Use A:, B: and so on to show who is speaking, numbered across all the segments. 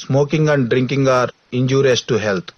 A: Smoking and drinking are injurious to health.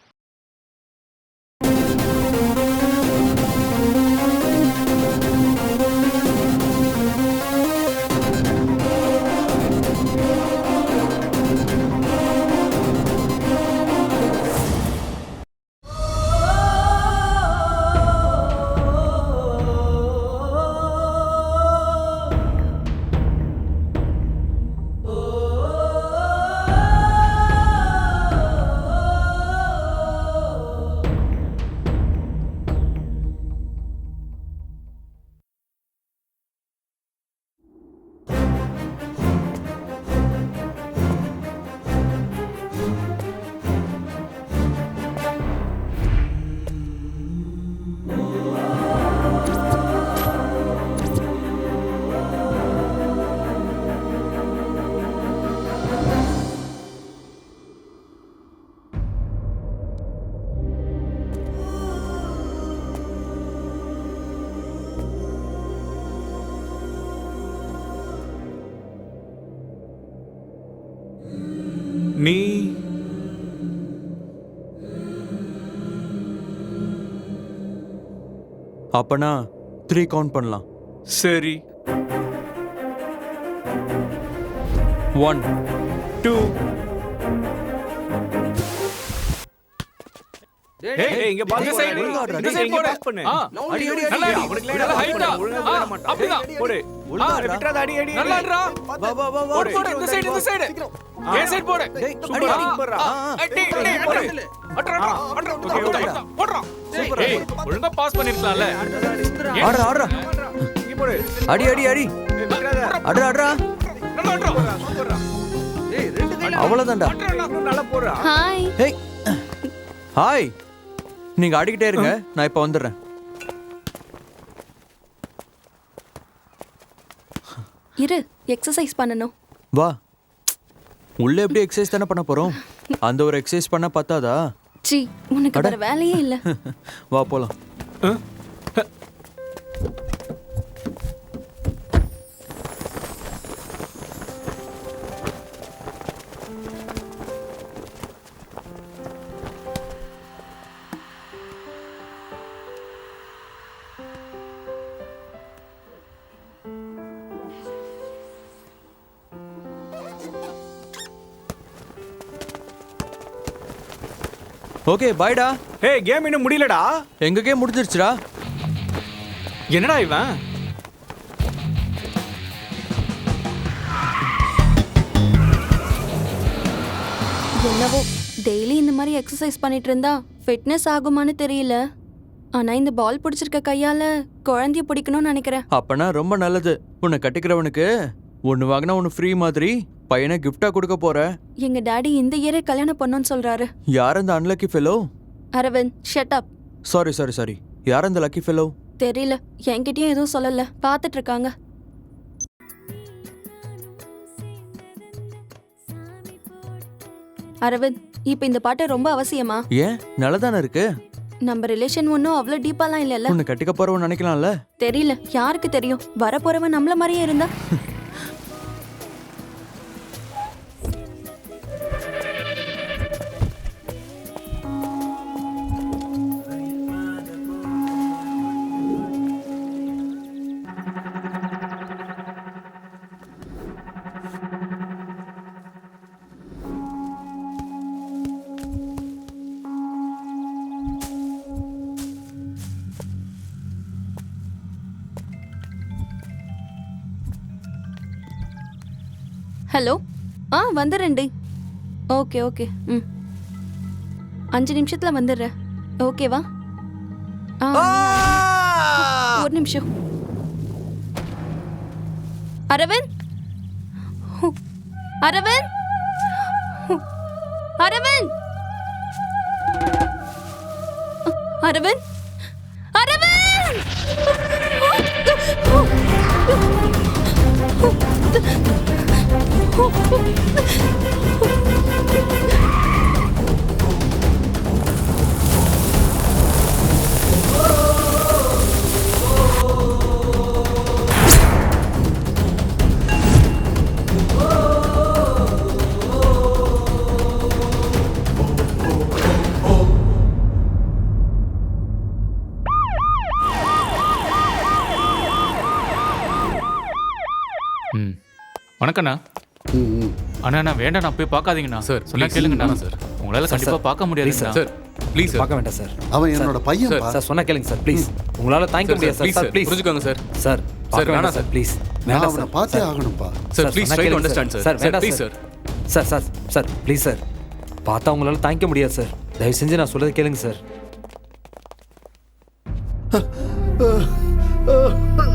B: நீ
C: அப்பனா 3 count பண்ணலாம்.
B: சரி.
C: 1
B: 2 ஏய் இங்க பால் சைடு இந்த சைடு போடு.
C: அடி அடி
B: நல்லா
C: அடி.
B: அவனுக்கு லைட்டா ஹைட்டா அப்படிதான் போடு. விட்றாத அடி அடி நல்லா அடிடா.
C: வா வா வா வா.
B: போடு இந்த சைடு ஏ சைடு போடு.
C: அடி அடி போடுறா.
B: அடி அடி அட்ரா போடுறா. சூப்பர். ஏய் ஒழுங்கா பாஸ் பண்ணிருக்கலாம்ல.
C: ஆடுறா ஆடுறா.
B: இங்க போடு.
C: அடி அடி அடி. அட்ரா அட்ரா.
B: நல்லா அட்ரா. சூப்பர்டா. ஏய் ரெண்டு கை
C: அவ்வளவுதான்டா.
B: நல்லா போடுறா.
D: ஹாய்.
C: ஹேய். ஹாய். நீங்க ஆடிக்கிட்டே இருங்க, நான் இப்ப வந்துடுறேன்.
D: இரு, எக்ஸசைஸ் பண்ணனும்.
C: வா. உள்ள எப்படி எக்ஸசைஸ் தானே பண்ண போறோம்? அந்த ஒரு எக்ஸசைஸ் பண்ண பத்தாதா?
D: சி, உனக்கு வேற வேலையே இல்ல.
C: வா போலாம். ஓகே பாய்டா.
B: ஏய் கேம் இன்னும் முடியலடா.
C: எங்க கேம் முடிஞ்சிருச்சுடா.
B: என்னடா இவன்?
D: என்னவோ டெய்லி இந்த மாதிரி எக்ஸசைஸ் பண்ணிட்டு இருந்தா ஃபிட்னஸ் ஆகுமான்னு தெரியல. ஆனா இந்த பால் பிடிச்சிருக்க கையால குழந்தைய பிடிக்கணும்னு நினைக்கிறேன்.
C: அப்பனா ரொம்ப நல்லது. உன்னை கட்டிக்கிறவனுக்கு ஒன்னு வாங்கினா ஒன்னு ஃப்ரீ மாதிரி பையனை கிஃப்டா கொடுக்க போற.
D: எங்க டாடி இந்த இயரே கல்யாணம் பண்ணணும்னு சொல்றாரு.
C: யார் அந்த unlucky fellow?
D: Aravind, shut up.
C: Sorry. யார் அந்த லக்கி ஃபெலோ?
D: தெரியல, என்கிட்டயும் எதுவும் சொல்லல. பாத்துட்டு இருக்காங்க. அரவிந்த், இப்ப இந்த பாட்டு ரொம்ப அவசியமா?
C: ஏன் நல்லதானே இருக்கு.
D: நம்ம ரிலேஷன் ஒன்னும் அவ்வளவு டீப்பாலாம் இல்லல்ல.
C: உன்னை கட்டிக்க போறவன் நினைக்கலாம்ல.
D: தெரியல, யாருக்கு தெரியும்? வரப்போறவன் நம்மள மாதிரியே இருந்தா. ஹலோ, வந்துடுறேன்டி. ஓகே. 5 நிமிஷத்துல வந்துடுறேன். ஓகேவா? ஒரு நிமிஷம். அரவிந்த், அரவிந்த், அரவிந்த், அரவிந்த்,
B: வணக்கண்ணா. அண்ணா நான் வேண்டாம், நான் போய் பார்க்காதீங்கண்ணா.
E: சார்,
B: சொன்னா
E: please.
B: கேளுங்கண்ணா.
E: சார்.
B: உங்களால கண்டிப்பா பார்க்க முடியாதுண்ணா.
E: Sir please sir.
F: பார்க்க வேண்டாம் சார்.
G: அவன் என்னோட பையன்
E: சார்,
F: சார் சொன்னா கேளுங்க சார் ப்ளீஸ். உங்களால தாங்கிக்க
E: சார்
F: முடியாது
E: ப்ளீஸ்
F: சார்.
E: சார்
F: ப்ளீஸ்
E: புரிஞ்சுக்கோங்க சார்.
F: சார் பார்க்க
E: வேணாம்
F: வேண்டாம்
E: சார்.
F: Sir please.
G: நான்
F: வேண்டாம்
G: அவனை
F: சார்.
G: பார்த்தே
F: சார்.
G: ஆகணும்ப்பா.
E: சார் ப்ளீஸ்
F: சொன்னா
E: ட்ரை டு
F: கேளுங்க
E: அண்டர்ஸ்டாண்ட்
F: சார்.
E: சார்.
F: சார் வேண்டாம்
E: please
F: sir.
E: Sir.
F: Sir sir sir please sir. பார்த்தா உங்களால தாங்கிக்க முடியாது சார். தயவு செஞ்சு நான் சொல்றது கேளுங்க சார்.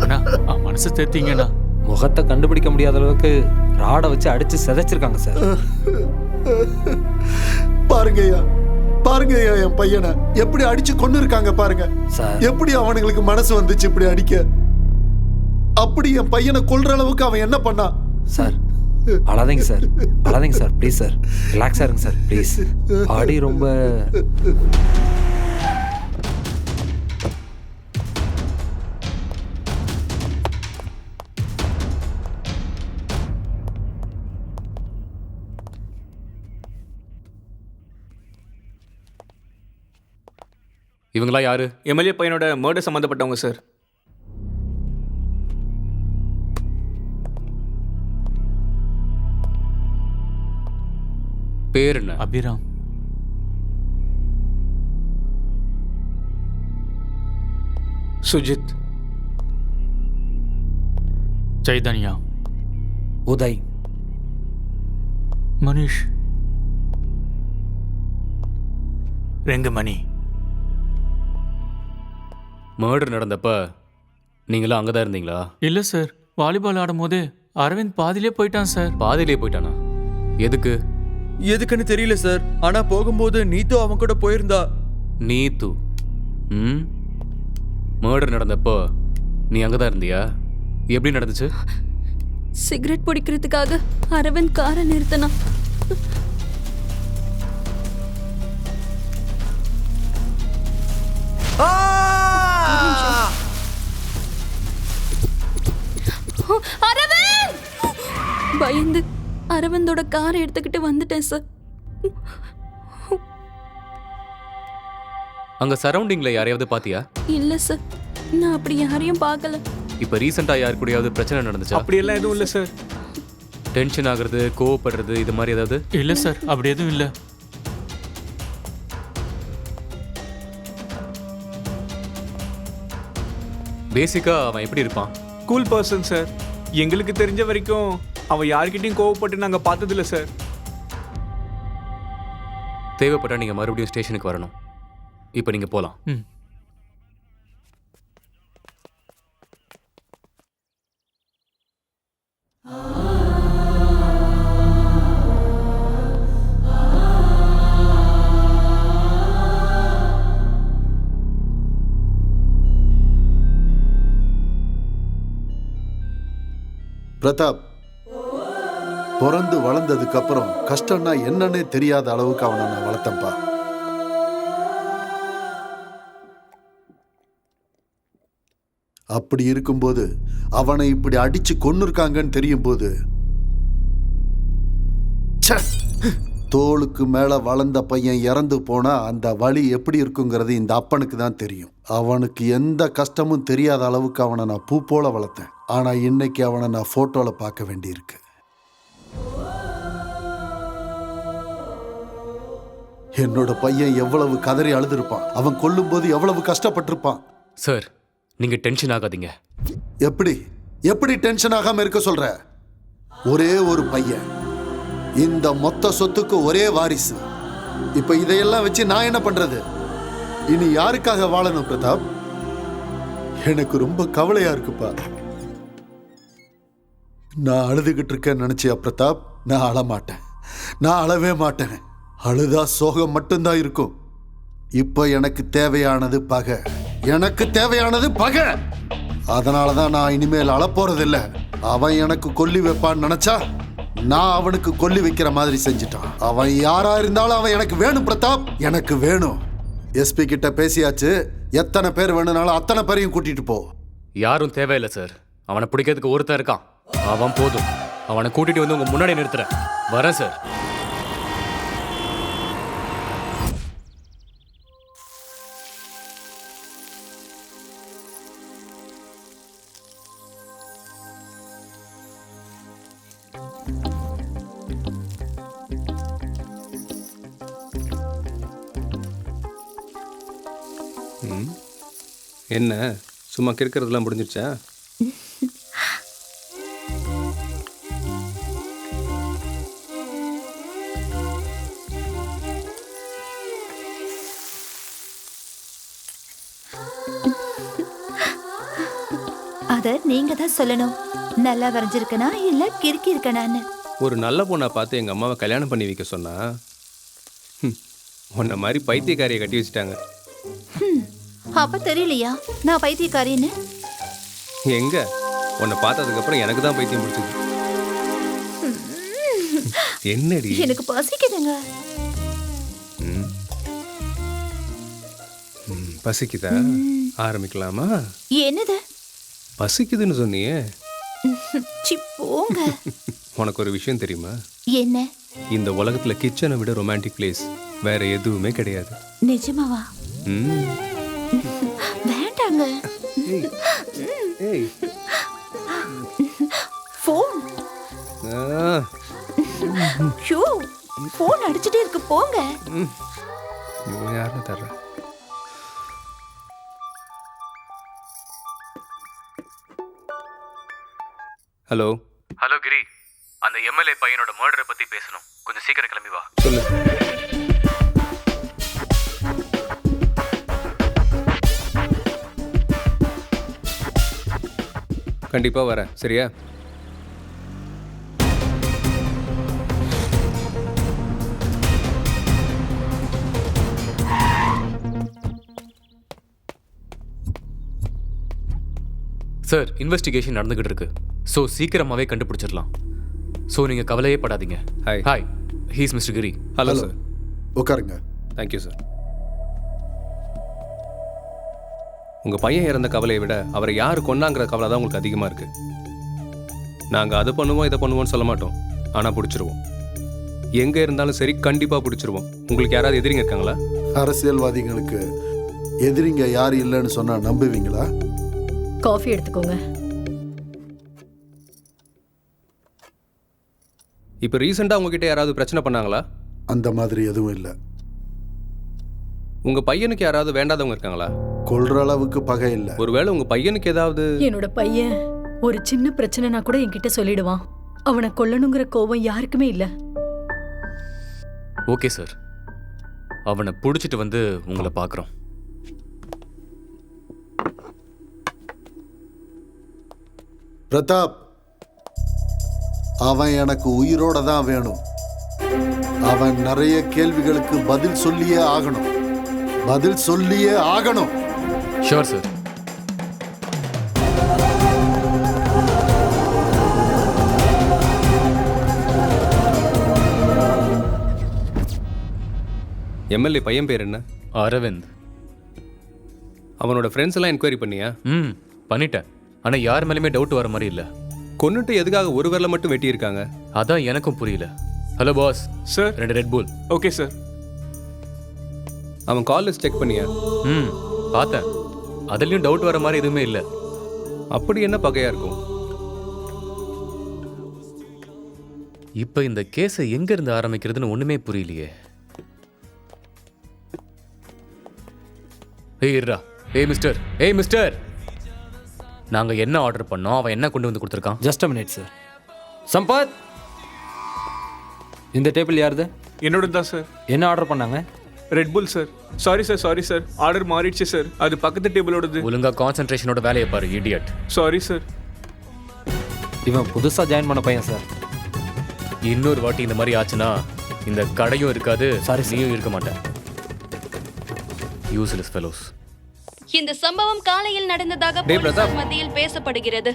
B: அண்ணா மனசு தேர்த்தீங்கண்ணா.
F: முகத்தை கண்டுபிடிக்க முடியாத அளவுக்கு ராடை வச்சு அடிச்சு சிதைச்சிருக்காங்க சார்.
G: பாருங்கய்யா, பாருங்கய்யா, என் பையனை எப்படி அடிச்சு கொண்டு இருக்காங்க பாருங்க.
F: சார்.
G: எப்படி அவனுங்களுக்கு மனசு வந்துச்சு இப்படி அடிக்க? அப்படி என் பையனை கொல்ற அளவுக்கு அவன் என்ன பண்ணான்?
F: சார் அழாதீங்க சார், அழாதீங்க சார் ப்ளீஸ் சார். ரிலாக்ஸாக இருங்க சார் ப்ளீஸ். பாடி ரொம்ப
E: இவங்களா யாரு?
B: எம்எல்ஏ பையனோட மர்டர் சம்மந்தப்பட்டவங்க சார்.
E: பேர் என்ன?
B: அபிராம். சுஜித். சைதன்யா.
F: உதய்.
B: மனிஷ். ரெங்கமணி.
E: மர்டர் நடந்தப்ப நீங்களும் அங்கே தான் இருந்தீங்களா?
B: இல்ல சார், வாலிபால் ஆடும்போது அரவிந்த் பாதியிலே போயிட்டான் சார்.
E: பாதியிலே போயிட்டானா? எதுக்கு?
C: எதுக்குன்னு தெரியல சார். ஆனா போகும்போது நீத்து அவன் கூட போயிருந்தா.
E: நீத்து. ம் மர்டர் நடந்தப்போ நீ அங்கே தான் இருந்தியா? எப்படி நடந்துச்சு?
D: சிகரெட் பிடிக்கிறதுக்காக அரவிந்த் காரை நிறுத்தினான். அரவிந்த்! பயந்து அரவிந்தோட காரை எடுத்துக்கிட்டு வந்துட்டேன் சார்.
E: அங்கே சரௌண்டிங்கில் யாரையாவது பார்த்தியா?
D: இல்ல சார், நான் அப்படி யாரையும் பார்க்கல.
E: இப்போ ரீசெண்டாக யாரு கூடயாவது பிரச்சனை நடந்துச்சா?
B: அப்படியெல்லாம் எதுவும் இல்லை சார்.
E: டென்ஷன் ஆகுறது, கோவப்படுறது, இது மாதிரி ஏதாவது?
B: இல்லை சார், அப்படி எதுவும் இல்லை.
E: பேசிக்காக அவன் எப்படி இருப்பான்?
B: Cool person sir. எங்களுக்கு தெரிஞ்ச வரைக்கும் அவன் யார்கிட்டயும் கோவப்பட்டு நாங்கள் பார்த்ததில்ல சார்.
E: தேவைப்பட்டா நீங்கள் மறுபடியும் ஸ்டேஷனுக்கு வரணும். இப்போ நீங்கள் போகலாம்.
B: ம்.
G: பிரதாப் பிறந்து வளர்ந்ததுக்கு அப்புறம் கஷ்டம்னா என்னன்னே தெரியாத அளவுக்கு அவனை நான் வளர்த்தேன்ப்பா. அப்படி இருக்கும்போது அவனை இப்படி அடிச்சு கொன்னுருக்காங்கன்னு தெரியும் போது தோளுக்கு மேல வளர்ந்த பையன் இறந்து போனா அந்த வலி எப்படி இருக்குங்கிறது இந்த அப்பனுக்கு தான் தெரியும். அவனுக்கு எந்த கஷ்டமும் தெரியாத அளவுக்கு அவனை நான் பூ போல வளர்த்தேன். ஆனா இன்னைக்கு அவனை நான் போட்டோல பார்க்க வேண்டியிருக்கு. என்னோட பையன் எவ்வளவு கதறி அழுதுருப்பான், அவன் கொல்லும்போது எவ்வளவு கஷ்டப்பட்டிருப்பான்.
E: சார், நீங்கள் டென்ஷன் ஆகாதீங்க.
G: எப்படி எப்படி டென்ஷன் ஆகாம இருக்க சொல்ற? ஒரே ஒரு பையன், இந்த மொத்த சொத்துக்கு ஒரே வாரிசு. இப்ப இதையெல்லாம் வச்சு நான் என்ன பண்றது? இனி யாருக்காக வாழணும் பிரதாப்? எனக்கு ரொம்ப கவலையா இருக்குப்பா. நான் அழுதுகிட்டு இருக்கேன்னு நினைச்சியா பிரதாப்? நான் அழமாட்டேன், நான் அழவே மாட்டேன். அழுதா சோகம் மட்டும்தான் இருக்கும். இப்ப எனக்கு தேவையானது பகை, எனக்கு தேவையானது பகை. அதனாலதான் நான் இனிமேல் அழப்போறதில்ல. அவன் எனக்கு கொல்லி வைப்பான்னு நினைச்சா நான் அவனுக்கு கொல்லி வைக்கிற மாதிரி செஞ்சிட்டான். அவன் யாரா இருந்தாலும் அவன் எனக்கு வேணும் பிரதாப், எனக்கு வேணும். எஸ்பி கிட்ட பேசியாச்சு. எத்தனை பேர் வேணும்னாலும் அத்தனை பேரையும் கூட்டிட்டு போ.
E: யாரும் தேவையில்லை சார். அவனை பிடிக்கிறதுக்கு ஒருத்தன் இருக்கான், அவன் போதும். அவனை கூட்டிட்டு வந்து உங்க முன்னாடி நிறுத்துறேன். வரேன் சார்.
H: என்ன சும்மா கிறுக்கிறதுலாம் முடிஞ்சிருச்சா?
I: அத நீங்க தான் சொல்லணும். நல்லா வரைஞ்சிருக்கனா இல்ல கிறுக்கி இருக்கனான்னு.
H: ஒரு நல்ல பொண்ணை பார்த்து எங்கள் அம்மாவை கல்யாணம் பண்ணி வைக்க சொன்னா உன்னை மாதிரி பைத்தியக்காரியை கட்டி வச்சுட்டாங்க.
I: அப்ப தெரியலையா நான் பைத்தியக்காரின்னு?
H: எங்க உன்னை பார்த்ததுக்கப்புறம் எனக்கு தான் பைத்தியம் பிடிச்சது. என்னடி?
I: எனக்கு பசிக்குதுங்க.
H: பசிக்குதா? ஆரம்பிக்கலாமா?
I: என்னது
H: பசிக்குதுன்னு சொன்னியே.
I: சி போங்க.
H: உனக்கு ஒரு விஷயம் தெரியுமா?
I: என்ன?
H: இந்த உலகத்துல கிச்சனை விட ரொமான்டிக் பிளேஸ் வேற எதுவுமே கிடையாது.
I: நிஜமாவா?
H: ம்.
I: வேண்டாங்க.
H: ஏய்.
I: போன். ஷோ போன் அடிச்சிட்டே இருக்கு போங்க.
H: இவன் யாருன்னு தர்ற? ஹலோ.
E: ஹலோ கிரி, அந்த எம்எல்ஏ பையனோட மர்டரை பத்தி பேசணும். கொஞ்சம் சீக்கிரம் கிளம்பி வா.
H: சொல்லு. கண்டிப்பா வரேன். சரியா?
E: சார், இன்வெஸ்டிகேஷன் நடந்துகிட்டு இருக்கு. ஸோ சீக்கிரமாவே கண்டுபிடிச்சிடலாம். ஸோ நீங்க கவலையே படாதீங்க.
H: Hi.
E: Hi, he's mister Giri.
H: Hello sir.
G: உட்காருங்க.
H: Thank you sir. உங்க பையன் இறந்த கவலையை விட அவரை யார் கொன்னாங்கிற கவலை தான் உங்களுக்கு அதிகமா இருக்கு. நாங்க அதை பண்ணுவோம் இதை பண்ணுவோம்னு சொல்ல மாட்டோம், ஆனா பிடிச்சிருவோம். எங்க இருந்தாலும் சரி, கண்டிப்பா பிடிச்சிருவோம். உங்களுக்கு யாராவது எதிரிங்க இருக்காங்களா?
G: அரசியல்வாதிகளுக்கு எதிரிங்க யார் இல்லைன்னு சொன்னா நம்புவீங்களா?
J: காஃபி எடுத்துக்கோங்க.
H: இப்போ ரீசெண்டாக உங்ககிட்ட யாராவது பிரச்சனை பண்ணாங்களா?
G: அந்த மாதிரி எதுவும் இல்லை.
H: உங்க பையனுக்கு யாராவது வேண்டாதவங்க இருக்காங்களா?
G: கொல்ற அளவுக்கு பகை இல்லை.
H: ஒருவேளை உங்க பையனுக்கு ஏதாவது...
J: என்னோட பையன் ஒரு சின்ன பிரச்சனைனா கூட என்கிட்ட சொல்லிடுவான். அவனை கொல்லணுங்கிற கோபம் யாருக்குமே இல்ல.
E: ஓகே சார், அவனை பிடிச்சிட்டு வந்து உங்களை பார்க்குறோம்.
G: பிரதாப், அவன் எனக்கு உயிரோட தான் வேணும். அவன் நிறைய கேள்விகளுக்கு பதில் சொல்லியே ஆகணும். பதில் சொல்லியே ஆகணும்.
E: Sure sir.
H: எம்எல்ஏ பையன் பேர் என்ன?
E: அரவிந்த்.
H: அவனோட ஃப்ரெண்ட்ஸ் எல்லாம் என்கொயரி பண்ணியா?
E: பண்ணிட்டேன். ஆனால் யார் மேலேயுமே டவுட் வர மாதிரி இல்லை.
H: கொன்னுட்டு எதுக்காக ஒரு விரலை மட்டும் வெட்டியிருக்காங்க?
E: அதான் எனக்கும் புரியல. Hello boss.
B: சார்.
E: 2 ரெட் புல்.
B: Okay sir.
H: அவன் கால் லிஸ்ட் செக் பண்ணியா?
E: பார்த்தேன். அதுலேயும் டவுட் வர மாதிரி எதுவுமே இல்லை.
H: அப்படி என்ன பகையா இருக்கும்?
E: இப்போ இந்த கேஸை எங்கேருந்து ஆரம்பிக்கிறதுன்னு ஒன்றுமே புரியலையே. ஏய் மிஸ்டர், நாங்கள் என்ன ஆர்டர் பண்ணோம், அவன் என்ன கொண்டு வந்து கொடுத்துருக்கான்?
F: Just a minute sir. Sampath, இந்த டேபிள் யாருது?
B: என்னோட தான் சார்.
F: என்ன ஆர்டர் பண்ணாங்க?
B: ரெட் புல் சார். சாரி சார், ஆர்டர் மாறிடுச்சு சார். அது பக்கத்து டேபிளோடது.
E: ஒழுங்கா கான்சென்ட்ரேஷனோட வேலையை பாரு, இடியட்.
B: Sorry sir.
F: இவன் புதுசாக ஜாயின் பண்ண பையன் சார்.
E: இன்னொரு வாட்டி இந்த மாதிரி ஆச்சுன்னா இந்த கடையும் இருக்காது,
F: Sorry, sir.
E: நீயும் இருக்க மாட்டேன். Useless fellows.
D: இந்த சம்பவம் காலையில் நடந்ததாக போலீசார் மத்தியில் பேசப்படுகிறது.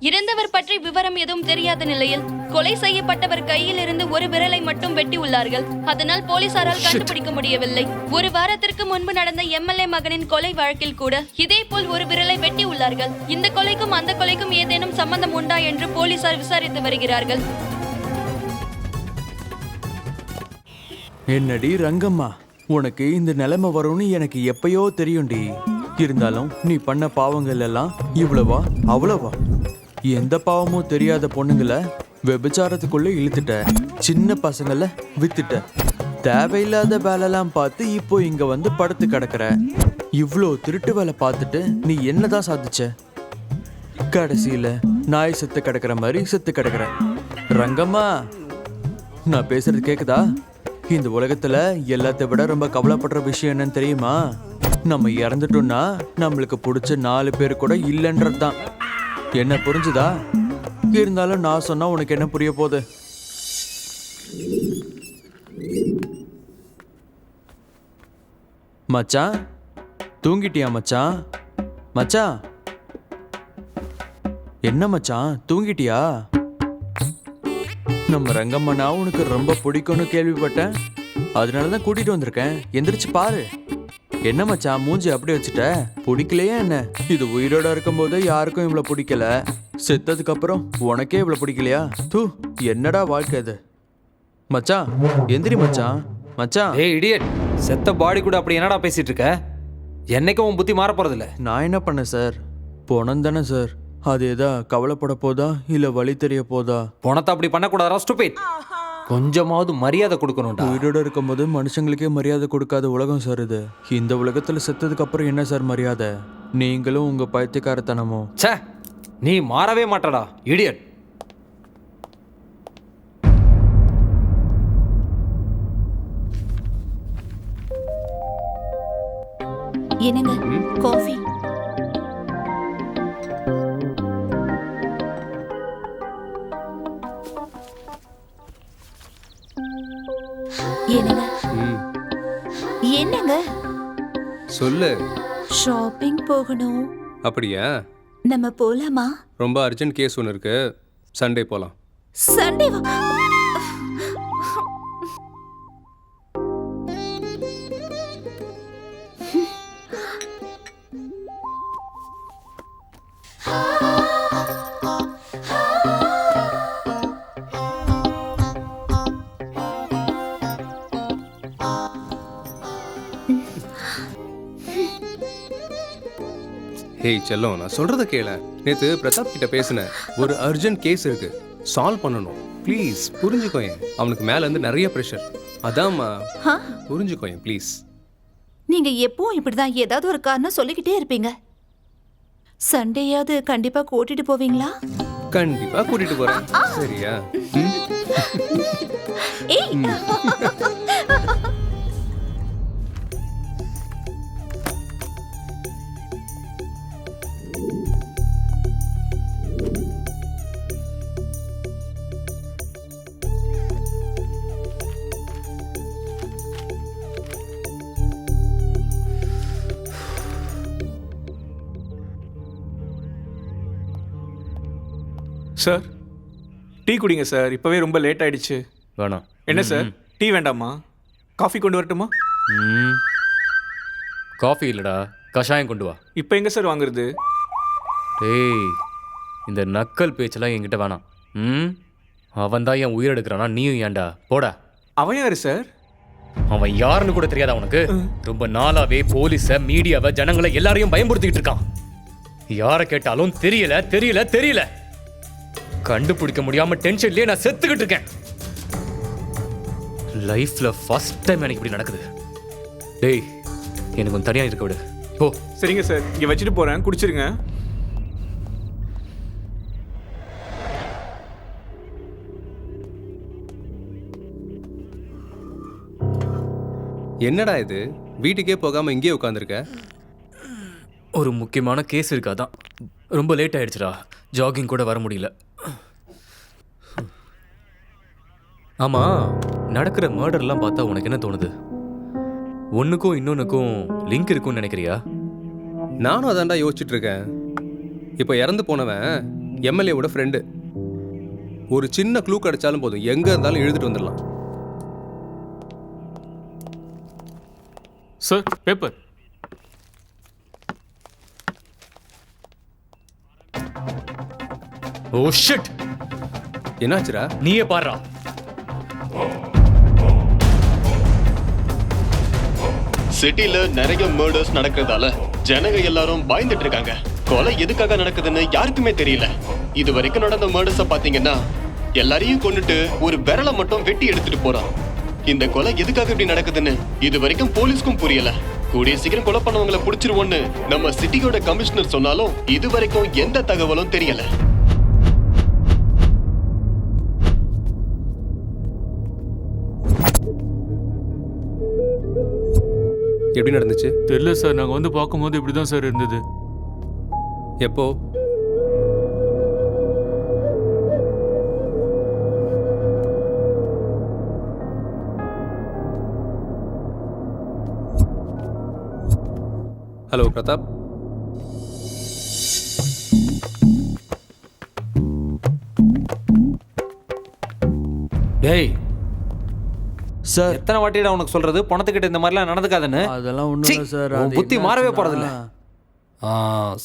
D: இறந்தவர் பற்றி விவரம் எதுவும் தெரியாத நிலையில் கொலை செய்யப்பட்டவர் கையில் இருந்து ஒரு விரலை மட்டும் வெட்டி உள்ளார்கள். அதனால் போலீசாரால் கண்டுபிடிக்க முடியவில்லை. ஒரு வாரத்திற்கு முன்பு நடந்த எம்எல்ஏ மகனின் கொலை வழக்கில் கூட இதே போல் ஒரு விரலை வெட்டி உள்ளார்கள். இந்த கொலைக்கும் அந்த கொலைக்கும் ஏதேனும் சம்பந்தம் உண்டா என்று போலீசார் விசாரித்து வருகிறார்கள்.
C: என்னடி ரங்கம்மா, உனக்கு இந்த நிலைமை வரும்னு எனக்கு எப்பயோ தெரியும்டி. இருந்தாலும் நீ பண்ண பாவங்கள் எல்லாம் இவ்வளவா அவ்வளவா? எந்த பாவமும் தெரியாத பொண்ணுங்களை விபச்சாரத்துக்குள்ள இழுத்துட்ட, சின்ன பசங்களை வித்துட்ட, தேவையில்லாத வேலைலாம் பார்த்து இப்போ இங்க வந்து படுத்து கிடக்குற. இவ்வளோ திருட்டு வேலை பார்த்துட்டு நீ என்னதான் சாதிச்ச? கடைசியில நாய் செத்து கிடக்குற மாதிரி செத்து கிடக்குற. ரங்கம்மா, நான் பேசுறது கேக்குதா? இந்த உலகத்துல எல்லாத்தை விட ரொம்ப கவலைப்படுற விஷயம் என்னன்னு தெரியுமா? நம்ம இறந்துட்டோம்னா நம்மளுக்கு பிடிச்ச 4 பேர் கூட இல்லைன்றது தான். என்ன புரிஞ்சுதா? இருந்தாலும் நான் சொன்னா உனக்கு என்ன புரிய போகுது? மச்சான், தூங்கிட்டியா மச்சான்? மச்சான், என்ன மச்சான் தூங்கிட்டியா? நம்ம ரங்கம்மனா உனக்கு ரொம்ப பிடிக்கும்னு கேள்விப்பட்டேன். அதனாலதான் கூட்டிட்டு வந்திருக்கேன். எந்திரிச்சு பாரு. என்ன மச்சான் மூஞ்சி அப்படி வச்சுட்ட? பிடிக்கலையா என்ன? இது உயிரோட இருக்கும் போது யாருக்கும் இவ்வளவு பிடிக்கல, செத்ததுக்கு அப்புறம் உனக்கே இவ்வளவு பிடிக்கலையா? தூ, என்னடா வாழ்க்கை இது? மச்சான் எந்திரி மச்சான். மச்சான்.
F: ஏய் இடியட், செத்த பாடி கூட அப்படி என்னடா பேசிட்டு இருக்க? என்னைக்கும் உன் புத்தி மாற போறதில்ல.
C: நான் என்ன பண்ணேன் சார்? போனேன் தானே சார். அது எதா கவலைப்பட போதா இல்ல வழி தெரிய போதா?
F: பணத்தை அப்படி பண்ணக்கூடாதா ஸ்டூபிட். கொஞ்சமாவது மரியாதை கொடுக்கணும்டா.
C: உயிரோட இருக்கும்போது மனுஷங்களுக்கே மரியாதை கொடுக்காத உலகம் சார் இது. இந்த உலகத்துல செத்ததுக்கு அப்புறம் என்ன சார் மரியாதை? நீங்களும் உங்க பைத்தியக்காரத்தனமும்.
F: ச்சே, நீ மாறவே மாட்டடா இடியட்.
I: என்னங்க காஃபி? என்னங்க என்னங்க?
H: சொல்லு.
I: ஷாப்பிங் போகணும்.
H: அப்படியா?
I: நம்ம போலாமா?
H: ரொம்ப அர்ஜென்ட் கேஸ் ஒன்று இருக்கு. சண்டே போகலாம்.
I: சண்டேவா?
H: ஹேய் செல்லம், நான் சொல்றத கேள. நேத்து பிரதாப் கிட்ட பேசினேன். ஒரு அர்ஜென்ட் கேஸ் இருக்கு, சால்வ் பண்ணணும். ப்ளீஸ் புரிஞ்சுக்கோயேன். அவனுக்கு மேல இருந்து நிறைய ப்ரெஷர். அதாம்மா, புரிஞ்சுக்கோயேன் ப்ளீஸ்.
I: நீங்க எப்பவும் இப்படிதான் ஏதாவது ஒரு காரணம் சொல்லிக்கிட்டே இருப்பீங்க. சண்டேயாவது கண்டிப்பா கூட்டிட்டு போவீங்களா?
H: கண்டிப்பா கூட்டிட்டு போறேன். சரியா?
I: ஏய்
B: சார், டீ குடிங்க சார். இப்போவே ரொம்ப லேட் ஆயிடுச்சு.
E: வேணாம்.
B: என்ன சார், டீ வேண்டாமா? காஃபி கொண்டு வரட்டுமா?
E: காஃபி இல்லடா, கஷாயம் கொண்டு வா.
B: இப்போ எங்கே சார் வாங்குறது?
E: டேய், இந்த நக்கல் பேச்செல்லாம் என்கிட்ட வேணாம். அவன் தான் என் உயிர் எடுக்கிறானா, நீயும் ஏன்டா? போடா.
B: அவன் யாரு சார்?
E: அவன் யாருன்னு கூட தெரியாதா உனக்கு? ரொம்ப நாளாவே போலீஸை, மீடியாவை, ஜனங்களை எல்லாரையும் பயன்படுத்திக்கிட்டு இருக்கான். யாரை கேட்டாலும் தெரியல தெரியல தெரியல. கண்டுபிடிக்க முடியாம டென்ஷன்லயே நான் செத்துக்கிட்டு இருக்கேன். லைஃப்ல ஃபர்ஸ்ட் டைம் எனக்கு இப்படி நடக்குது. டேய், எனக்கு கொஞ்சம் தனியா இருக்க விடு. போ.
B: சரிங்க சார், இங்கே வச்சுட்டு போறேன், குடிச்சிருங்க.
H: என்னடா இது, வீட்டுக்கே போகாம இங்கேயே உட்காந்துருக்க?
E: ஒரு முக்கியமான கேஸ் இருக்காதான். ரொம்ப லேட் ஆயிடுச்சுடா. ஜாகிங் கூட வர முடியல. ஆமா, நடக்கிற மர்டர்லாம் பார்த்தா உனக்கு என்ன தோணுது? ஒன்றுக்கும் இன்னொன்றுக்கும் லிங்க் இருக்கும்னு நினைக்கிறியா?
H: நானும் அதான்டா யோசிச்சுட்டு இருக்கேன். இப்போ இறந்து போனவன் எம்எல்ஏவோட ஃப்ரெண்டு. ஒரு சின்ன க்ளூ கிடைச்சாலும் போதும், எங்க இருந்தாலும் எழுதிட்டு வந்துடலாம்.
B: Sir, paper.
E: Oh shit.
H: என்னாச்சுடா?
E: நீயே பாருடா.
K: சிட்டில நிறைய மர்டர்ஸ் நடக்கிறதால ஜனங்க எல்லாரும் பயந்துட்டு இருக்காங்க. கொலை எதுக்காக நடக்குதுன்னு யாருக்குமே தெரியல. இது வரைக்கும் நடந்த மர்டர்ஸ பாத்தீங்கன்னா எல்லாரையும் கொண்டுட்டு ஒரு விரலை மட்டும் வெட்டி எடுத்துட்டு போறான். இந்த கொலை எதுக்காக இப்படி நடக்குதுன்னு இது வரைக்கும் போலீஸ்க்கும் புரியல. கூடிய சீக்கிரம் கொலை பண்ணவங்களை புடிச்சிருவோன்னு நம்ம சிட்டியோட கமிஷனர் சொன்னாலும் இது வரைக்கும் எந்த தகவலும் தெரியல.
H: எப்படி நடந்துச்சு?
B: தெரியல சார், நாங்க வந்து பார்க்கும்போது இப்படிதான் சார் இருந்தது.
H: எப்போ? ஹலோ பிரதாப்.
F: டேய்
C: சார்
F: எத்தனை வாட்டிடா உனக்கு சொல்றது பணத்துக்கிட்ட இந்த மாதிரிலாம் நடந்துக்காதுன்னு?
C: அதெல்லாம் ஒண்ணும் இல்ல சார்.
F: உன்
C: அது
F: புத்தி மாறவே
C: என்னாச்சுன்னா-
F: போறதில்ல.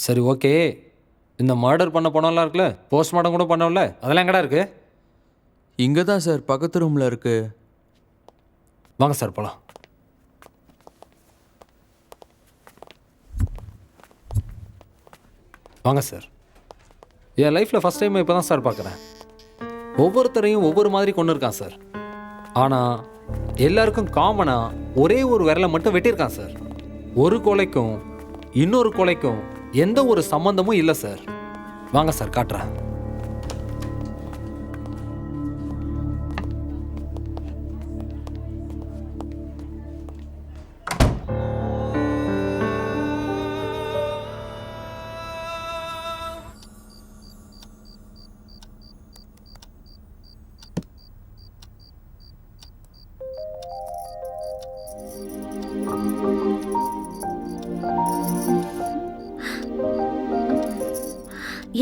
F: சரி ஓகே. இந்த மர்டர் பண்ண பணம்லாம் இருக்குல்ல, போஸ்ட்மார்ட்டம் கூட பண்ணல, அதெல்லாம் எங்கடா இருக்கு?
C: இங்க தான் சார், பக்கத்து ரூம்ல இருக்கு.
F: வாங்க சார் போலாம். வாங்க சார். என் லைஃப்பில் ஃபஸ்ட் டைம் இப்போ தான் சார் பார்க்குறேன். ஒவ்வொருத்தரையும் ஒவ்வொரு மாதிரி கொண்டு இருக்கான் சார். ஆனால் எல்லாருக்கும் காமனாக ஒரே ஒரு விரலை மட்டும் வெட்டியிருக்கான் சார். ஒரு கொலைக்கும் இன்னொரு கொலைக்கும் எந்த ஒரு சம்மந்தமும் இல்லை சார். வாங்க சார் காட்டுறேன்.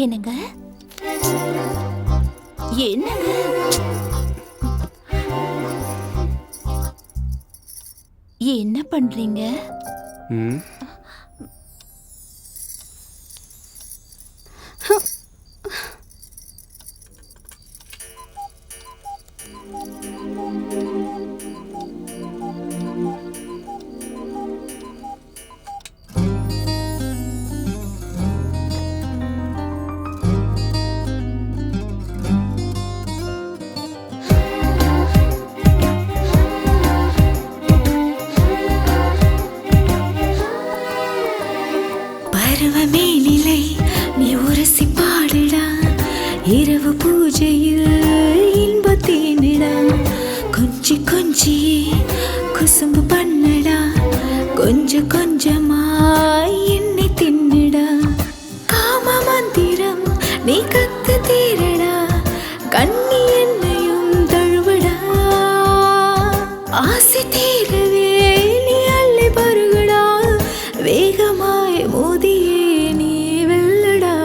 I: என்னங்க என்னங்க என்ன பண்றீங்க?
H: ம்
J: பருவமே நிலை நீ உரசி பாடுடா, இரவு பூஜையில் இன்பத்தேனிடா, கொஞ்சி கொஞ்சி குசும்பு பண்ணடா, கொஞ்சம் கொஞ்சமாய் என்னை தின்னுடா, காம மந்திரம் நீ கத்து தீரடா, கண்ணி என்னையும் தழுவடா, ஆசை தீரவே நீ அள்ளி பருகடா, வேகமாய் மோதியே நீ வெல்லடா,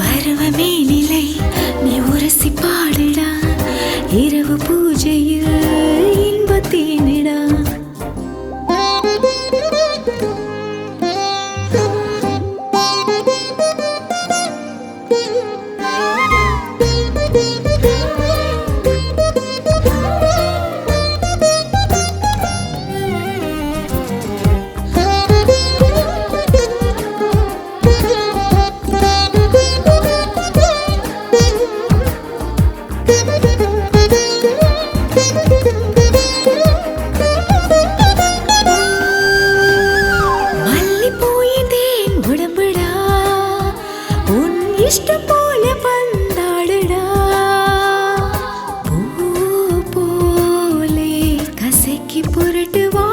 J: பருவமே நிலை நீ உரசி பாடுடா, இரவு பூஜையில் இன்பத்தேனிடா. மல்லிப்பூயின் உடம்புடா, உன் இஷ்டம் போல பந்தாடுடா, பூ போலே கசக்கி புரட்டு வா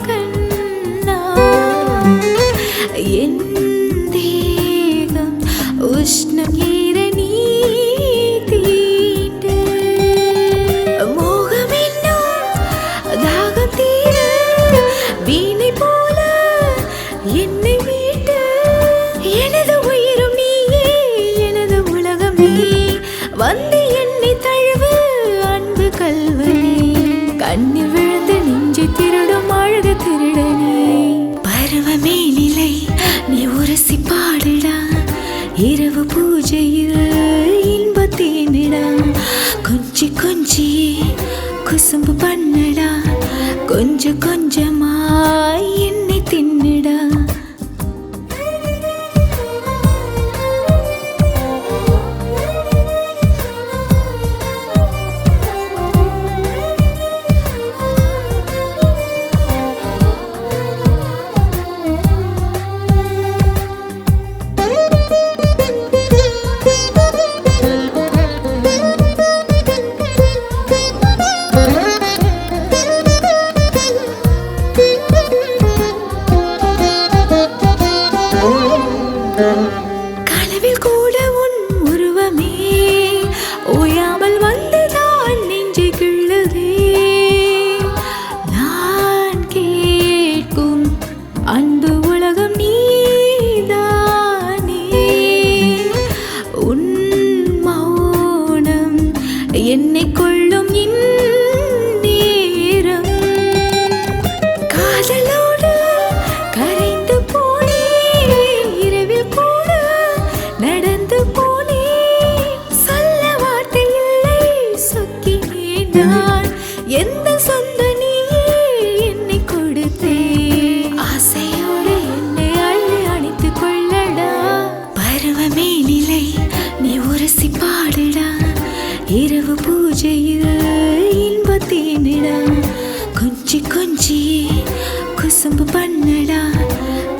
J: கண்ணா, என் தேகம் உஷ்ணம் ஏற நீ தீண்டு, மோகம் என்னும் தாகம் தீர வீணை போல என்னை மீட்டு, எனது உயிரும் நீயே எனது உலகம் நீ, வந்து என்னை தழுவு அன்பு கல்வனே, கண்ணில் விழுந்து நெஞ்சை திருடும் அழகு திருடனே, பருவமே நிலை நீ உரசி பாடுடா, இரவு பூஜையில் இன்பத்தேனிடா, கொஞ்சி கொஞ்சி குசும்பு பண்ணடா, கொஞ்சம் கொஞ்சமாய் என்னை தின்னுடா.
I: கொஞ்சி கொஞ்சி குசும்பு பண்ணடா,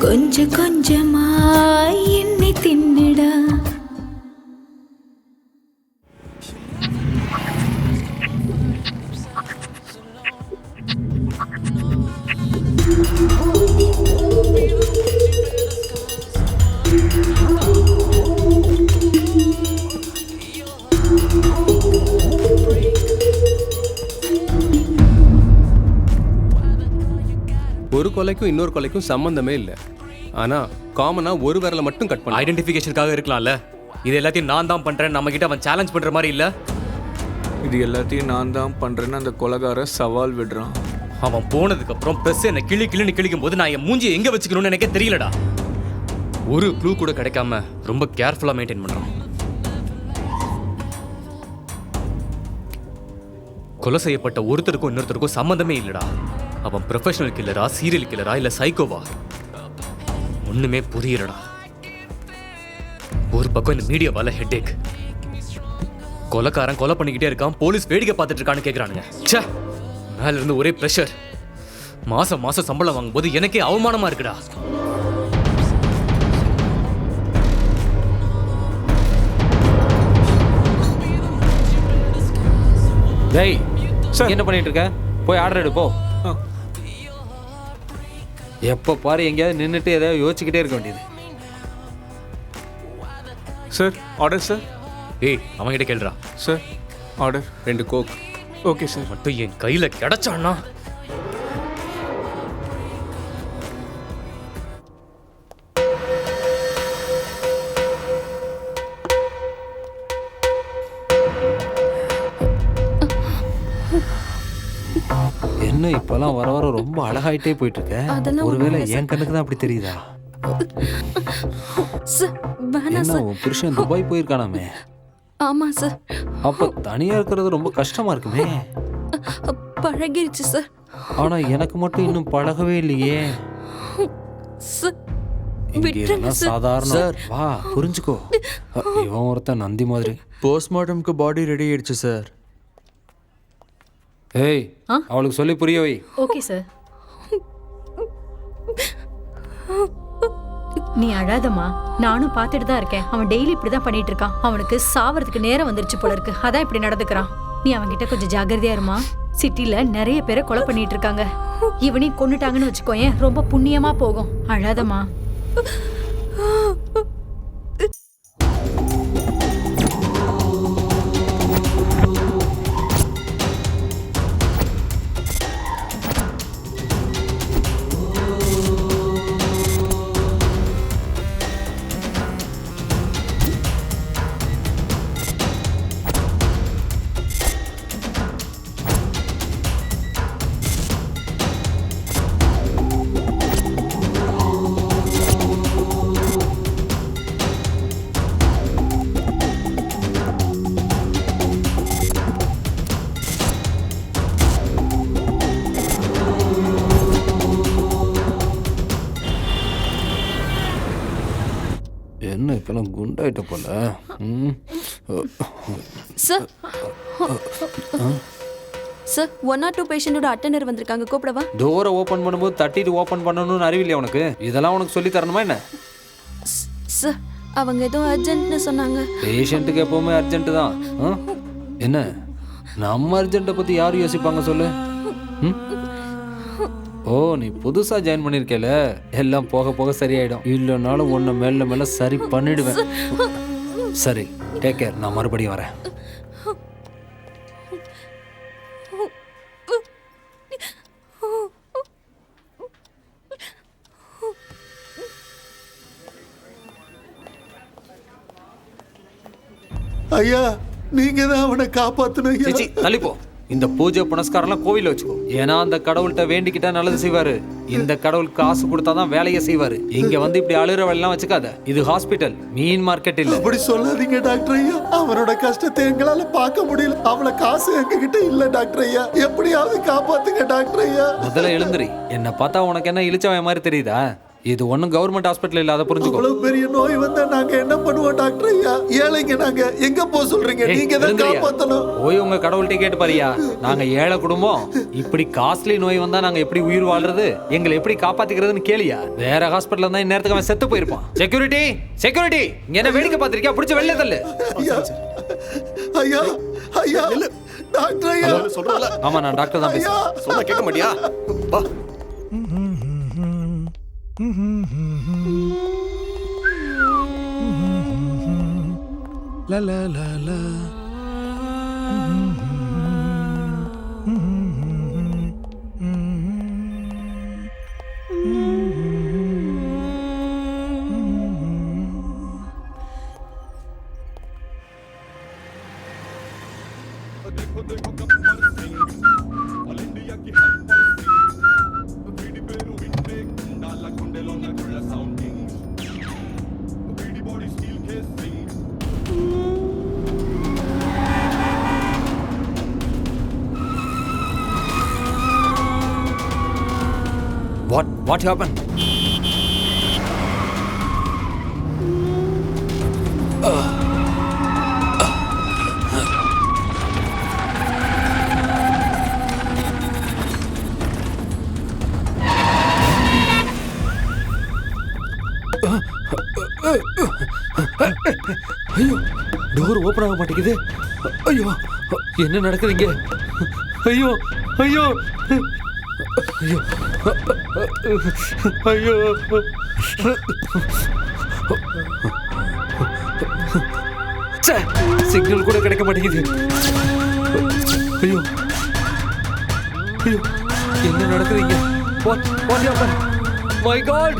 I: கொஞ்சம் கொஞ்சமா என்னை தின்னுடா.
H: ஒரு கொலைக்கும் இன்னொரு கொலைக்கும் சம்பந்தமே இல்லை. ஆனா காமனா ஒரு விரலை மட்டும் கட் பண்ண.
E: ஐடென்டிஃபிகேஷனுக்காக இருக்கலாம்ல. இது எல்லாத்தையும் நான் தான் பண்றேன், நம்ம கிட்ட அவன் சேலஞ்ச் பண்ற மாதிரி இல்ல.
B: இது எல்லாத்தையும் நான் தான் பண்றேன்னு அந்த கொலைகார சவால் விடுறான்.
E: அவன் போனதுக்கு அப்புறம் பிரஸ் என்ன கிளின்னு கிழிக்கும் போது நான் என் மூஞ்சியை எங்க வச்சுக்கணும்னு எனக்கே தெரியலடா. ஒரு க்ளூ கூட கிடைக்காம ரொம்ப கேர்ஃபுல்லா மெயின்டைன் பண்றான். கொலை செய்யப்பட்ட ஒருத்தருக்கும் இன்னொருத்தருக்கும் சம்மந்தமே இல்லடா. அவன் ப்ரொஃபஷனல் கில்லரா, சீரியல் கில்லரா, இல்ல சைக்கோவா, ஒண்ணுமே புரியலடா. ஒரு பக்கம் இந்த மீடியாவால ஹெட்டேக். கொலைக்காரன் கொலை பண்ணிக்கிட்டே இருக்கான், போலீஸ் வேடிக்கை பார்த்துட்டு இருக்கான்னு கேட்குறானுங்க. ச்சே, மேல இருந்து ஒரே ப்ரெஷர். மாசம் மாசம் சம்பளம் வாங்கும்போது எனக்கே அவமானமா இருக்குடா.
F: டேய் சார், என்ன பண்ணிட்டு இருக்க? போய் ஆர்டர் எடு போ. எப்போ பாரு எங்கேயாவது நின்றுட்டு ஏதாவது யோசிச்சுக்கிட்டே இருக்க வேண்டியது.
B: Sir order sir.
E: ஏய், அவன்கிட்ட கேளுடா.
B: Sir order.
H: 2 Coke.
B: Okay sir.
E: மட்டும் என் கையில கிடைச்சான்னா
F: என்ன இப்பெல்லாம் வர வர ரொம்ப அழகாயிட்டே போயிட்டு இருக்க. ஒருவேளை என் கண்ணுக்கு தான் அப்படி தெரியுதா? என்ன உன் புருஷன் துபாய் போயிருக்கானாமே?
D: ஆமா சார்.
F: அப்ப தனியா இருக்கிறது ரொம்ப கஷ்டமா இருக்குமே.
D: பழகிருச்சு சார்.
F: ஆனா எனக்கு மட்டும் இன்னும் பழகவே இல்லையே. இங்க இதெல்லாம் சாதாரண. வா புரிஞ்சுக்கோ. இவன் ஒருத்தன் நந்தி மாதிரி.
C: போஸ்ட்மார்ட்டம்க்கு பாடி ரெடி ஆயிடுச்சு சார்.
F: ஏய், அவளுக்கு சொல்லி புரிய வை.
J: Okay sir. நீ அழாதம்மா, நானும் பார்த்துட்டு தான் இருக்கேன். அவன் டெய்லி இப்படிதான் பண்ணிட்டு இருக்கான். அவனுக்கு சாவறதுக்கு நேரம் வந்துருச்சு போல இருக்கு, அதான் இப்படி நடந்துக்கிறான். நீ அவன்கிட்ட கொஞ்சம் ஜாகிரதையா இருமா. சிட்டில நிறைய பேரை கொலை பண்ணிட்டு இருக்காங்க. இவனையும் கொன்னுட்டாங்கன்னு வச்சுக்கோயேன், ரொம்ப புண்ணியமா போகும். அழாதம்மா.
F: என்ன இப்பெல்லாம் குண்டாயிட்ட போல.
D: சார் சார் 102 பேஷண்டோட அட்டெண்டர் வந்திருக்காங்க, கூப்பிடவா?
F: டோரை ஓபன் பண்ணும்போது தட்டிட்டு ஓபன் பண்ணணும்னு அறிவில்லையா உனக்கு? இதெல்லாம் உனக்கு சொல்லி தரணுமா என்ன?
D: சார் அவங்க ஏதோ அர்ஜென்ட்னு சொன்னாங்க.
F: பேஷண்ட்டுக்கு எப்பவுமே அர்ஜென்ட் தான். என்ன நம்ம அர்ஜென்ட்டை பத்தி யாரும் யோசிப்பாங்க சொல்லு? ஓ, நீ புதுசா ஜாயின் பண்ணிருக்கல, எல்லாம் போக போக சரியாயிடும். இல்லைனாலும் உன்னை மெல்ல மெல்ல சரி பண்ணிடுவேன். சரி, டேக் கேர். நான் மறுபடியும் வரேன்.
G: ஐயா, நீங்க தான் அவனை காப்பாத்தணும் ஐயா.
F: சிச்சி, தள்ளிப்போ. இந்த பூஜை புனஸ்காரம்லாம் கோவில வச்சுக்கோ. ஏன்னா அந்த கடவுள்கிட்ட வேண்டிக்கிட்டா நல்லது செய்வாரு. இந்த கடவுள் காசு கொடுத்தாதான் வேலையை செய்வாரு. இங்க வந்து இப்படி அழுற வேலைலாம் வச்சுக்காத. இது ஹாஸ்பிட்டல், மீன் மார்க்கெட் இல்ல.
G: அப்படி சொல்லாதீங்க டாக்டர் ஐயா. அவனோட கஷ்டத்தை எங்களால பார்க்க முடியல. அவள காசு எங்ககிட்ட இல்ல டாக்டர் ஐயா. எப்படியாவது காப்பாத்துங்க டாக்டர் ஐயா.
F: முதல்ல எழுந்துரி. என்ன பார்த்தா உனக்கு என்ன இழிச்சவன் மாதிரி தெரியுதா? இது ஒன்றும் கவர்மெண்ட் ஹாஸ்பிட்டல் இல்லை, அதை புரிஞ்சுக்கோ.
G: அவ்வளவு பெரிய நோய் வந்தா நாங்க என்ன பண்ணுவோம் டாக்டர் ஐயா? ஏழைங்க நாங்க, எங்க போக சொல்றீங்க? நீங்க தான் காப்பாத்தணும்.
F: போய் உங்க கடவுள்கிட்ட கேட்டு பாரியா. நாங்க ஏழை குடும்பம், இப்படி காஸ்ட்லி நோய் வந்தா நாங்க எப்படி உயிர் வாழ்றது, எங்களை எப்படி காப்பாத்திக்கிறதுன்னு கேளியா. வேற ஹாஸ்பிட்டல் இருந்தா இந்நேரத்துக்கு அவன் செத்து போயிருப்பான். செக்யூரிட்டி, செக்யூரிட்டி, இங்க என்ன வேடிக்கை பார்த்திருக்கியா? பிடிச்ச வெளில தள்ளு.
G: ஐயா ஐயா டாக்டர் ஐயா
K: சொல்றல.
F: ஆமா, நான் டாக்டர் தான் பேசுறேன்.
K: சொன்னா கேட்க மாட்டியா? வா.
A: La la la la.
F: What happened? ஐயோ, டோர் ஓபன் ஆக மாட்டேங்குது. ஐயோ, என்ன நடக்குதுங்க? ஐயோ ஐயோ ஐயோ ஐயோ, சிக்னல் கூட கிடைக்க மாட்டேங்குது. ஐயோ ஐயோ, என்ன நடக்குதுங்க? What happened? My God!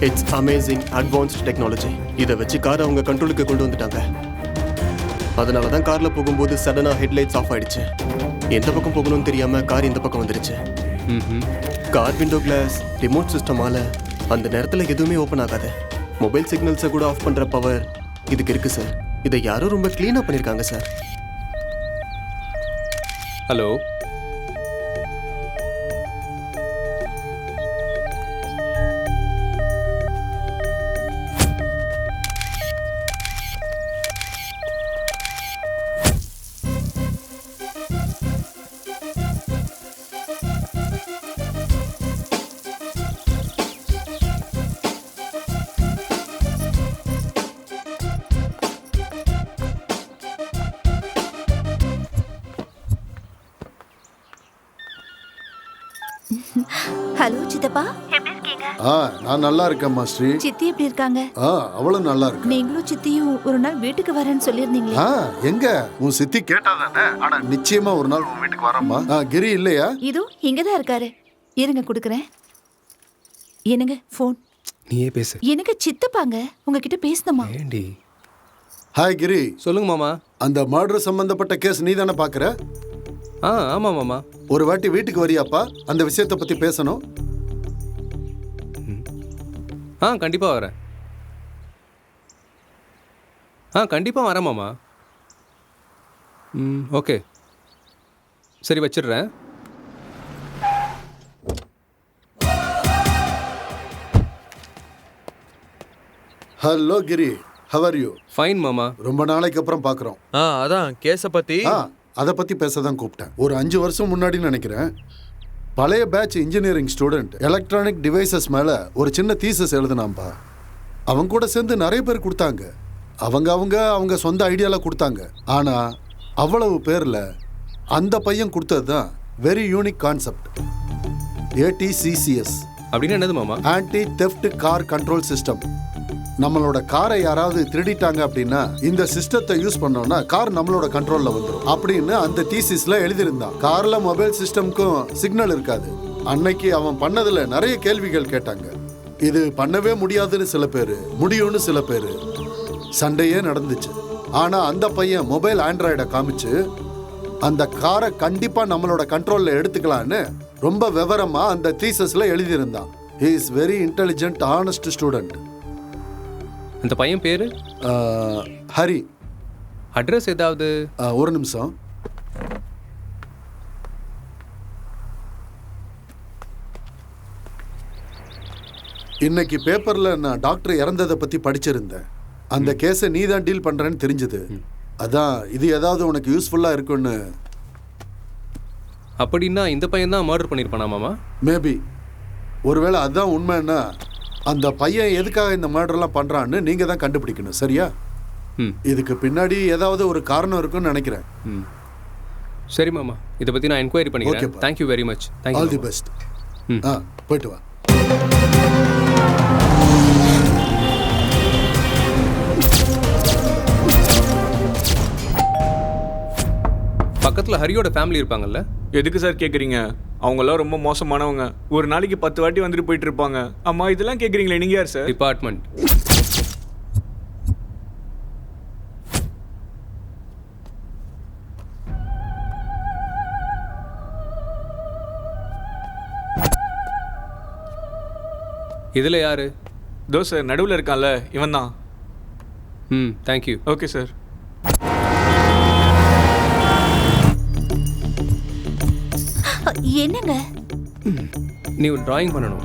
K: It's amazing advanced technology. இதை வச்சு காரை அவங்க கண்ட்ரோலுக்கு கொண்டு வந்துட்டாங்க. அதனால தான் கார்ல போகும்போது சடனா ஹெட்லைட்ஸ் ஆஃப் ஆயிடுச்சு. எந்த பக்கம் போகணும்னு தெரியாம கார் இந்த பக்கம் வந்துருச்சு. கார் விண்டோ கிளாஸ், ரிமோட் சிஸ்டமால அந்த நேரத்தில் எதுவுமே ஓப்பன் ஆகாது. மொபைல் சிக்னல்ஸை கூட ஆஃப் பண்ற பவர் இதுக்கு இருக்கு சார். இதை யாரோ ரொம்ப கிளீனா பண்ணிருக்காங்க சார்.
H: ஹலோ,
I: ஹலோ சித்தப்பா, எப்படி இருக்கீங்க?
G: நான் நல்லா இருக்கேன் மாஸ்டர்.
I: சித்தி எப்படி இருக்காங்க?
G: அவளும் நல்லா இருக்கு.
I: நீங்களும் சித்தியும் ஒரு நாள் வீட்டுக்கு வரேன்னு சொல்லியிருந்தீங்களே.
G: எங்க உன் சித்தி கேட்டாதானே? ஆனா நிச்சயமா ஒரு நாள் உன் வீட்டுக்கு வரேம்மா. கிரி இல்லையா?
I: இதோ இங்கதான் இருக்காரு. இருங்க கொடுக்குறேன். என்னங்க ஃபோன்?
H: நீயே பேசு.
I: எனக்கு சித்தப்பாங்க உங்ககிட்ட பேசணுமா?
H: ஏண்டி?
G: ஹாய் கிரி.
H: சொல்லுங்க மாமா.
G: அந்த மர்டர் சம்பந்தப்பட்ட கேஸ் நீ தானே பாக்குற?
H: ஆமா மாமா.
G: ஒரு வாட்டி வீட்டுக்கு வரியாப்பா? அந்த விஷயத்தை பத்தி பேசணும்.
H: கண்டிப்பாக வரேன். கண்டிப்பாக வரேன் மாமா. ஓகே, சரி வச்சிடுறேன்.
G: Hello Giri, how are you?
H: Fine மாமா.
G: ரொம்ப நாளைக்கு அப்புறம் பார்க்குறோம்.
C: அதான் கேஸை பற்றி.
G: அதை பற்றி பேச தான் கூப்பிட்டேன். ஒரு 5 வருஷம் முன்னாடி நினைக்கிறேன், பழைய batch engineering student electronic devices மேலே ஒரு சின்ன தீசஸ் எழுதுனாம்பா. அவங்க கூட சேர்ந்து நிறைய பேர் கொடுத்தாங்க. அவங்க சொந்த ஐடியாவில் கொடுத்தாங்க. ஆனால் அவ்வளவு பேரில் அந்த பையன் கொடுத்தது தான் வெரி யூனிக் கான்செப்ட். ATCCS
H: அப்படின்னு என்னது மாமா?
G: Anti theft car control system. நம்மளோட காரை யாராவது திருடிட்டாங்க அப்படின்னா இந்த சிஸ்டத்தை யூஸ் பண்ணோம்னா கார் நம்மளோட கண்ட்ரோல்ல வந்துடும் அப்படின்னு அந்த தீசிஸ்ல எழுதியிருந்தான். கார்ல மொபைல் சிஸ்டம்க்கும் சிக்னல் இருக்காது. அன்னைக்கு அவன் பண்ணதுல நிறைய கேள்விகள் கேட்டாங்க. இது பண்ணவே முடியாதுன்னு சில பேர், முடியும்னு சில பேர். சண்டையே நடந்துச்சு. ஆனா அந்த பையன் மொபைல் ஆண்ட்ராய்டை காமிச்சு அந்த காரை கண்டிப்பா நம்மளோட கண்ட்ரோல்ல எடுத்துக்கலான்னு ரொம்ப விவரமா அந்த தீசஸ்ல எழுதியிருந்தான். He is very intelligent, honest student.
H: இந்த பையன் பேரு
G: ஹரி.
H: அட்ரஸ் ஏதாவது?
G: ஒரு நிமிஷம். இன்னைக்கு பேப்பர்ல நான் டாக்டர் இறந்ததை பத்தி படிச்சிருந்தேன். அந்த கேஸை நீ தான் டீல் பண்றேன்னு தெரிஞ்சது. அதான் இது ஏதாவது உனக்கு யூஸ்ஃபுல்லா இருக்குன்னு.
H: அப்படின்னா இந்த பையன் தான் மர்டர் பண்ணியிருப்பானா மாமா?
G: மேபி. ஒருவேளை அதுதான் உண்மைன்னா அந்த பையன் எதுக்காக இந்த மர்டர்லாம் பண்றான்னு நீங்க தான் கண்டுபிடிக்கணும். சரியா? இதுக்கு பின்னாடி ஏதாவது ஒரு காரணம் இருக்குன்னு நினைக்கிறேன்.
H: சரி மாமா, இதை பத்தி நான் என்கொயரி பண்ணிக்கிறேன். Thank you very much.
G: All the best. போயிட்டு வா.
H: பக்கத்துல ஹரியோட ஃபேமிலி இருப்பாங்கல்ல?
B: எதுக்கு சார் கேட்குறீங்க? அவங்கெல்லாம் ரொம்ப மோசமானவங்க. ஒரு நாளைக்கு 10 வாட்டி வந்துட்டு போயிட்டு இருப்பாங்க. அம்மா இதெல்லாம் கேட்குறீங்களே, நீங்க யார் சார்?
H: டிபார்ட்மெண்ட். இதுல யாரு?
B: தோ சார், நடுவில் இருக்கான்ல இவன் தான்.
H: Thank you.
B: Okay sir.
I: என்னங்க?
H: நீ ஒரு டிராயிங் பண்ணணும்.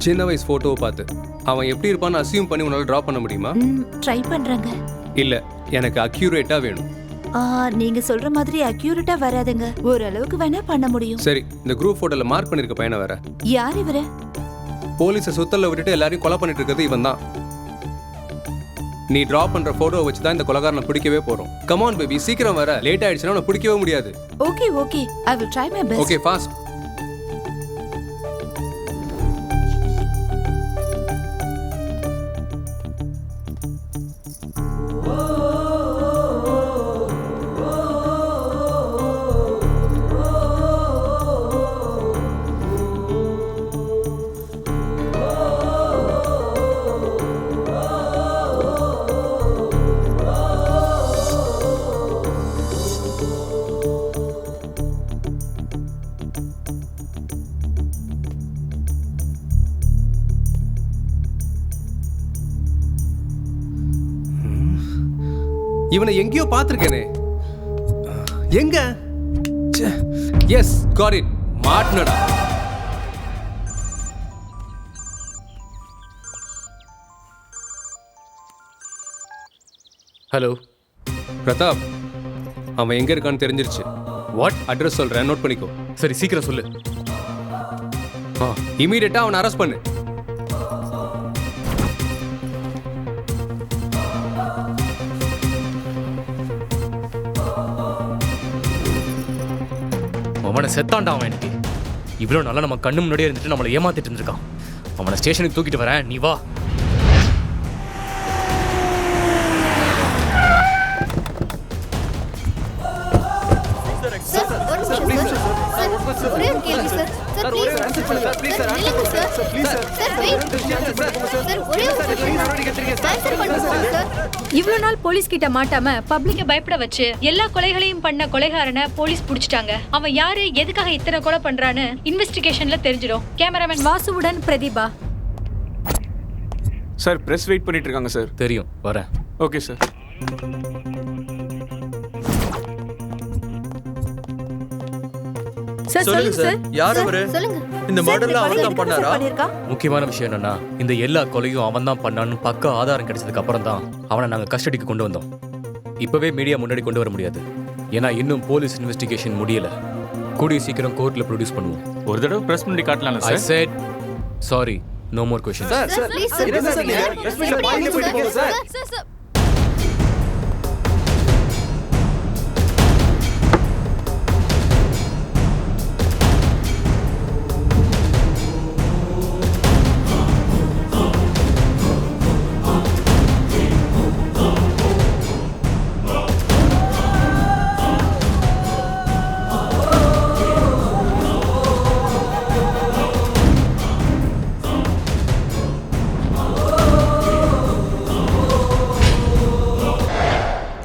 H: சின்ன வயசு போட்டோவை பார்த்து அவன் எப்படி இருப்பான்னு அசியூம் பண்ணி உன்னால டிரா பண்ண முடியுமா?
I: ட்ரை பண்றேங்க.
H: இல்ல, எனக்கு அக்யூரேட்டா வேணும்.
I: நீங்க சொல்ற மாதிரி அக்யூரேட்டா வராதுங்க. ஓரளவுக்கு வேணா பண்ண முடியும்.
H: சரி, இந்த குரூப் போட்டோல மார்க் பண்ணிருக்க பையனை வேற.
I: யார் இவரு?
H: போலீஸை சுத்தல்ல விட்டுட்டு எல்லாரையும் கொலை பண்ணிட்டு இருக்கிறது இவன் தான். நீ டிரா பண்ற போட்டோவை வச்சு தான் இந்த கொலைகாரனை பிடிக்கவே போறோம். கம் ஆன் பேபி, சீக்கிரம் வர. லேட் ஆயிடுச்சுன்னா உன்னை பிடிக்கவே முடியாது.
I: Okay okay, I will try my best.
H: Okay, fast. இவனை எங்கேயோ பார்த்திருக்கேனே. எங்க? Yes, got it. மாட்னடா.
E: ஹலோ
H: பிரதாப், அவன் எங்க இருக்கான்னு தெரிஞ்சிருச்சு.
E: வாட்?
H: அட்ரஸ் சொல்றேன், நோட் பண்ணிக்கோ.
E: சரி, சீக்கிரம் சொல்லு.
H: இமீடியட்டா அவனை அரெஸ்ட் பண்ணு.
E: அவனை செத்தாண்டா அவன். எனக்கு இவ்வளோ நல்லா நம்ம கண்ணு முன்னாடியே இருந்துட்டு நம்மளை ஏமாத்திட்டு இருந்திருக்கான். அவனை ஸ்டேஷனுக்கு தூக்கிட்டு வரேன், நீ வா.
J: இவ்வளவு நாள் போலீஸ் கிட்ட மாட்டாம பப்ளிக்க பயப்பட வச்சு எல்லா கொலைகளையும் பண்ண கொலைகாரனை போலீஸ் புடிச்சிட்டாங்க. அவன் யாரு, எதுக்காக இத்தனை கொலை பண்றான்னு இன்வெஸ்டிகேஷன்ல தெரிஞ்சிடும். கேமராமேன் வாசுவுடன் பிரதீபா.
B: சார் ப்ரெஸ் வெயிட் பண்ணிட்டு இருக்காங்க சார்.
E: தெரியும், வரேன்.
B: Okay sir.
C: சொல்லுங்க சார், யார் அவரு?
I: சொல்லுங்க.
C: இந்த மர்டர்லாம் அவன் தான் பண்ணாரா?
E: முக்கியமான விஷயம் என்னன்னா, இந்த எல்லா கொலையும் அவன் தான் பண்ணான்னு பக்கா ஆதாரம் கிடைச்சதுக்கு அப்புறம் தான் அவனை நாங்கள் கஸ்டடிக்கு கொண்டு வந்தோம். இப்பவே மீடியா முன்னாடி கொண்டு வர முடியாது, ஏன்னா இன்னும் போலீஸ் இன்வெஸ்டிகேஷன் முடியல. கூடிய சீக்கிரம் கோர்ட்ல ப்ரொடியூஸ் பண்ணுவோம்.
B: ஒரு தடவை ப்ரெஸ் பண்ணி காட்டலாம்ல
E: ஐ
B: சார்?
E: செட் sorry, no more question.
C: Sir sir
I: Please, sir.
C: என்ன சார் நீங்க? Press meet ல பாயிண்ட்ல போயிட்டு போங்க சார்.
D: Sir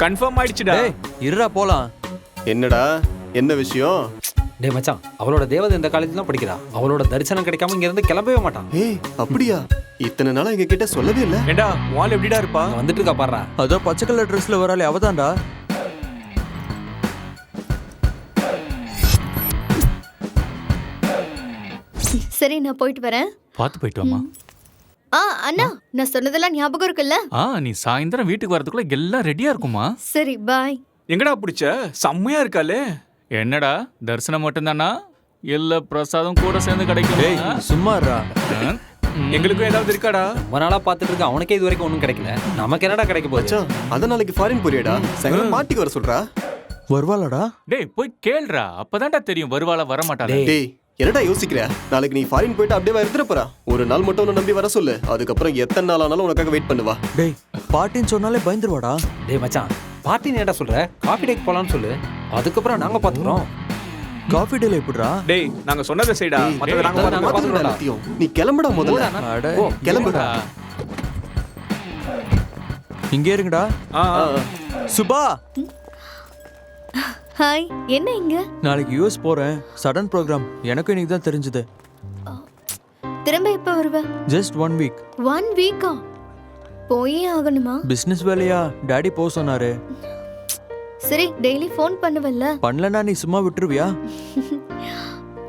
B: confirm ஆயிடுச்சுடா.
C: டேய் இருடா போலாம்.
K: என்னடா என்ன விஷயம்?
F: டேய் மச்சான், அவளோட தேவதை இந்த காலேஜ்ல தான் படிக்கிறா. அவளோட தரிசனம் கிடைக்காம இங்க இருந்து கிளம்பவே மாட்டான்.
K: ஏய் அப்படியா? இத்தனை நாளா எங்க கிட்ட சொல்லவே இல்ல.
B: ஏண்டா வால் எப்படிடா இருப்பா?
F: அவ வந்துட்டு இருக்கா பாருடா.
C: அதோ பச்சை கலர் ட்ரெஸ்ல வராளே அவதான்டா.
I: சரி, நான் போயிட்டு வரேன்.
L: பார்த்து போயிட்டு வாமா.
I: அண்ணா, நான் சொன்னதெல்லாம் ஞாபகம் இருக்குல்ல?
L: நீ சாயந்தரம் வீட்டுக்கு வரதுக்குள்ள எல்லாம் ரெடியா இருக்குமா?
I: சரி, பாய்.
B: எங்கடா பிடிச்ச? செம்மையா இருக்காளே.
L: என்னடா தரிசனம் மட்டும்தானா இல்ல பிரசாதம் கூட சேர்ந்து கிடைக்கும்?
C: டேய் சும்மா இருடா.
B: எங்களுக்கும் ஏதாவது இருக்காடா?
F: ரொம்ப நாளா பார்த்துட்டு இருக்க, அவனுக்கே இது வரைக்கும் ஒன்றும் கிடைக்கல. நமக்கு என்னடா கிடைக்க போச்சு?
K: மச்சான், அத நாளைக்கு ஃபாரின் போறியாடா? சாயங்காலம் மாட்டிக்கு வர சொல்றா.
C: வருவாளாடா?
L: டேய் போய் கேளுடா, அப்பதான்டா தெரியும் வருவாளா வர மாட்டாளா.
K: டேய் என்னடா யோசிக்கிற? நாளைக்கு நீ ஃபாரின் போயிட்டு அப்படியே இருந்துற போறா. ஒரு நாள் மட்டும் உன்னை நம்பி வர சொல்லு. அதுக்கப்புறம் எத்தனை நாள் ஆனாலும் உனக்காக வெயிட் பண்ணுவா.
C: டேய் பாட்டின்னு சொன்னாலே பயந்துருவாடா.
F: டேய் மச்சான், பார்ட்டி என்னடா சொல்ற? காஃபி டேக் போலான்னு சொல்லு, அதுக்கப்புறம் நாங்க பாத்துக்கிறோம்.
C: காஃபி டேல எப்படிடா?
B: டேய் நாங்க சொன்னதை செய்டா. மத்தத நாங்க
K: நாங்க பாத்துக்கிறோம் எல்லாத்தையும். நீ கிளம்புடா முதல்ல.
C: அட
K: ஓ கிளம்புடா.
C: இங்கே இருங்கடா. சுபா,
I: ஹாய். என்ன இங்க?
C: நாளைக்கு யூஎஸ் போறேன். Sudden program. எனக்கும் இன்னைக்கு தான் தெரிஞ்சது.
I: திரும்ப எப்ப வருவ?
C: Just 1 week.
I: 1 வீக்கா? போயே ஆகணுமா?
C: பிசினஸ் வேலையா டாடி போ சொன்னாரு.
I: சரி, டெய்லி ஃபோன் பண்ணுவல்ல?
C: பண்ணலனா நீ சும்மா விட்டுருவியா?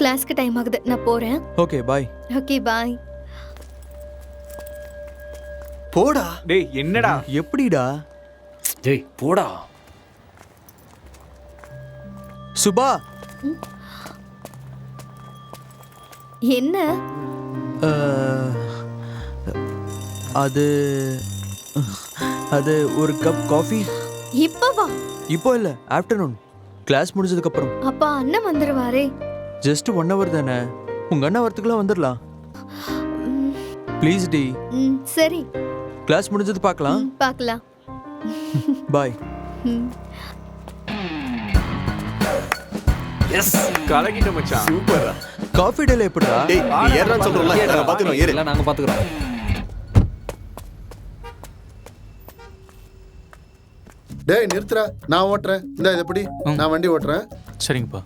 I: கிளாஸ்க்கு டைம் ஆகுது, நான் போறேன்.
C: Okay bye.
I: Okay bye.
K: போடா.
B: டேய் என்னடா?
C: எப்படிடா?
F: டேய் போடா.
C: சுபா,
I: என்ன?
C: அது அது ஒரு கப் காஃபி.
I: இப்பவா?
C: இப்போ இல்ல, ஆஃப்டர்நூன் கிளாஸ் முடிஞ்சதுக்கு அப்புறம்.
I: அப்பா அண்ணன் வந்துருவாரே.
C: ஜஸ்ட் 1 hour தானே. உங்க அண்ணா வரத்துக்குள்ள வந்துடலாம். Please D.
I: சரி.
C: கிளாஸ் முடிஞ்சது பார்க்கலாம்.
I: பார்க்கலாம்.
C: பாய்.
B: எஸ் கலக்கிட்ட மச்சான்.
K: சூப்பரா.
C: காஃபி டேல எப்படிடா?
K: டேய் நீ ஏறறான்னு சொல்றல. நாங்க பாத்துறோம். ஏறு.
F: இல்ல நாங்க பாத்துக்கிறோம்.
G: டேய் நிறுத்துறா, நான் ஓட்டுறேன். இந்த இது எப்படி? நான் வண்டி ஓட்டுறேன்.
L: சரிங்கப்பா.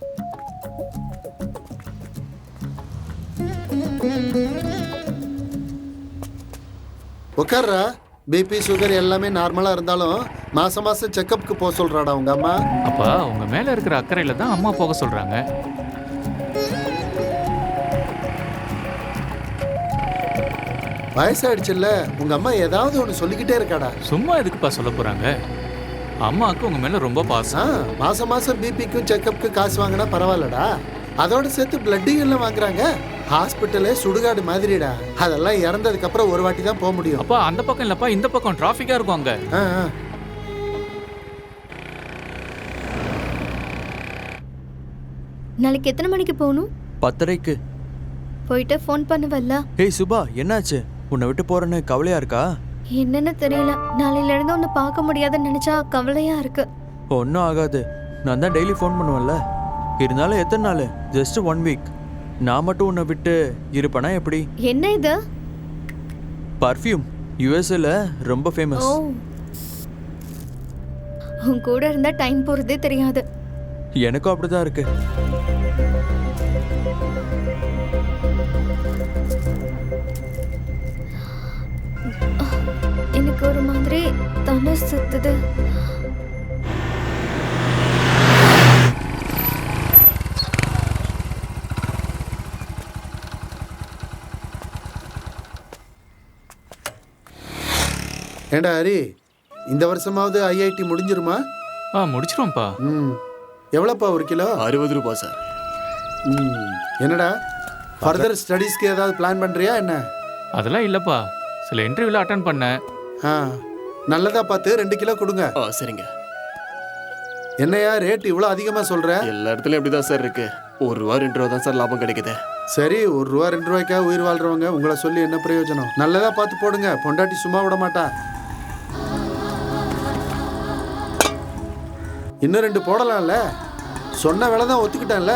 G: உட்கார்றா. பிபி சுகர் எல்லாமே நார்மலா இருந்தாலும் மாசம் மாசம் செக்கப்புக்கு போக சொல்றாடா உங்க அம்மா.
L: அப்பா உங்க மேல இருக்கிற அக்கறையில தான் அம்மா போக சொல்றாங்க.
G: வயசாயிடுச்சுல்ல, உங்க அம்மா ஏதாவது ஒன்று சொல்லிக்கிட்டே இருக்காடா.
L: சும்மா எதுக்குப்பா சொல்ல போறாங்க? அம்மாவுக்கு உங்க மேல ரொம்ப பாசம்.
G: மாசம் மாசம் பிபிக்கும் செக்கப்புக்கு காசு வாங்கினா பரவாயில்லடா. அதோட சேர்த்து பிளட்டிங் எல்லாம் வாங்குறாங்க. ஹாஸ்பிட்டலே சுடுகாடு மாதிரிடா. அதெல்லாம் இறந்ததுக்கு அப்புறம் ஒரு வாட்டி தான் போக முடியும்.
L: அப்பா அந்த பக்கம் இல்லப்பா, இந்த பக்கம் டிராஃபிக்கா இருக்கும் அங்க.
I: நாளைக்கு எத்தனை மணிக்கு போகணும்?
C: 10:30க்கு.
I: போயிட்டு ஃபோன் பண்ணுவல்ல?
C: ஏய் சுபா, என்னாச்சு? உன்னை விட்டு போறேன்னு கவலையா இருக்கா?
I: என்னன்னு தெரியல. நாளையில இருந்து உன்னை பார்க்க முடியாதுன்னு நினைச்சா கவலையா இருக்கு.
C: ஒன்றும் ஆகாது. நான் தான் டெய்லி ஃபோன் பண்ணுவேன்ல. இருந்தாலும் எத்தனை நாள்? Just 1 week. நான் மட்டும் உன்னை விட்டு இருப்பேனா எப்படி?
I: என்ன இது?
C: பர்ஃப்யூம். யூஎஸ்ல ரொம்ப ஃபேமஸ்.
I: உன் கூட இருந்தா டைம் போறதே தெரியாது.
C: எனக்கும் அப்படிதான் இருக்கு.
I: தலை சுத்துது.
G: ஏண்டா ஹரி, இந்த வருஷமாவது ஐஐடி முடிஞ்சிருமா?
L: முடிச்சிருவோம்ப்பா.
G: எவ்வளோப்பா ஒரு கிலோ?
K: 60 ரூபாய் சார்.
G: என்னடா ஃபர்தர் ஸ்டடீஸ்க்கு ஏதாவது பிளான் பண்ணுறியா என்ன?
L: அதெல்லாம் இல்லைப்பா, சில இன்டர்வியூவில் அட்டன் பண்ணேன்.
G: நல்லதா பார்த்து 2 கிலோ கொடுங்க.
K: சரிங்க.
G: என்னையா ரேட் இவ்வளோ அதிகமாக சொல்கிற?
K: எல்லா இடத்துலையும் எப்படி தான் சார் இருக்கு. 1 ரூபா 2 ரூபா தான் சார் லாபம் கிடைக்குது.
G: சரி, 1 ரூபா 2 ரூபாய்க்காக உயிர் வாழ்றவங்க உங்களை சொல்லி என்ன பிரயோஜனம்? நல்லதா பார்த்து போடுங்க, பொண்டாட்டி சும்மா விட மாட்டா. இன்னும் 2 போடலாம்ல, சொன்ன வேலை தான் ஒத்துக்கிட்டான்ல.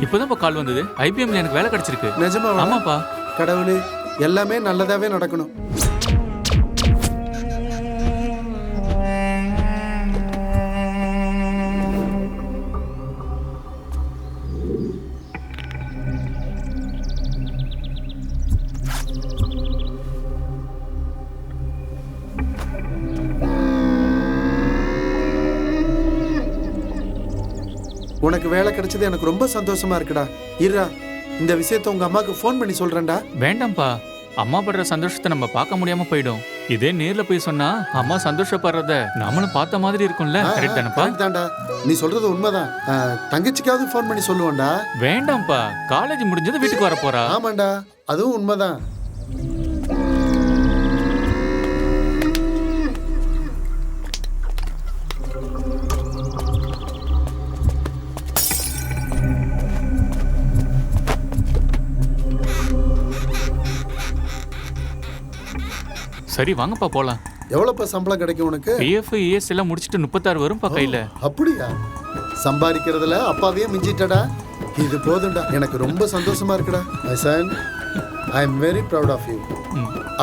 L: இப்போதான் கால் வந்தது, ஐபிஎம்ல எனக்கு வேலை கிடைச்சிருக்கு.
G: நிஜமா?
L: ஆமாப்பா.
G: கடவுளே, எல்லாமே நல்லதாவே நடக்கணும். உனக்கு வேலை கிடைச்சது எனக்கு ரொம்ப சந்தோஷமா இருக்குடா. இருடா, இந்த விஷயத்த உங்க அம்மாக்கு ஃபோன் பண்ணி சொல்றேன்டா.
L: வேண்டாம்ப்பா, அம்மா படுற சந்தோஷத்தை நம்ம பார்க்க முடியாம போயிடும். இதே நேர்ல போய் சொன்னா அம்மா சந்தோஷப்படுறத நம்மளும் பார்த்த மாதிரி இருக்கும்ல. கரெக்ட் தானப்பா?
G: தான்டா, நீ சொல்றது உண்மைதான். தங்கச்சிக்காவது ஃபோன் பண்ணி சொல்லுவான்டா.
L: வேண்டாம்ப்பா, காலேஜ் முடிஞ்சது வீட்டுக்கு வர போறா.
G: ஆமாண்டா, அதுவும் உண்மைதான்.
L: சரி வாங்கப்பா போலாம்.
G: எவ்வளவுப்பா சம்பளம் கிடைக்கும் உனக்கு?
L: பிஎஃப் இஎஸ் எல்லாம் முடிச்சிட்டு 36 வரும்பா கையில.
G: அப்படியா? சம்பாதிக்கிறதுல அப்பாவையே மிஞ்சிட்டடா. இது போதும்டா, எனக்கு ரொம்ப சந்தோஷமா இருக்குடா. My son, I am very proud of you.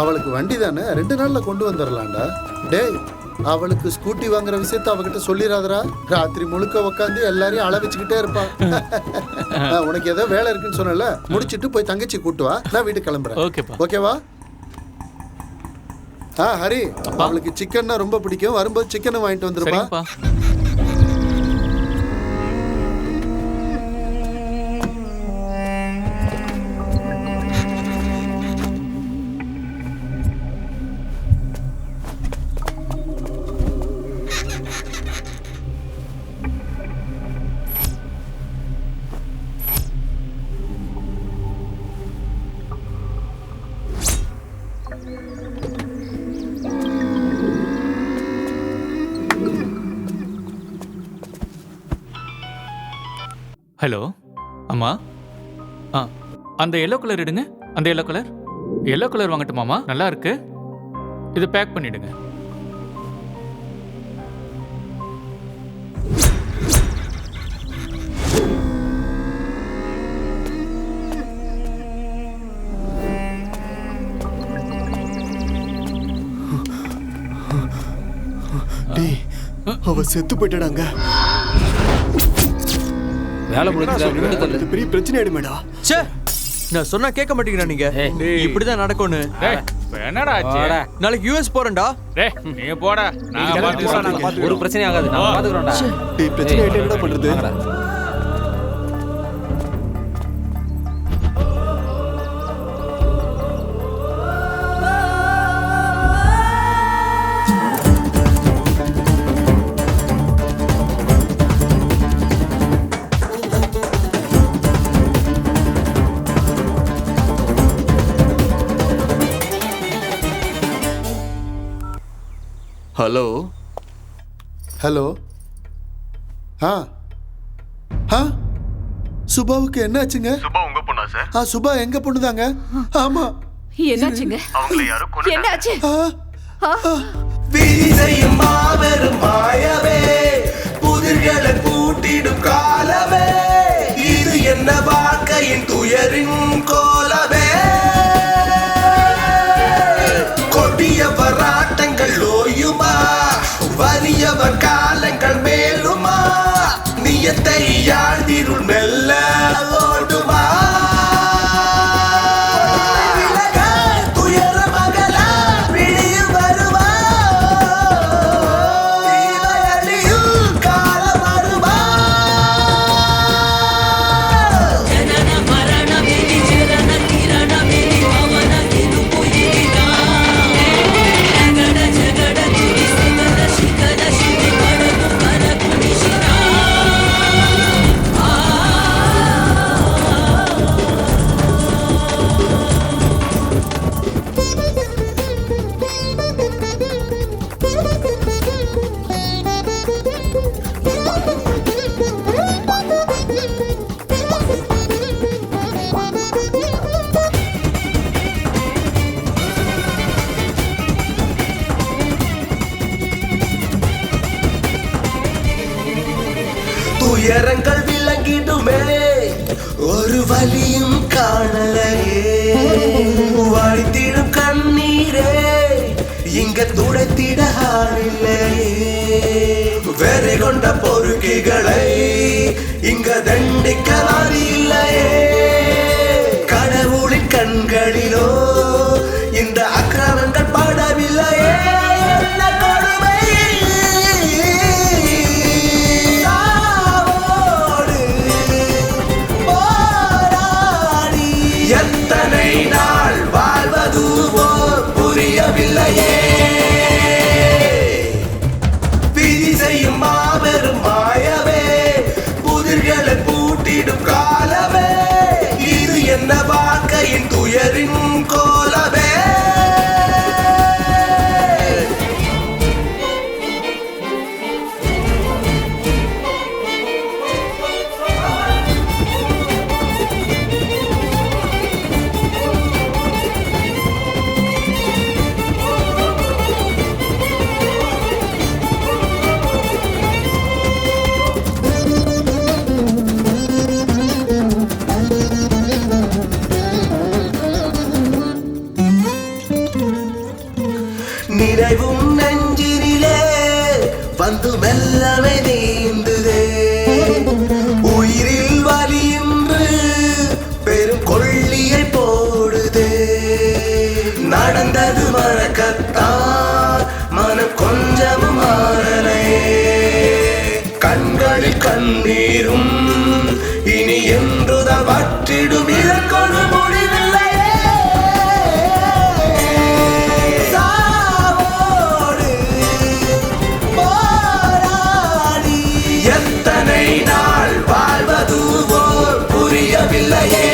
G: அவளுக்கு வண்டி தானே 2 நாள்ல கொண்டு வந்துடலாம்டா. டேய், அவளுக்கு ஸ்கூட்டி வாங்குற விஷயத்த அவகிட்ட சொல்லிடாதடா. ராத்திரி முழுக்க உட்காந்து எல்லாரையும் அள வச்சுக்கிட்டே இருப்பா. உனக்கு ஏதோ வேலை இருக்குன்னு சொன்னல, முடிச்சிட்டு போய் தங்கச்சி கூட்டு வா, நான் வீட்டுக்கு கிளம்புறேன். ஓகேவா? ஹரி, அவளுக்கு சிக்கன்னா ரொம்ப பிடிக்கும். வரும்போது சிக்கனை வாங்கிட்டு வந்துருப்பா.
L: ஹலோ அம்மா, அந்த எல்லோ கலர் எடுங்க. அந்த எல்லோ கலர் வாங்கட்டுமாமா? நல்லா இருக்கு, இது பேக் பண்ணிடுங்க.
K: அவ செத்து போயிட்டாங்க.
C: வேலை முடிஞ்சது
K: பெரிய பிரச்சனை ஆயிடுமேடா.
C: சே, நான் சொன்னா கேட்க மாட்டீங்கடா நீங்க. இப்படிதான் நடக்கும்னு.
L: என்னடா ஆச்சு?
C: நாளைக்கு யூஎஸ் போறேன்டா.
L: டேய் நீ போடா, நான் பாத்துக்கறேன்.
F: ஒரு பிரச்சனை ஆகாது, நான் பாத்துக்கறேன்டா.
K: டேய், பிரச்சனை ஆயிட்டே என்னடா பண்றது? Hello
G: hello. சுபாவுக்கு என்ன ஆச்சுங்க?
K: சுபா உங்க பொண்ணா சார்?
G: சுபா எங்க பொண்ணுதாங்க. ஆமா.
J: என்னாச்சுங்க?
K: அவங்கள யாரோ கொன்னுட்டாங்க.
J: என்னாச்சு?
M: விதிசையும் மாபெரும் மாயவே, புதிர்களை பூட்டிடும் காலவே, இது என்ன வாழ்க்கையின் துயரின் கோலவே. கொடிய பராட்டங்கள் ஓயுமா, வலியவர் காலங்கள் மேலுமா, நியத்தை யாழ்திருள் மெல்ல ஓடுமா. துயரங்கள் விளங்கிடுமே ஒரு வலியும் காணலையே வழித்திடும் கண்ணீரே இங்க துடைத்திட ஆளில்லையே வெறி கொண்ட பொறுக்கிகளை இங்க தண்டிக்கலாம் இல்லையே கடவுளின் கண்களிலோ இந்த அக்கிரமங்கள் படவில்லையே என்ன கொடுமை சாவோடு போராடி எத்தனை நாள் வாழ்வதுவோ புரியவில்லையே விதி செய்யும் மாபெரும் மாயவே புதிர்களை பூட்டிடும் காலமே இது என்ன வாழ்க்கையின் துயரின் கோலமே நினைவும் நெஞ்சினிலே வந்து மெல்லமே நீந்துதே உயிரில் வலியின்று பெரும் கொள்ளியை போடுதே நடந்தது மறக்கத்தான் மனம் கொஞ்சமும் மாறலையே கண்களில் கண்ணீரும் இனி என்றுதான் வற்றிடும் இதற்கொரு முடிவில்லை எத்தனை நாள் வாழ்வதுவோ புரியவில்லையே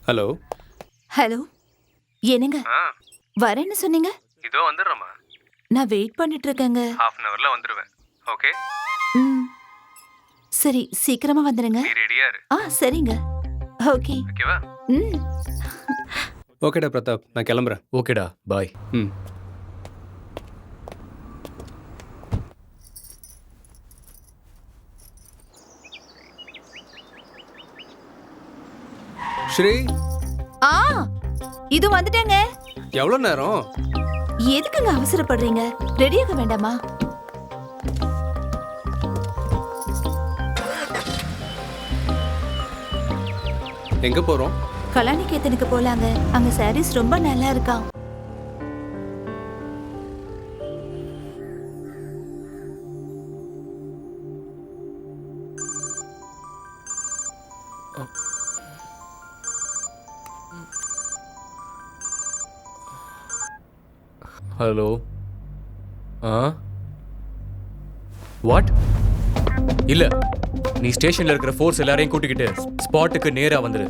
H: ஹலோ
I: ஹலோ என்னங்க வரேன்னு சொன்னீங்க
H: இதோ வந்துடுறேம்மா
I: நான் வெயிட் பண்ணிட்டு இருக்கேங்க
H: ஹாஃப் அன் ஹவர்ல வந்துடுவேன் ஓகே
I: ம் சரி சீக்கிரமா வந்துடுங்க
H: நீ ரெடியா இரு
I: சரிங்க ஓகே
H: ஓகேவா
I: ம்
H: ஓகேடா பிரதாப் நான் கிளம்புறேன்
E: ஓகேடா பாய்.
H: ம் ஸ்ரீ
I: இது வந்துட்டேங்க.
H: எவ்வளவு நேரம்?
I: எதுக்குங்க அவசரப்படுறீங்க? ரெடியாக வேண்டாமா?
H: எங்க போறோம்?
I: கலாநிகேத்தனுக்கு போலாங்க. அங்க சாரீஸ் ரொம்ப நல்லா இருக்காம்.
E: Hello what? இல்ல, நீ ஸ்டேஷன்ல இருக்கிற ஃபோர்ஸ் எல்லாரையும் கூட்டிக்கிட்டு ஸ்பாட்டுக்கு நேரா வந்துரு.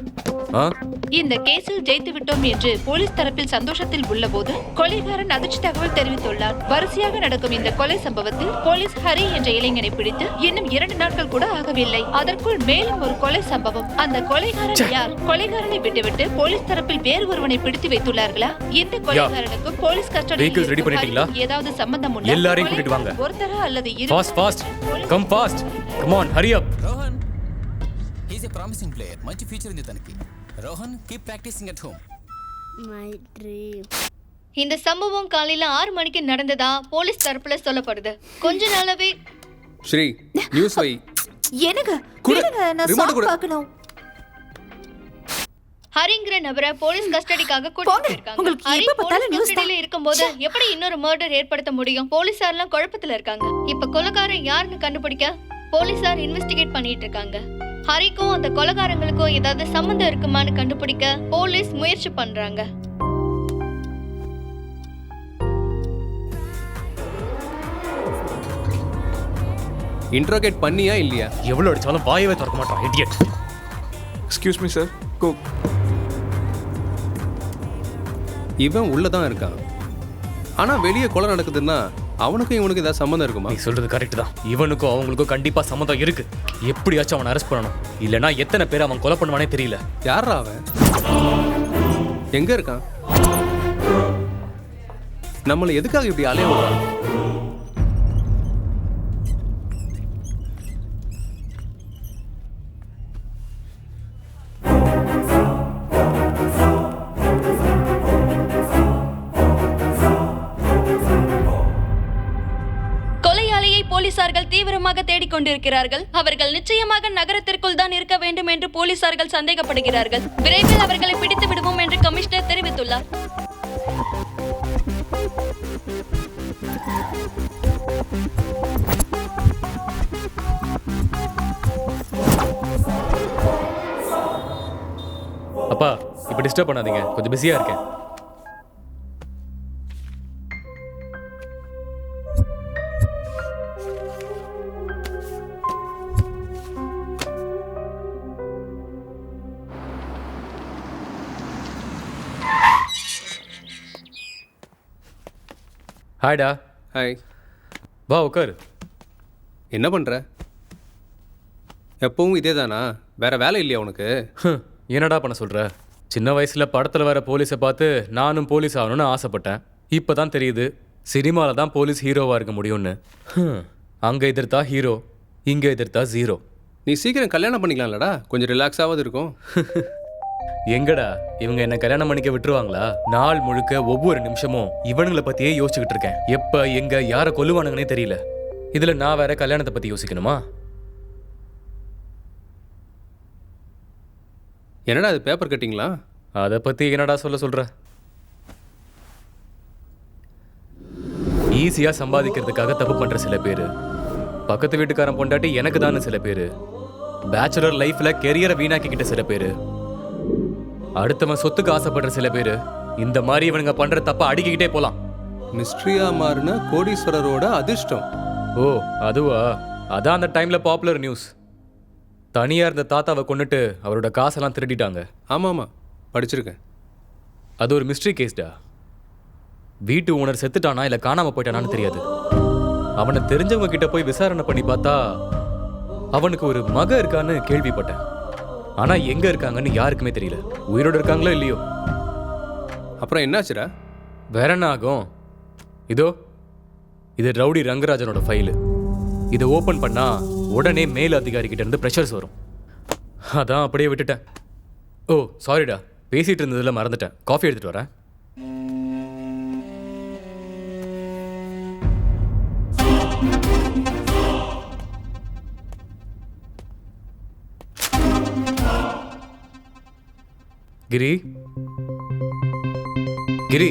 D: இந்த கேஸில் ஜெயித்து விட்டோம் என்று போலீஸ் தரப்பில் சந்தோஷத்தில் உள்ளபோது கொலைகாரன் அதிர்ச்சி தகவல் தெரிவித்துள்ளார். வரிசையாக நடக்கும் இந்த கொலை சம்பவத்தில் போலீஸ் ஹரி என்ற இளைஞனை பிடித்து இன்னும் 2 நாட்கள் கூட ஆகவில்லை. அதற்குள் மேலும் ஒரு கொலை சம்பவம். அந்த கொலைகாரன் யார்? கொலைகாரனை விட்டுவிட்டு போலீஸ் தரப்பில் வேறு ஒருவனை பிடித்து வைத்துள்ளார்களா? இந்த கொலைகாரனுக்கு போலீஸ் கஸ்டடியில் ஏதாவது சம்பந்தம் உண்டா?
E: எல்லாரையும் கூட்டிட்டு வாங்க.
D: ஒருத்தரா அல்லது
E: fast fast come fast come on Hari up.
N: Rohan, he's a promising player. మంచి ఫ్యూచర్ ఉంది తనకి. Rohan, keep practicing at home.
O: My dream.
D: இந்த சம்பவம் காலையில 6 மணிக்கு நடந்ததா போலீஸ் தரப்புல சொல்லப்படுது. கொஞ்ச நாளாவே
H: ஸ்ரீ நியூஸ் வை.
I: எனக்கு குடுங்க, நான் சாங் பார்க்கணும்.
D: ஹரிங்கிற நபரை போலீஸ் கஸ்டடிக்காக கூட்டிட்டு போயிருக்காங்க. ஹரி போலீஸ் கஸ்டடியில இருக்கும்போது எப்படி இன்னொரு மர்டர் ஏற்படுத்த முடியும்? போலீசார்லாம் குழப்பத்துல இருக்காங்க. இப்ப கொலைகாரன் யாருன்னு கண்டுபிடிக்க போலீசார் இன்வெஸ்டிகேட் பண்ணிட்டு இருக்காங்க. ஹரிக்கும் அந்த கொலைகாரங்களுக்கும் ஏதாவது சம்மந்தம் இருக்குமான்னு கண்டுபிடிக்க போலீஸ் முயற்சி பண்றாங்க.
H: இன்ட்ரோகேட் பண்ணியா இல்லையா?
E: எவ்வளவு அடிச்சாலும் வாயவே திறக்க மாட்டான் idiot.
B: Excuse me sir. Go.
H: இவன் உள்ளதான் இருக்கான். ஆனா வெளியே கொலை நடக்குதுன்னா அவனுக்கும் இவனுக்கு ஏதாவது சம்மந்தம் இருக்குமா?
E: நீ சொல்றது கரெக்ட் தான். இவனுக்கும் அவங்களுக்கும் கண்டிப்பா சம்மந்தம் இருக்கு. எப்படியாச்சும் அவனை அரெஸ்ட் பண்ணணும். இல்லனா எத்தனை பேர் அவன் கொலை பண்ணுவானே தெரியல.
H: யாரா அவன்? எங்க இருக்கான்? நம்மளை எதுக்காக இப்படி அலைய விடுறான்?
D: போலீசார்கள் தீவிரமாக தேடிக்கொண்டிருக்கிறார்கள். அவர்கள் நிச்சயமாக நகரத்திற்குள் தான் இருக்க வேண்டும் என்று போலீசார்கள் சந்தேகப்படுகிறார்கள். விரைவில் அவர்களை பிடித்து விடுவோம் என்று கமிஷனர் தெரிவித்துள்ளார்.
E: அப்பா இப்ப டிஸ்டர்ப் பண்ணாதீங்க, கொஞ்சம் பிஸியா இருக்கேன். ஹாய்டா.
H: ஹாய்.
E: வா உட்காரு.
H: என்ன பண்ணுற? எப்பவும் இதே தானா? வேற வேலை இல்லையா உனக்கு?
E: என்னடா பண்ண சொல்கிற? சின்ன வயசில் படத்தில் வர போலீஸை பார்த்து நானும் போலீஸ் ஆகணும்னு ஆசைப்பட்டேன். இப்போ தான் தெரியுது சினிமாவில் தான் போலீஸ் ஹீரோவாக இருக்க முடியும்னு. அங்கே எதிர்த்தா ஹீரோ, இங்கே எதிர்த்தா ஜீரோ.
H: நீ சீக்கிரம் கல்யாணம் பண்ணிக்கலாம்லடா, கொஞ்சம் ரிலாக்ஸாவது இருக்கும்.
E: எங்கடா இவங்க என்ன கல்யாணம் பண்ணிக்க விட்டுருவாங்களா? நாள் முழுக்க ஒவ்வொரு நிமிஷமும் இவனுங்களை பத்தியே யோசிச்சுக்கிட்டு இருக்கேன். எப்ப எங்க யாரை கொல்லுவானுங்கன்னே தெரியல. இதுல நான் வேற கல்யாணத்தை பத்தி யோசிக்கணுமா?
H: என்னடா அது பேப்பர் கட்டிங்களா?
E: அதை பத்தி என்னடா சொல்ற? ஈஸியா சம்பாதிக்கிறதுக்காக தப்பு பண்ற சில பேரு, பக்கத்து வீட்டுக்காரன் பொண்டாட்டி எனக்கு தானே சில பேரு, பேச்சுலர் லைஃப்ல கெரியரை வீணாக்கிக்கிட்ட சில பேரு, அடுத்தவன் சொத்துக்கு ஆசைப்படுற சில பேரு, இந்த மாதிரி இவனுங்க பண்ற தப்ப அடிக்கிட்டே போலாம்.
H: மிஸ்ட்ரியா மாறின கோடீஸ்வரரோட அதிர்ஷ்டம்.
E: ஓ அதுவா? அதான் அந்த டைம்ல பாப்புலர் நியூஸ். தனியா இருந்த தாத்தாவை கொண்டுட்டு அவரோட காசெல்லாம் திருடிட்டாங்க.
H: ஆமாமா, படிச்சிருக்கேன்.
E: அது ஒரு மிஸ்ட்ரி கேஸ்டா. வீட்டு ஓனர் செத்துட்டானா இல்ல காணாம போயிட்டானான்னு தெரியாது. அவனை தெரிஞ்சவங்க கிட்ட போய் விசாரணை பண்ணி பார்த்தா அவனுக்கு ஒரு மக இருக்கான்னு கேள்விப்பட்டேன். ஆனா எங்க இருக்காங்கன்னு யாருக்குமே தெரியல. உயிரோடு இருக்காங்களோ இல்லையோ.
H: அப்புறம் என்னாச்சுடா?
E: வேற என்ன ஆகும்? இதோ இது ரவுடி ரங்கராஜனோட ஃபைலு. இதை ஓபன் பண்ணா உடனே மேல் அதிகாரி கிட்ட இருந்து ப்ரெஷர்ஸ் வரும். அதான் அப்படியே விட்டுட்டேன். ஓ சாரிடா, பேசிட்டு இருந்ததுல மறந்துட்டேன். காஃபி எடுத்துட்டு வரேன். கிரி கிரி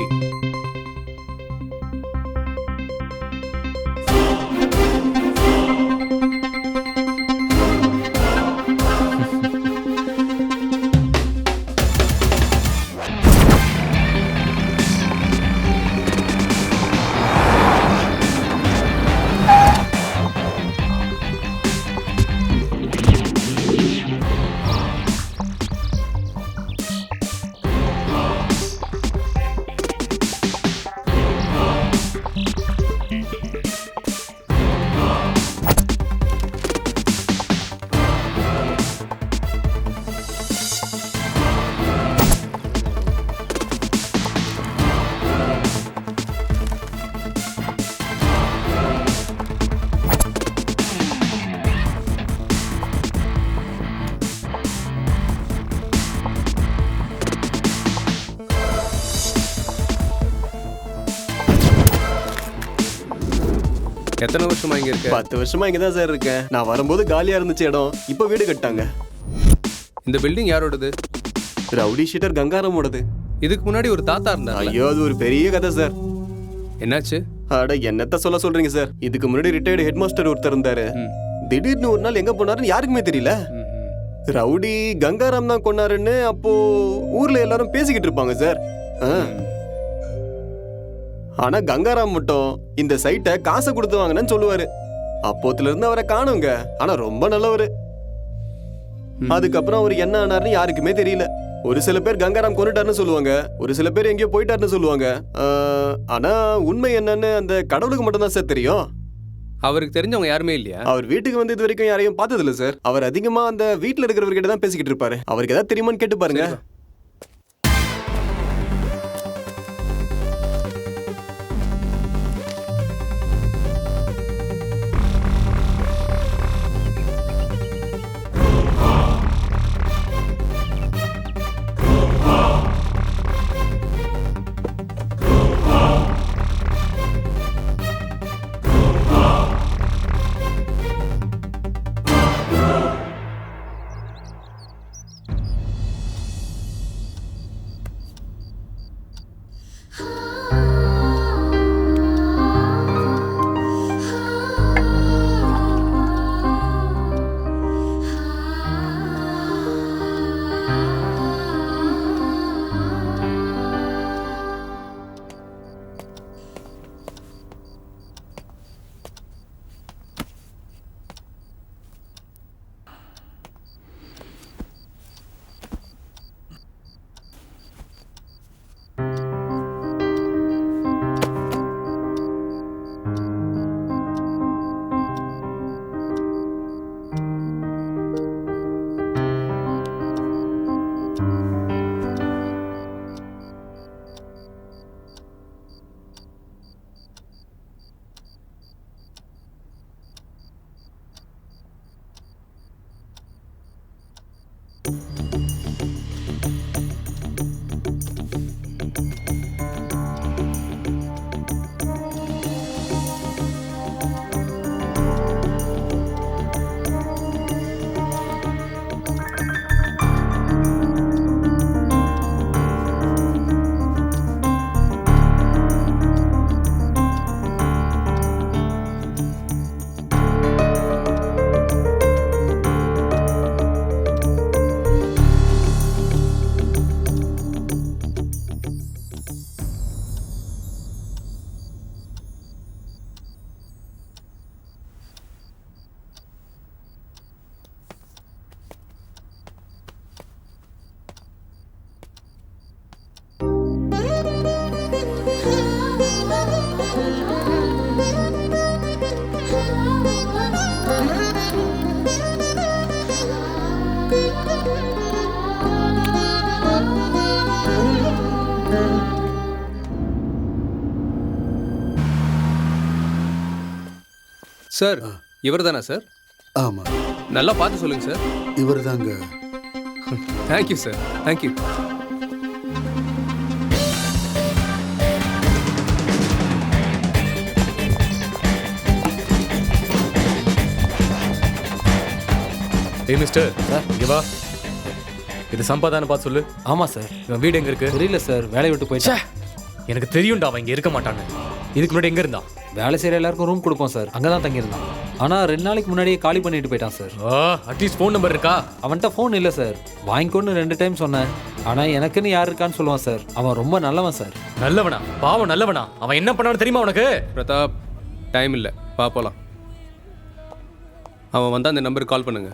H: எத்தனை வருஷமா இங்க இருக்க?
K: 10 வருஷமா இங்க தான் சார் இருக்கேன். நான் வரும்போது காலியா இருந்துச்சு இடம், இப்போ வீடு கட்டாங்க.
H: இந்த பில்டிங் யாரோடது?
K: ரவுடி ஷீட்டர் கங்காராமோடது.
H: இதுக்கு முன்னாடி ஒரு தாத்தா இருந்தார்.
K: ஐயோ, அது ஒரு பெரிய கதை சார்.
H: என்னாச்சு?
K: அட என்னத்த சொல்றீங்க சார். இதுக்கு முன்னாடி ரிட்டையர்டு ஹெட் மாஸ்டர் ஒருத்தர் இருந்தாரு. திடீர்னு ஒரு நாள் எங்க போனாருன்னு யாருக்குமே தெரியல. ரவுடி கங்காராம் தான் கொண்டாருன்னு அப்போ ஊர்ல எல்லாரும் பேசிக்கிட்டு இருப்பாங்க சார். ஆனா கங்காராம் மட்டும் இந்த சைட்டை காசை கொடுத்து வாங்கினேன்னு சொல்லுவாரு. அப்போத்துல இருந்து அவரை காணுங்க. ஆனா ரொம்ப நல்லவரு. அதுக்கப்புறம் அவர் என்ன ஆனாருன்னு யாருக்குமே தெரியல. ஒரு சில பேர் கங்காராம் கொண்டுட்டாருன்னு சொல்லுவாங்க, ஒரு சில பேர் எங்கேயோ போயிட்டாருன்னு சொல்லுவாங்க. ஆனா உண்மை என்னன்னு அந்த கடவுளுக்கு மட்டும் தான் சார் தெரியும்.
H: அவருக்கு தெரிஞ்சவங்க யாருமே இல்லையா?
K: அவர் வீட்டுக்கு வந்து இது வரைக்கும் யாரையும் பார்த்தது இல்ல சார். அவர் அதிகமா அந்த வீட்டுல இருக்கிறவர்கிட்ட தான் பேசிக்கிட்டு இருப்பாரு. அவருக்கு ஏதாவது தெரியுமான்னு கேட்டு பாருங்க.
H: சார், இவர் தானே சார்?
G: ஆமா.
H: நல்லா பார்த்து சொல்லுங்க சார்.
G: இவர் தாங்க.
H: Thank you sir, thank you.
E: ஏய் மிஸ்டர், இங்க வா. இது சம்பாதான பார்த்து சொல்லு.
F: ஆமா சார்.
E: இவன் வீடு எங்க இருக்கு?
F: தெரியல சார், வேலையை விட்டு போயிட்டா.
E: எனக்கு தெரியும்டா அவன் இங்க இருக்க மாட்டான்னு. இதுக்கு முன்னாடி எங்க இருந்தான்?
F: வேலை செய்கிற எல்லாருக்கும் ரூம் கொடுப்போம் சார், அங்கே தான் தங்கியிருந்தான். ஆனால் 2 நாளைக்கு முன்னாடியே காலி பண்ணிட்டு போயிட்டான் சார்.
E: அட்லீஸ்ட் ஃபோன் நம்பர் இருக்கா?
F: அவன்கிட்ட ஃபோன் இல்லை சார். வாங்கிக்கோன்னு 2 டைம் சொன்னேன். ஆனால் எனக்குன்னு யார் இருக்கான்னு சொல்லுவான் சார். அவன் ரொம்ப நல்லவன் சார்.
E: நல்லவனா? பாவம் நல்லவனா? அவன் என்ன பண்ணான்னு தெரியுமா உனக்கு?
H: பிரதாப், டைம் இல்லை, பார்ப்போலாம். அவன் வந்தால் அந்த நம்பருக்கு கால் பண்ணுங்க.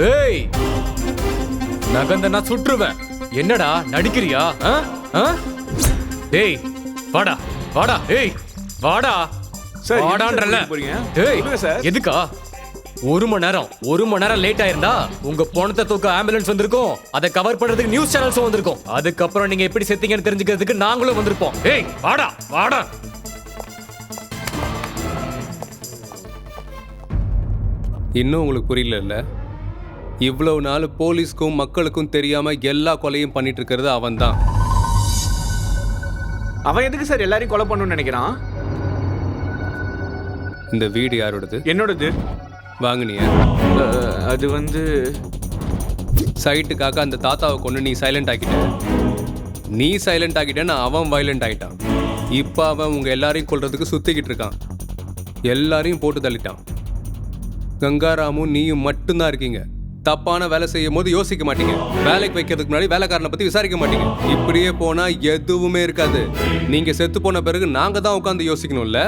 E: ஏய், நகந்த நான் சுற்றுவேன். என்னடா நடிக்கிறியா? டேய் வாடா வாடா, ஏய் வாடா
B: சார்,
E: வாடான்றல.
B: போறீங்க?
E: ஏய்
B: சொல்லுங்க சார்.
E: எதுக்கா? ஒரு மணி நேரம் லேட் ஆயிருந்தா உங்க பணத்தை தூக்க ஆம்புலன்ஸ் வந்திருக்கும், அதை கவர் பண்றதுக்கு நியூஸ் சேனல்ஸும் வந்திருக்கும், அதுக்கப்புறம் நீங்க எப்படி செத்தீங்கன்னு தெரிஞ்சுக்கிறதுக்கு நாங்களும் வந்திருப்போம். ஏய் வாடா வாடா.
H: இன்னும் உங்களுக்கு புரியல இல்ல? இவ்வளவு நாள் போலீஸ்க்கும் மக்களுக்கும் தெரியாம எல்லா கொலையும் பண்ணிட்டு இருக்கிறது அவன்தான்.
B: அவன் எதுக்கு சார் எல்லாரையும் கொலை பண்ணணும்னு நினைக்கிறான்?
H: இந்த வீடு யாரோடது?
B: என்னோடது.
H: வாங்குனியா?
B: அது வந்து
H: சைட்டுக்காக அந்த தாத்தாவை கொண்டு நீ சைலண்ட் ஆக்கிட்ட. நீ சைலண்ட் ஆக்கிட்டேன்னு அவன் வயலண்ட் ஆகிட்டான். இப்போ அவன் உங்கள் எல்லாரையும் கொல்றதுக்கு சுற்றிக்கிட்டு இருக்கான். எல்லாரையும் போட்டு தள்ளிட்டான். கங்காராமும் நீயும் மட்டும்தான் இருக்கீங்க. தப்பான வேலை செய்யும் போது யோசிக்க மாட்டீங்க. வேலைக்கு வைக்கிறதுக்கு முன்னாடி வேலைக்காரனை பற்றி விசாரிக்க மாட்டீங்க. இப்படியே போனால் எதுவுமே இருக்காது. நீங்கள் செத்து போன பிறகு நாங்கள் தான் உட்காந்து யோசிக்கணும்ல.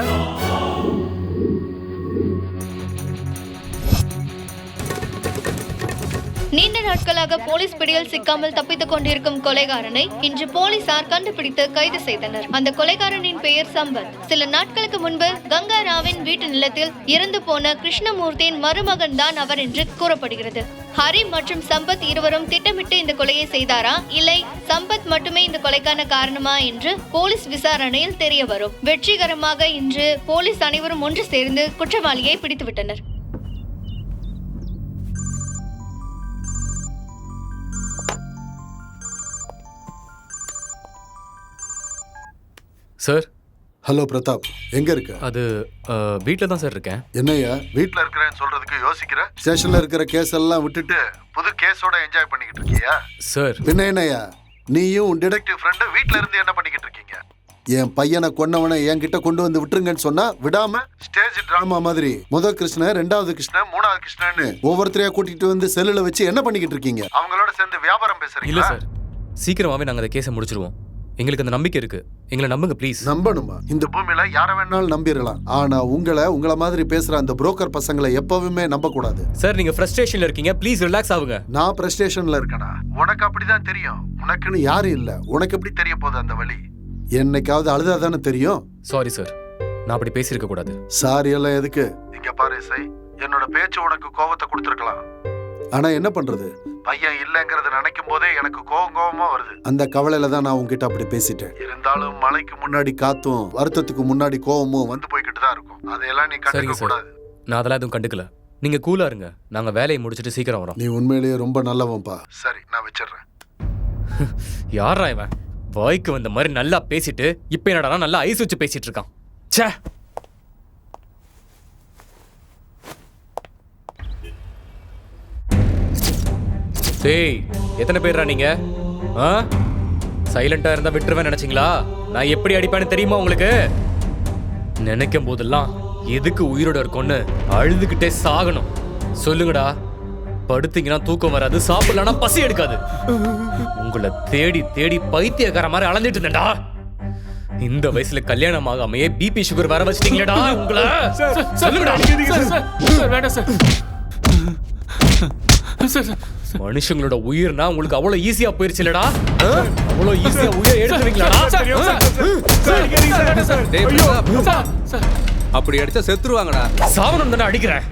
D: நீண்ட நாட்களாக போலீஸ் பிடியில் சிக்காமல் தப்பித்துக் கொண்டிருக்கும் கொலைகாரனை இன்று போலீசார் கண்டுபிடித்து கைது செய்தனர். அந்த கொலைகாரனின் பெயர் சம்பத். சில நாட்களுக்கு முன்பு கங்காராவின் வீட்டு நிலத்தில் இறந்து போன கிருஷ்ணமூர்த்தியின் மருமகன் தான் அவர் என்று கூறப்படுகிறது. ஹரி மற்றும் சம்பத் இருவரும் திட்டமிட்டு இந்த கொலையை செய்தாரா, இல்லை சம்பத் மட்டுமே இந்த கொலைக்கான காரணமா என்று போலீஸ் விசாரணையில் தெரிய வரும். வெற்றிகரமாக இன்று போலீஸ் அனைவரும் ஒன்று சேர்ந்து குற்றவாளியை பிடித்துவிட்டனர்.
E: சார்.
G: ஹலோ பிரதாப், எங்க இருக்க?
E: அது வீட்டில் தான் சார் இருக்கேன்.
G: என்னையா வீட்டில் இருக்கிறேன்னு சொல்றதுக்கு யோசிக்கிற? ஸ்டேஷன்ல இருக்கிற கேஸ் எல்லாம் விட்டுட்டு புது கேஸோட என்ஜாய் பண்ணிக்கிட்டு இருக்கியா?
E: சார்
G: பின்ன என்னையா நீயும் டிடெக்டிவ் ஃப்ரெண்டு வீட்டில் இருந்து என்ன பண்ணிக்கிட்டு இருக்கீங்க? என் பையனை கொன்னவனை என்கிட்ட கொண்டு வந்து விட்டுருங்கன்னு சொன்னா விடாம ஸ்டேஜ் டிராமா மாதிரி முதல் கிருஷ்ணன், ரெண்டாவது கிருஷ்ணன், மூணாவது கிருஷ்ணன்னு ஒவ்வொருத்தரையா கூட்டிட்டு வந்து செல்லுல வச்சு என்ன பண்ணிக்கிட்டு இருக்கீங்க? அவங்களோட சேர்ந்து வியாபாரம் பேசுறீங்க?
E: இல்ல சார், சீக்கிரமாவே நாங்க அந்த கேஸை முடிச்சிருவோம். எங்களுக்கு அந்த நம்பிக்கை இருக்கு. எங்களை நம்புங்க ப்ளீஸ்.
G: நம்பணுமா? இந்த பூமியில யாரை வேணாலும் நம்பிடலாம். ஆனா உங்களை மாதிரி பேசுற அந்த புரோக்கர் பசங்களை எப்பவுமே நம்ப கூடாது.
E: சார் நீங்க ஃப்ரஸ்ட்ரேஷன்ல இருக்கீங்க, ப்ளீஸ் ரிலாக்ஸ் ஆகுங்க.
G: நான் ஃப்ரஸ்ட்ரேஷன்ல இருக்கேனா? உனக்கு அப்படிதான் தெரியும். உனக்குன்னு யாரும் இல்ல. உனக்கு எப்படி தெரிய போகுது அந்த வழி? என்னைக்காவது அழுதாதானே தெரியும்.
E: சாரி சார், நான் அப்படி பேசியிருக்க கூடாது.
G: சாரி எல்லாம் எதுக்கு? இங்க பாரு இசை, என்னோட பேச்சு உனக்கு கோவத்தை கொடுத்துருக்கலாம். ஆனா என்ன பண்றது, பையன் இல்லைங்கிறத நினைக்கும் போதே எனக்கு கோவமா வருது. அந்த கவலையில தான் நான் உங்ககிட்ட அப்படி பேசிட்டேன். இருந்தாலும் மழைக்கு முன்னாடி காத்தும் வருத்தத்துக்கு முன்னாடி கோவமும் வந்து போய்கிட்டு தான் இருக்கும். அதையெல்லாம் நீ கண்டுக்க கூடாது.
E: நான் அதெல்லாம் எதுவும் கண்டுக்கல. நீங்க கூலா இருங்க, நாங்க வேலையை முடிச்சிட்டு சீக்கிரம் வரோம்.
G: நீ உண்மையிலேயே ரொம்ப நல்லவன்பா. சரி, நான் வச்சிடுறேன்.
E: யாரா இவன்? வாய்க்கு வந்த மாதிரி நல்லா பேசிட்டு இப்ப என்னடா நல்லா ஐஸ் வச்சு பேசிட்டு இருக்கான். ச்சே. டேய், எத்தனை பேர்ரா நீங்க? சைலண்டா இருந்தா விட்டுருவேன் நினைச்சீங்களா? நான் எப்படி அடிப்பேன்னு தெரியுமா உங்களுக்கு? நினைக்கும் போதெல்லாம் எதுக்கு உயிரோட இருக்கும்னு அழுதுகிட்டே சாகணும். சொல்லுங்கடா. படுத்தீங்கன்னா தூக்கம் வராது, சாப்பிடலன்னா பசி எடுக்காது. உங்களை தேடி தேடி பைத்தியக்கார மாதிரி அலைஞ்சிட்டு இருந்தேன்டா. இந்த வயசுல கல்யாணம் ஆகாமையே பிபி சுகர் வர வச்சிட்டீங்களேடா உங்களை. சொல்லுங்கடா. வேண்டாம் சார். மனுஷங்களோட உயிர்னா உங்களுக்கு அவ்வளவு ஈஸியா போயிருச்சுலடா? அவ்வளவு ஈஸியா உயிரை எடுத்துவீங்களாடா?
H: அப்படி அடிச்சா செத்துருவாங்கடா.
E: சாவனம் தானே அடிக்கிறேன்.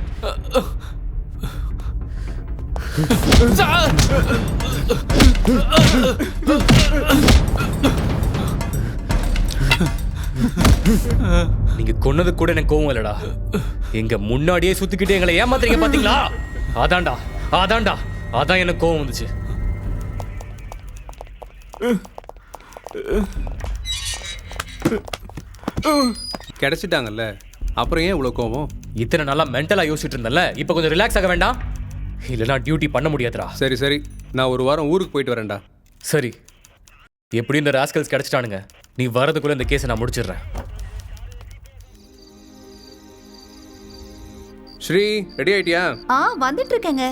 E: நீங்க கொன்னது கூட எனக்கு கோவம் இல்லடா. எங்க முன்னாடியே சுத்திக்கிட்டு எங்களை ஏமாத்துறீங்க பாத்தீங்களா? அதான்டா அதான்டா அதான் எனக்கு கோவம் வந்துச்சு.
H: கிடைச்சிட்டாங்கல்ல, அப்புறம் ஏன் இவ்வளவு கோவம்?
E: இத்தனை நாளா மென்டலா யோசிச்சுட்டு இருந்தல, இப்ப கொஞ்சம் ரிலாக்ஸ் ஆக வேண்டாம்? இல்லைன்னா டியூட்டி பண்ண முடியாதுடா.
H: சரி சரி, நான் ஒரு வாரம் ஊருக்கு போயிட்டு வரேன்டா.
E: சரி, எப்படி இந்த ராஸ்கல்ஸ் கிடைச்சிட்டானுங்க. நீ வரதுக்குள்ள இந்த கேஸை நான் முடிச்சிடுறேன்.
H: ஸ்ரீ, ரெடி ஆயிட்டியா?
I: வந்துட்டு இருக்கேங்க.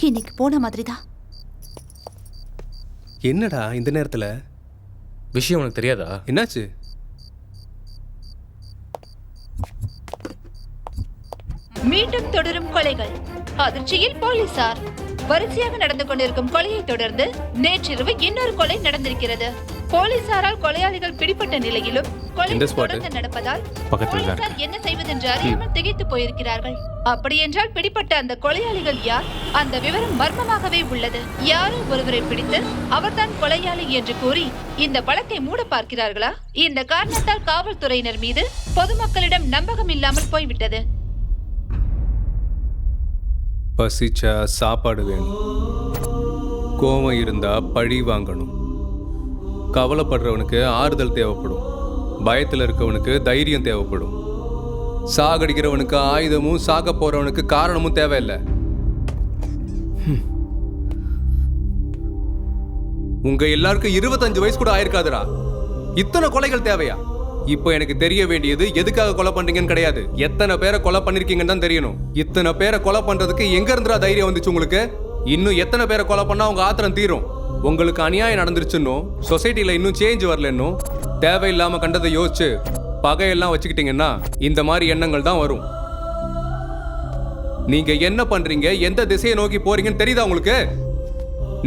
I: இன்னைக்கு போன மாதிரி தான்.
H: என்னடா இந்த நேரத்துல?
E: விஷயம் உனக்கு தெரியாதா?
H: என்னாச்சு?
I: மீண்டும் தொடரும் கொலைகள். அதிர்ச்சியில் போலீசார். வரிசையாக நடந்து கொண்டிருக்கும் கொலையை தொடர்ந்து நேற்றிரவு இன்னொரு கொலை நடந்திருக்கிறது. போலீசாரால் கொலையாளிகள் பிடிபட்ட நிலையிலும் கொலை தொடர்ந்து நடப்பதால் போலீசார் என்ன செய்வதென்று அறியாமல் திகைத்து போயிருக்கிறார்கள். அப்படியென்றால் பிடிப்பட்ட அந்த கொலையாளிகள் யார்? அந்த விவரம் மர்மமாகவே உள்ளது. யாரோ ஒருவரை பிடித்து அவர்தான் கொலையாளி என்று கூறி இந்த வழக்கை மூட பார்க்கிறார்களா? இந்த காரணத்தால் காவல்துறையினர் மீது பொதுமக்களிடம் நம்பகம் இல்லாமல் போய்விட்டது.
H: பசிச்சா சாப்பாடு வேணும், கோவம் இருந்தா பழி வாங்கணும், கவலைப்படுறவனுக்கு ஆறுதல் தேவைப்படும், பயத்தில் இருக்கவனுக்கு தைரியம் தேவைப்படும், சாகடிக்கிறவனுக்கு ஆயுதமும் சாக போறவனுக்கு காரணமும் தேவையில்லை. உங்க எல்லாருக்கும் 25 வயசு கூட ஆயிருக்காதுடா. இத்தனை கொலைகள் தேவையா? இப்போ எனக்கு தெரிய வேண்டியது எதுக்காக கொலை பண்றீங்கன்னு கிடையாது, எத்தனை பேரை கொலை பண்ணிருக்கீங்கன்னு தான் தெரியணும். இத்தனை பேரை கொலை பண்றதுக்கு எங்க இருந்துடா தைரியம் வந்துச்சு உங்களுக்கு? இன்னும் எத்தனை பேரை கொலை பண்ணா உங்க ஆத்திரம் தீரும்? உங்களுக்கு அநியாயம் நடந்துருச்சுன்னோ, சொசைட்டில இன்னும் சேஞ்ச் வரலன்னோ, தேவையில்லாம கண்டதை யோசிச்சு பகையெல்லாம் வச்சுக்கிட்டீங்கன்னா இந்த மாதிரி எண்ணங்கள் தான் வரும். நீங்க என்ன பண்றீங்க, எந்த திசையை நோக்கி போறீங்கன்னு தெரியுதா உங்களுக்கு?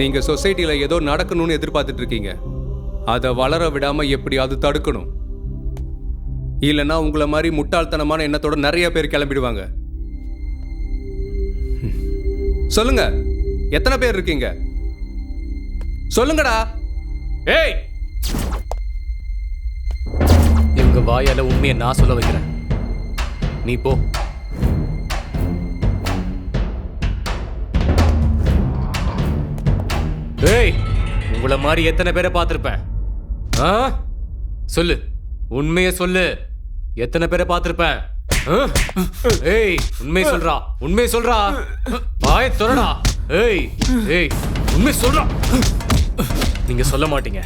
H: நீங்க சொசைட்டில ஏதோ நடக்கணும்னு எதிர்பார்த்துட்டு இருக்கீங்க. அதை வளர விடாம எப்படியாவது தடுக்கணும். இல்லைன்னா உங்களை மாதிரி முட்டாள்தனமான எண்ணத்தோட நிறைய பேர் கிளம்பிடுவாங்க. சொல்லுங்க, எத்தனை பேர் இருக்கீங்க? சொல்லுங்கடா.
E: ஏய், இவங்க வாயால உண்மையை நான் சொல்ல வைக்கிறேன். நீ போ. ஏய், உங்களை மாதிரி எத்தனை பேரை பார்த்திருப்பேன்? சொல்லு, உண்மையை சொல்லு. எத்தனை பேரை பார்த்திருப்பேன்? ஏய், உண்மையை சொல்றா, உண்மையை சொல்றா. வாயை திறடா. ஏய் ஏய், உண்மையை சொல்றா. நீங்க சொல்ல மாட்டீங்க,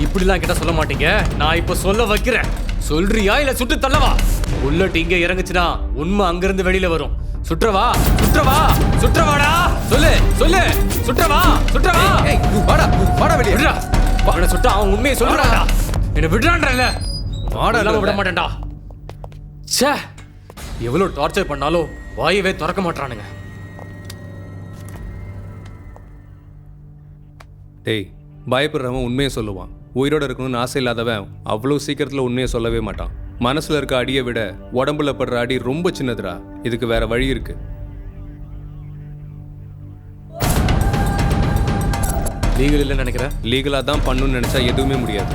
E: இப்படிலாம் கிட்ட சொல்ல மாட்டீங்க. நான் இப்ப சொல்ல வைக்கிறேன். சொல்றியா இல்ல சுட்டு தள்ளவா? புல்லட் இங்க இறங்குச்சுன்னா உண்மை அங்கிருந்து வெளியில வரும். சுற்றவா, சுற்றவா, சுற்றவாடா. சொல்லு சொல்லு, சுற்றவா, சுற்றவா.
H: வாடா வாடா வெளியே.
E: அவனை சுட்டா அவன் உண்மையை சொல்றான்டா. என்ன விடுறான்றல, வாடா விட மாட்டேன்டா. ச்சே, எவ்வளவு டார்ச்சர் பண்ணாலும் வாயவே திறக்க மாட்டானுங்க.
H: டேய், பயப்படுறவன் உண்மையை சொல்லுவான். உயிரோட இருக்கணும்னு ஆசை இல்லாதவன் அவ்வளோ சீக்கிரத்தில் உண்மையை சொல்லவே மாட்டான். மனசுல இருக்க அடியை விட உடம்புல படுற அடி ரொம்ப சின்னதுடா. இதுக்கு வேற வழி இருக்கு.
E: லீகல் இல்லைன்னு நினைக்கிறேன்.
H: லீகலா தான் பண்ணணும்னு நினைச்சா எதுவுமே முடியாது.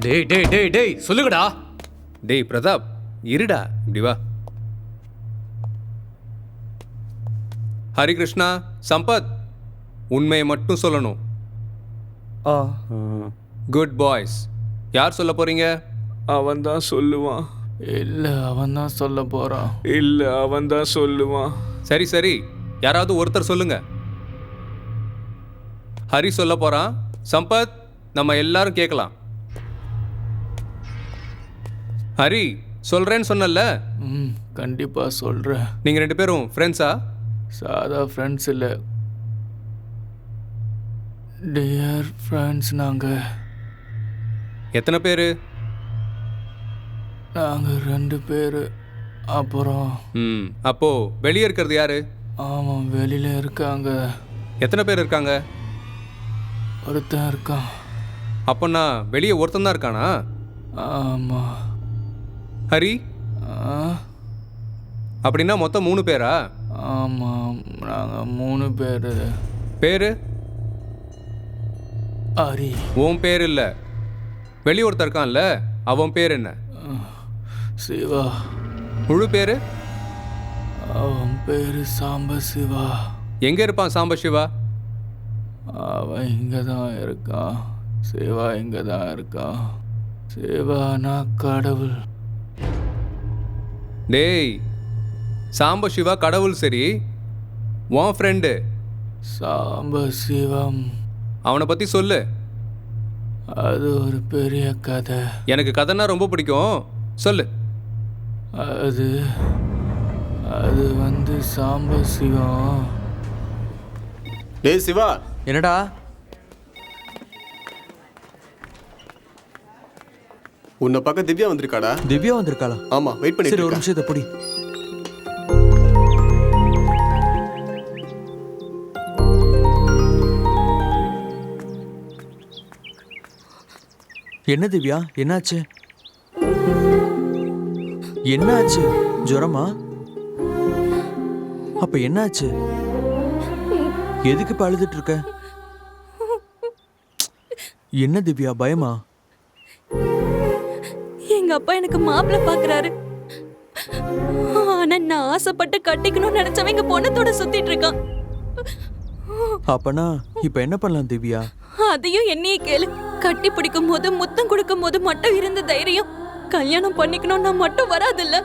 E: டேய் டேய் டேய் டேய், சொல்லுங்கடா.
H: டேய் பிரதாப், இருடா, இப்படி வா. ஹரிகிருஷ்ணா, சம்பத், உண்மையை மட்டும் சொல்லணும். Good boys. யார் சொல்ல போறீங்க?
B: அவன் தான் சொல்லுவான்.
L: இல்ல, அவன் தான் சொல்ல போறான்.
B: இல்ல, அவன் தான் சொல்லுவான்.
H: சரி சரி, யாராவது ஒருத்தர் சொல்லுங்க. ஹரி சொல்ல போறான். சம்பத், நம்ம எல்லாரும் கேட்கலாம். ஹரி, சொல்றேன்னு சொன்னல?
L: கண்டிப்பா சொல்றேன்.
H: நீங்க ரெண்டு பேரும் ஃப்ரெண்ட்ஸா?
L: சாதா ஃப்ரெண்ட்ஸ் இல்ல, டியர் ஃப்ரெண்ட்ஸ். நாங்க
H: எத்தனை பேரு?
L: நாங்க 2 பேரு. அப்புறம்
H: அப்போ வெளியே இருக்கிறது யாரு?
L: ஆமா, வெளியில இருக்காங்க.
H: எத்தனை பேர் இருக்காங்க?
L: ஒருத்தன் இருக்கான்.
H: அப்போனா வெளியே ஒருத்தன் தான் இருக்கானா?
L: ஆமா.
H: ஹரி, அப்படின்னா மொத்தம் 3 பேரா?
L: ஆமா, நாங்க 3 பேரு.
H: பேரு?
L: ஹரி.
H: உன் பேர் இல்ல, வெளியே ஒருத்தர் இருக்கான்ல, அவன் பேர் என்ன?
L: சிவா.
H: முழு பேரு?
L: அவன் பேரு சாம்பசிவா.
H: எங்க இருப்பான் சாம்பசிவா?
L: அவன் இங்கே தான் இருக்கான். சிவா இங்கே தான் இருக்கான். சிவானா கடவுள்.
H: டேய், சாம்பசிவா கடவுள் சரி, உன் ஃப்ரெண்டு
L: சாம்பசிவம்,
H: அவனை பற்றி சொல்லு.
L: அது ஒரு பெரிய கதை.
H: எனக்கு கதைன்னா ரொம்ப பிடிக்கும், சொல்லு.
L: அது வந்து சாம்பசிவம்.
K: டேய் சிவா.
C: என்னடா?
K: உன்னை பார்க்க திவ்யா வந்திருக்காடா.
C: திவ்யா வந்திருக்காளா?
K: ஆமா, வெயிட் பண்ணி.
C: சரி, ஒரு நிமிஷம் இதை பொடி. என்ன திவ்யா, என்னாச்சு? என்னாச்சு? ஜுரமா? அப்ப என்னாச்சு? எதுக்கு இப்ப அழுதுட்டு இருக்க? என்ன திவ்யா, பயமா?
D: எங்க அப்பா எனக்கு மாப்பிள்ளை பாக்குறாரு. ஆனா நான் ஆசைப்பட்டு கட்டிக்கணும்னு நினைச்சவங்க பொண்ணத்தோட சுத்திட்டு இருக்கான்.
C: அப்பனா இப்ப என்ன பண்ணலாம் திவ்யா?
D: அதையும் என்னையே கேளு. கட்டி பிடிக்கும் போது முத்தம் கொடுக்கும் போது மட்டும் இருந்த தைரியம் கல்யாணம் பண்ணிக்கணும்னா மட்டும் வராதுல்ல.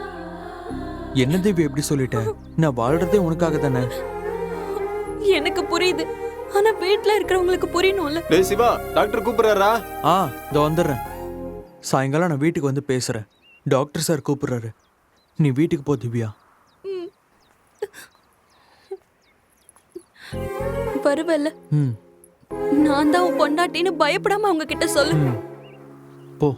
C: என்ன திவ்யா எப்படி சொல்லிட்ட? நான் வாழ்றதே உனக்காக தானே.
D: எனக்கு புரியுது, ஆனா வீட்ல இருக்கிறவங்களுக்கு புரியணும்ல.
K: டேய் சிவா, டாக்டர் கூப்பிடுறாரா?
C: இதோ வந்துடுறேன். சாயங்காலம் நான் வீட்டுக்கு வந்து பேசுறேன். டாக்டர் சார் கூப்பிடுறாரு. நீ வீட்டுக்கு போ திவ்யா.
D: வருவல்ல? நான் தான் உன் பொண்டாட்டின்னு பயப்படாம அவங்க கிட்ட சொல்லு.
C: போ.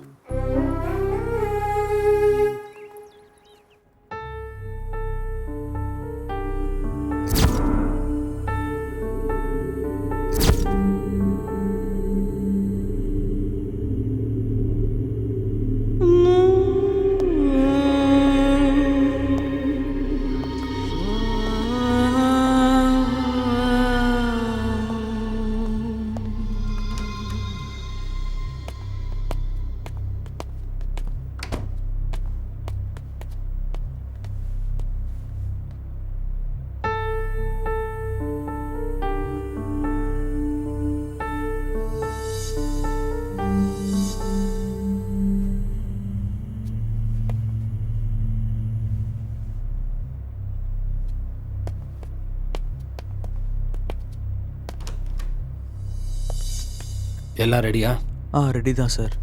F: எல்லாம் ரெடியா?
C: ரெடி தான் சார்.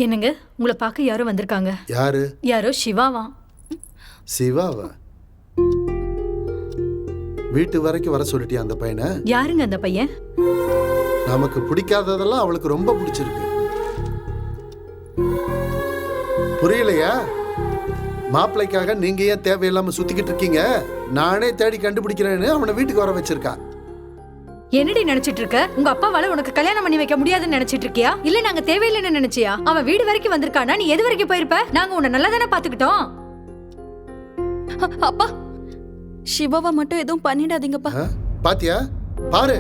J: என்னங்க, உங்களை பார்க்க யாரோ வந்திருக்காங்க.
G: யாரு?
J: யாரோ சிவாவா.
G: சிவாவா? வீட்டு வரைக்கும் வர சொல்லிட்டியா அந்த பையனை?
J: யாருங்க அந்த பையன்?
G: நமக்கு பிடிக்காததெல்லாம் அவளுக்கு ரொம்ப பிடிச்சிருக்கு. புரியலையா? மாப்பிள்ளைக்காக நீங்க ஏன் தேவையில்லாம சுத்திக்கிட்டு இருக்கீங்க? நானே தேடி கண்டுபிடிக்கிறேன்னு அவனை வீட்டுக்கு வர வச்சிருக்கா.
J: என்னடி நினைச்சிட்டு இருக்க? உங்க அப்பாவால உனக்கு கல்யாணம் பண்ணி வைக்க முடியாதுன்னு நினைச்சிட்டு இருக்கியா? இல்ல நாங்க தேவையில்லைன்னு நினைச்சியா? அவன் வீடு வரைக்கும் வந்திருக்கானா? நீ எது வரைக்கும் போயிருப்ப? நாங்க உன்னை நல்லா தானே பாத்துக்கிட்டோம்.
D: அப்பா, சிவாவை மட்டும் எதுவும் பண்ணிடாதீங்கப்பா.
G: பாத்தியா பாரு,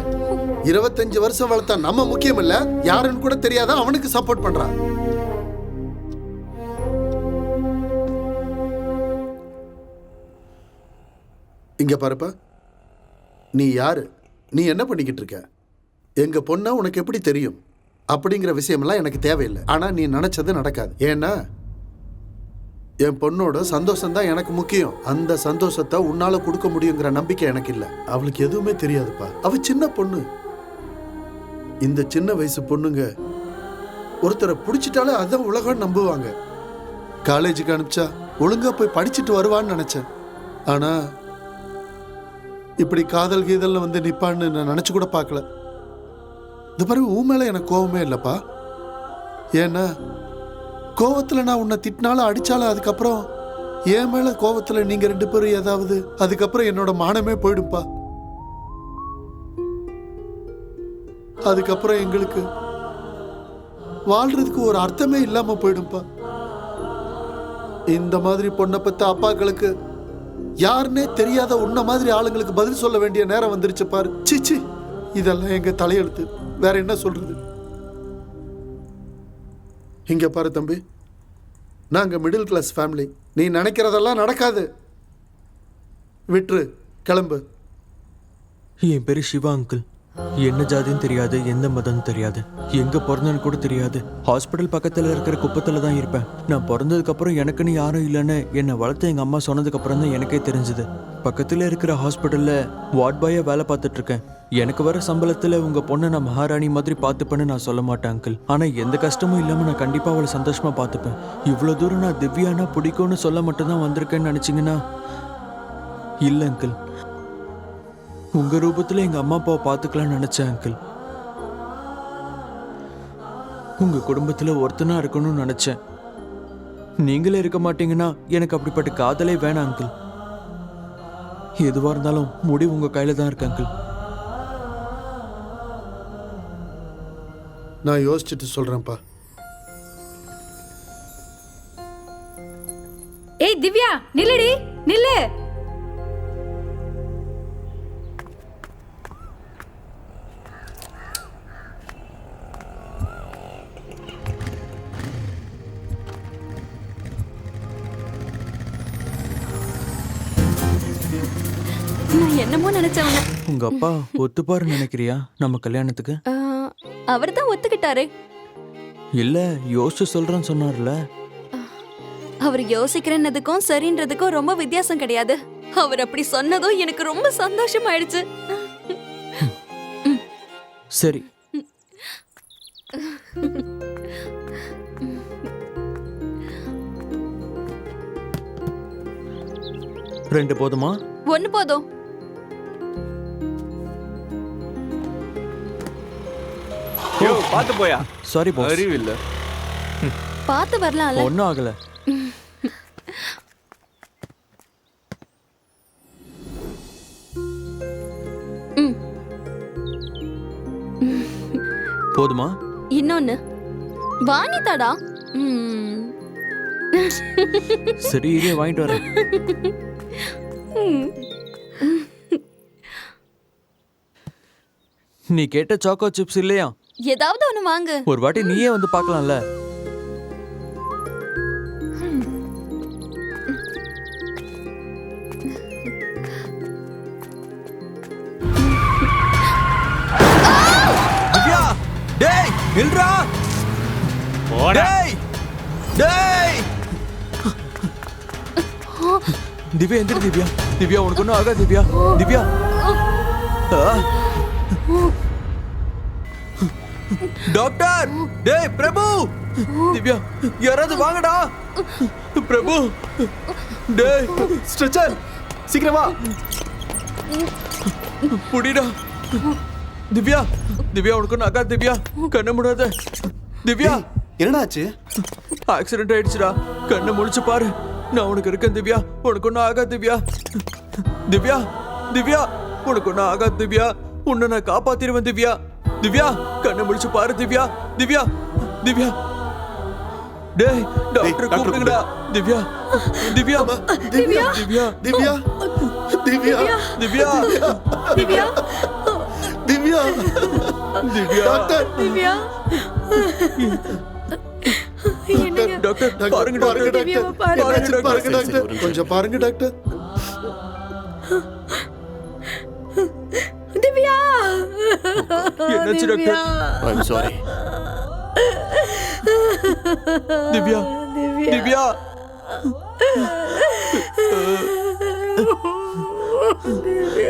G: 25 வருஷம் வளர்த்தா நம்ம முக்கியம் இல்ல, யாருன்னு கூட தெரியாத அவனுக்கு சப்போர்ட் பண்றான். இங்க பாருப்பா, நீ யாரு, நீ என்ன பண்ணிக்கிட்டு இருக்க, எங்க பொண்ண உனக்கு எப்படி தெரியும் அப்படிங்கிற விஷயமெல்லாம் எனக்கு தேவையில்லை. ஆனா நீ நினைச்சது நடக்காது. ஏன்னா என் பொண்ணோட சந்தோஷம் தான் எனக்கு முக்கியம். அந்த சந்தோஷத்தை உன்னால கொடுக்க முடியுங்கிற நம்பிக்கை எனக்கு இல்லை. அவளுக்கு எதுவுமே தெரியாதுப்பா, அவ சின்ன பொண்ணு. இந்த சின்ன வயசு பொண்ணுங்க ஒருத்தரை பிடிச்சிட்டாலே அதான் உலகம் நம்புவாங்க. காலேஜுக்கு அனுப்பிச்சா ஒழுங்கா போய் படிச்சுட்டு வருவான்னு நினைச்சேன். ஆனா இப்படி காதல் கீதல்னு வந்து நிப்பான்னு நான் நினைச்சு கூட பார்க்கல. இந்த பாரு, உன் மேல எனக்கு கோவமே இல்லப்பா. ஏன்னா கோவத்துல நான் உன்னை திட்டினாலும் அடிச்சாலும் அதுக்கப்புறம் என் மேல கோவத்துல நீங்க 2 பேரும் ஏதாவது, அதுக்கப்புறம் என்னோட மானமே போயிடும்பா. அதுக்கப்புறம் எங்களுக்கு வாழ்றதுக்கு ஒரு அர்த்தமே இல்லாம போயிடும்பா. இந்த மாதிரி பொண்ணை பத்த அப்பாக்களுக்கு யாருன்னே தெரியாத உன்ன மாதிரி ஆளுங்களுக்கு பதில் சொல்ல வேண்டிய நேரம் வந்துருச்சு பாரு. சிச்சி, இதெல்லாம் எங்க தலையெழுத்து, வேற என்ன சொல்றது. இங்க பாரு தம்பி, நாங்க மிடில் கிளாஸ் ஃபேமிலி. நீ நினைக்கிறதெல்லாம் நடக்காது. விட்டுரு, கிளம்பு.
C: என் பேரு சிவா அங்கிள். என்ன ஜாதின்னு தெரியாது, எந்த மதம் தெரியாது, எங்க பிறந்தன்னு கூட தெரியாது. ஹாஸ்பிட்டல் பக்கத்துல இருக்கிற குப்பத்துல தான் இருப்பேன். நான் பிறந்ததுக்கு அப்புறம் எனக்குன்னு யாரும் இல்லைன்னு என்னை வளர்த்த எங்க அம்மா சொன்னதுக்கு அப்புறம் தான் எனக்கே தெரிஞ்சது. பக்கத்துல இருக்கிற ஹாஸ்பிட்டல்ல வார்ட் பாயா வேலை பார்த்துட்டு இருக்கேன். எனக்கு வர சம்பளத்துல உங்க பொண்ணை நான் மகாராணி மாதிரி பார்த்துப்பேன்னு நான் சொல்ல மாட்டேன் அங்கிள். ஆனா எந்த கஷ்டமும் இல்லாம நான் கண்டிப்பா அவளை சந்தோஷமா பார்த்துப்பேன். இவ்வளவு தூரம் நான் திவ்யானா பிடிக்கும்னு சொல்ல மட்டும்தான் வந்திருக்கேன்னு நினைச்சீங்கன்னா இல்ல அங்கிள். உங்க ரூபத்துல எங்க அம்மா அப்பாவை பார்த்துக்கலாம்னு நினைச்சேன் அங்கிள். உங்க குடும்பத்துல ஒருத்தனா இருக்கணும்னு நினைச்சேன். நீங்களே இருக்க மாட்டீங்கன்னா எனக்கு அப்படிப்பட்ட காதலே வேணாம் அங்கிள். எதுவா இருந்தாலும் முடிவு உங்க கையில தான் இருக்கு அங்கிள்.
G: நான் யோசிச்சுட்டு சொல்றேன்ப்பா.
J: ஏய் திவ்யா, நில்லுடி, நில்லு.
D: நான் என்னமோ நினைச்சவங்க.
C: உங்க அப்பா ஒத்துப்பாரு நினைக்கிறியா நம்ம கல்யாணத்துக்கு?
D: அவர் தான் ஒத்துக்கிட்டாரு.
C: இல்ல யோசிச்சு சொல்றேன்னு சொன்னார்ல.
D: அவர் யோசிக்கிறதுக்கும் சரின்றதுக்கும் ரொம்ப வித்தியாசம் கிடையாது. அவர் அப்படி சொன்னதும் எனக்கு ரொம்ப சந்தோஷம் ஆயிடுச்சு.
C: சரி, ரெண்டு போதுமா?
D: ஒன்னு போதும்.
B: யோ, பாத்து போயா.
C: Sorry boss.
B: அறிவு இல்ல.
D: பாத்து வரலாம்ல.
C: ஒன்னும் ஆகல. போதுமா?
D: இன்னொன்னு வாங்கித்தாடா.
C: சரி, இதே வாங்கிட்டு வரேன். நீ கேட்ட சாக்கோ சிப்ஸ் இல்லையா?
D: ஏதாவது ஒண்ணு வாங்கு.
C: ஒரு வாட்டி நீயே வந்து பார்க்கலாம்ல. திவ்யா, டேய் நில்றா. டேய் டேய். திவ்யா எந்திரி. திவ்யா, திவ்யா உனக்கு ஒன்றும் ஆகாது. திவ்யா, திவ்யா. டாக்டர், டேய் பிரபு. திவ்யா, யாராவது வாங்கடா. பிரபு, டேய்
K: ஸ்ட்ரெச்சர், சீக்கிரம் வா.
C: புடிடா. திவ்யா, திவ்யா உனக்கு ஒன்றும் ஆகாது. திவ்யா கண்ணை மூடாத. திவ்யா,
K: என்னடா ஆச்சு?
C: ஆக்சிடென்ட் ஆயிடுச்சுடா. கண்ணை முழிச்சு பாரு. நான் உனக்கு இருக்கேன் திவ்யா. உனக்கு ஒன்றும் ஆகாது திவ்யா. திவ்யா திவ்யா உனக்கு ஒன்றும் ஆகாது திவ்யா. உன்னை நான் காப்பாத்திடுவேன் திவ்யா. திவ்யா கண்ணை முடிச்சு பாரு திவ்யா. திவ்யா திவ்யா டேய் டாக்டர் கூப்பிடுங்கடா. திவ்யா திவ்யா
G: திவ்யா
C: திவ்யா
G: திவ்யா திவ்யா
C: திவ்யா
J: திவ்யா
G: திவ்யா
C: திவ்யா
G: டாக்டர்
J: திவ்யா
C: டாக்டர் பாருங்க டாக்டர்.
J: திவ்யாவை பாருங்க.
G: என்னாச்சு பாருங்க டாக்டர். கொஞ்சம் பாருங்க டாக்டர்.
J: திவ்யா
C: என்னாச்சு doctor?
K: I'm sorry.
C: Divya Divya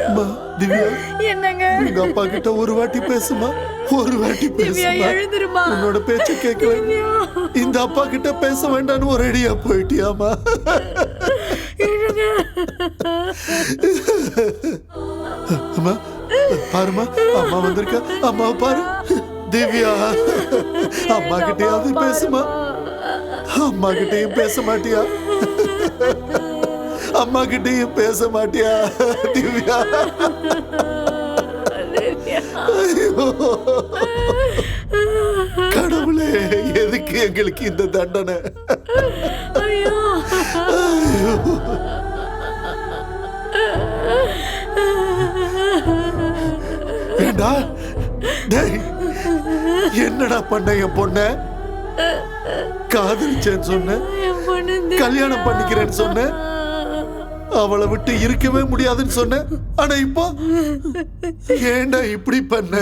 G: அம்மா, திவ்யா
J: என்னங்க
G: உங்க அப்பா கிட்ட ஒரு வாட்டி பேசுமா. ஒரு வாட்டி
J: திவ்யா
G: பேசுமா.
J: எழுந்துருமா.
G: உன்னோட பேச்ச கேட்கல. இந்த அப்பா கிட்ட பேச வேண்டாம்னு ஒரு அடியா போயிட்டியாமா. அம்மா பாருமா, அம்மா வந்திருக்கா. அம்மா பாரு. திவ்யா அம்மா கிட்டயாவது பேசுமா. அம்மா கிட்டயும் பேச மாட்டியா. அம்மா கிட்டயும் பேச மாட்டியா திவ்யா. ஐயோ கடவுளே, எதுக்கு எங்களுக்கு இந்த தண்டனை.
J: ஐயோ
G: ஏண்டா டேய், என்னடா பண்ண என் பொண்ண? காதலிச்சேன்னு சொன்ன, கல்யாணம் பண்ணிக்கிறேன்னு சொன்ன, அவளை விட்டு இருக்கவே முடியாதுன்னு சொன்ன. ஆனா இப்போ ஏண்டா இப்படி பண்ண?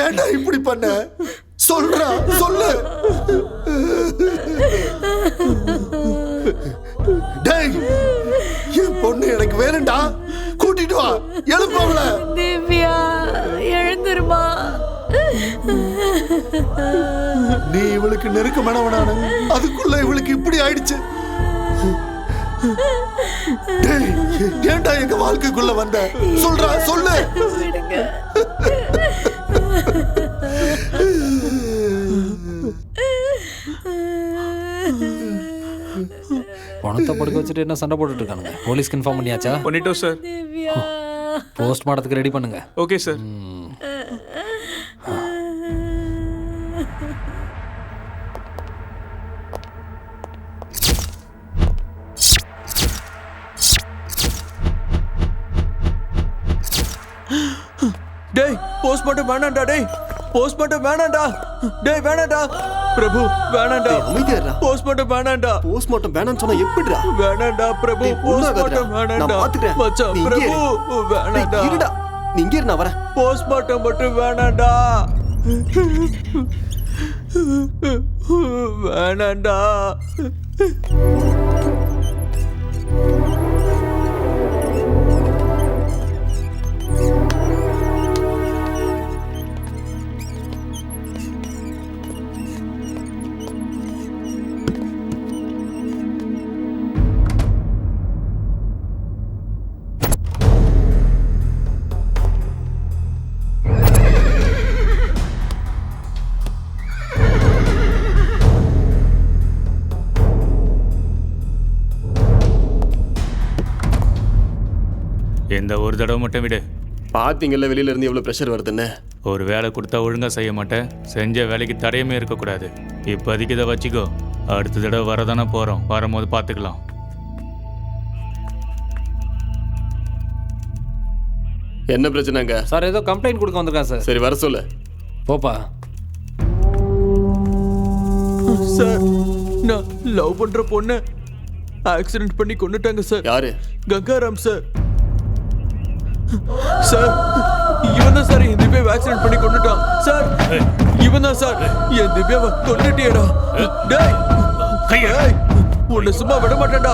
G: ஏண்டா இப்படி பண்ண? சொல்றா, சொல்லு. டேய், என் பொண்ணு எனக்கு வேணும்டா. கூட்டிட்டு வா, எழுப்பவள.
J: திவ்யா எழுந்துருமா.
G: நீ இவளுக்கு நெருக்கமானவனான, அதுக்குள்ள இவளுக்கு இப்படி ஆயிடுச்சு. டேய், ஏன்டா எங்க வாழ்க்கைக்குள்ள வந்த? சொல்றா, சொல்லு.
F: பணத்தை படுக்க வச்சுட்டு என்ன சண்டை போட்டுட்டு இருக்கானுங்க? போலீஸ்க்கு இன்ஃபார்ம் பண்ணியாச்சா?
B: பண்ணிட்டோம் சார்.
F: போஸ்ட்மார்ட்டத்துக்கு ரெடி பண்ணுங்க.
B: Okay sir.
C: டேய் போஸ்ட்மார்ட்டம் வேணாம்டா. டேய் போஸ்ட்மார்ட்டம் வேணாம்டா. டேய் வேணாம்டா பிரபு, வேணாம்டா.
K: அமைதியாடா.
C: போஸ்ட்மார்ட்டம் வேணாம்டா.
K: போஸ்ட்மார்ட்டம் வேணாம்னு சொன்னா எப்படிடா?
C: வேணாம்டா பிரபு, போஸ்ட்மார்ட்டம் வேணாம்டா.
K: நான் பாத்துக்கிறேன்.
C: மச்சான்
K: நீ இங்கே
C: பிரபு வேணாம்டா.
K: இருடா. நீ இங்கே இரு, நான் வரேன்.
C: போஸ்ட்மார்ட்டம் மட்டும் வேணாம்டா. வேணாம்டா.
L: இந்த ஒரு தடவை மட்டும் விடு.
K: பாத்தீங்கல்ல வெளியில இருந்து எவ்வளவு பிரஷர் வருதுன்னு.
L: ஒரு வேலை கொடுத்தா ஒழுங்கா செய்ய மாட்டேன். செஞ்ச வேலைக்கு தடையுமே இருக்கக்கூடாது. இப்போதைக்கு இதை வச்சுக்கோ. அடுத்த தடவை வரதானே போகிறோம். வரும்போது பார்த்துக்கலாம்.
K: என்ன பிரச்சனைங்க
F: சார்? ஏதோ கம்ப்ளைண்ட் கொடுக்க வந்திருக்கான் சார்.
K: சரி, வர சொல்லு.
F: போப்பா.
C: சார், நான் லவ் பண்ற பொண்ணு ஆக்சிடென்ட் பண்ணி கொன்னுட்டாங்க சார்.
K: யாரு?
C: கங்காராம் சார். சார், இவன் தான் சார் என் திவ்யாவை ஆக்சிடென்ட் பண்ணி கொன்னுட்டான் சார். இவன் தான் சார் என் திவ்யாவை கொன்னுட்டியடா. டேய் டேய், உன்னை சும்மா விட மாட்டேன்டா.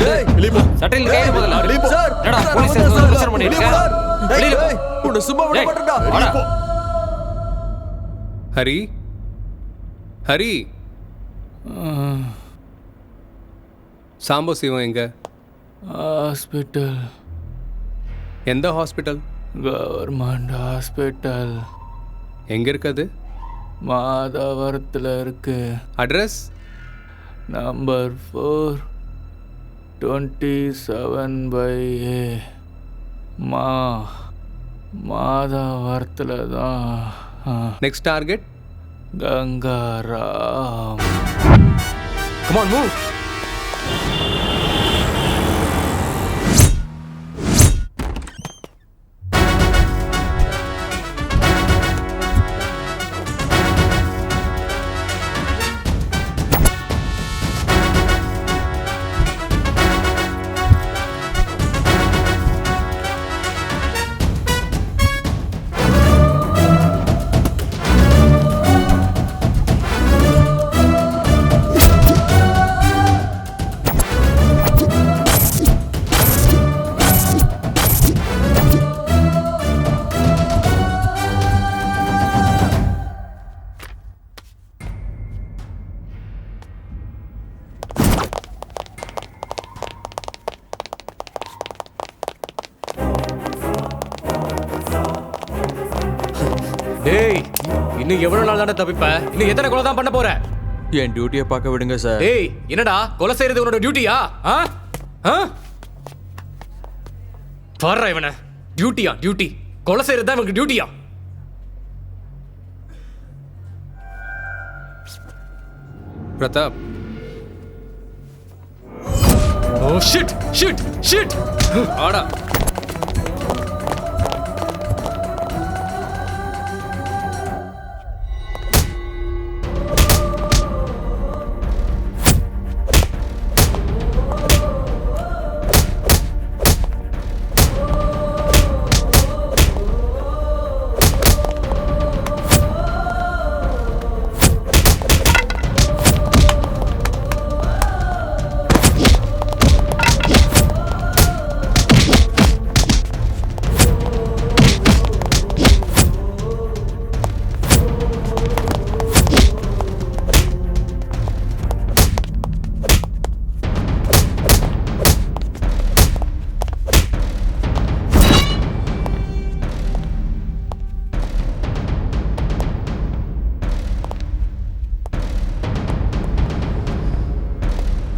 C: டேய்
K: வெளிய போ.
F: சட்டையில் கையில முதல்ல வெளிய போ.
C: சார்,
F: என்னடா
C: சார்,
F: போலீஸ்
C: அவன் தான்
F: ஸ்டேஷன்ல
C: சார்.
F: பிரச்சனை பண்ணிட்டு
C: வெளிய
F: இருக்க?
C: போ. டேய்,
F: வெளிய போ.
C: டேய், உன்னை சும்மா விட மாட்டேன்டா.
F: வெளிய போ.
H: ஹரி, ஹரி, சாம்போ சிவம் எங்க?
L: ஹாஸ்பிட்டல்.
H: எந்த ஹாஸ்பிட்டல்?
L: Government hospital.
H: எங்க இருக்குது?
L: மாதாவரத்தில் இருக்கு.
H: அட்ரஸ்?
L: நம்பர் 4 27/A மாதவரத்தில் தான்.
H: Next target
L: Gangaram.
E: Come on, move. டேய், இன்னும் எவ்வளவு நாள் தானே தப்பிப்ப? இன்னும் எத்தனை கொலை தான் பண்ண போற?
C: என் டியூட்டியை பார்க்க விடுங்க சார்.
E: டேய், என்னடா கொலை செய்யறது உன்னோட டியூட்டியா? பாரு இவனை, டியூட்டியா டியூட்டி? கொலை செய்யறது தான் இவனுக்கு டியூட்டியா?
H: Prathap.
E: Oh shit shit shit.
H: ஆடா.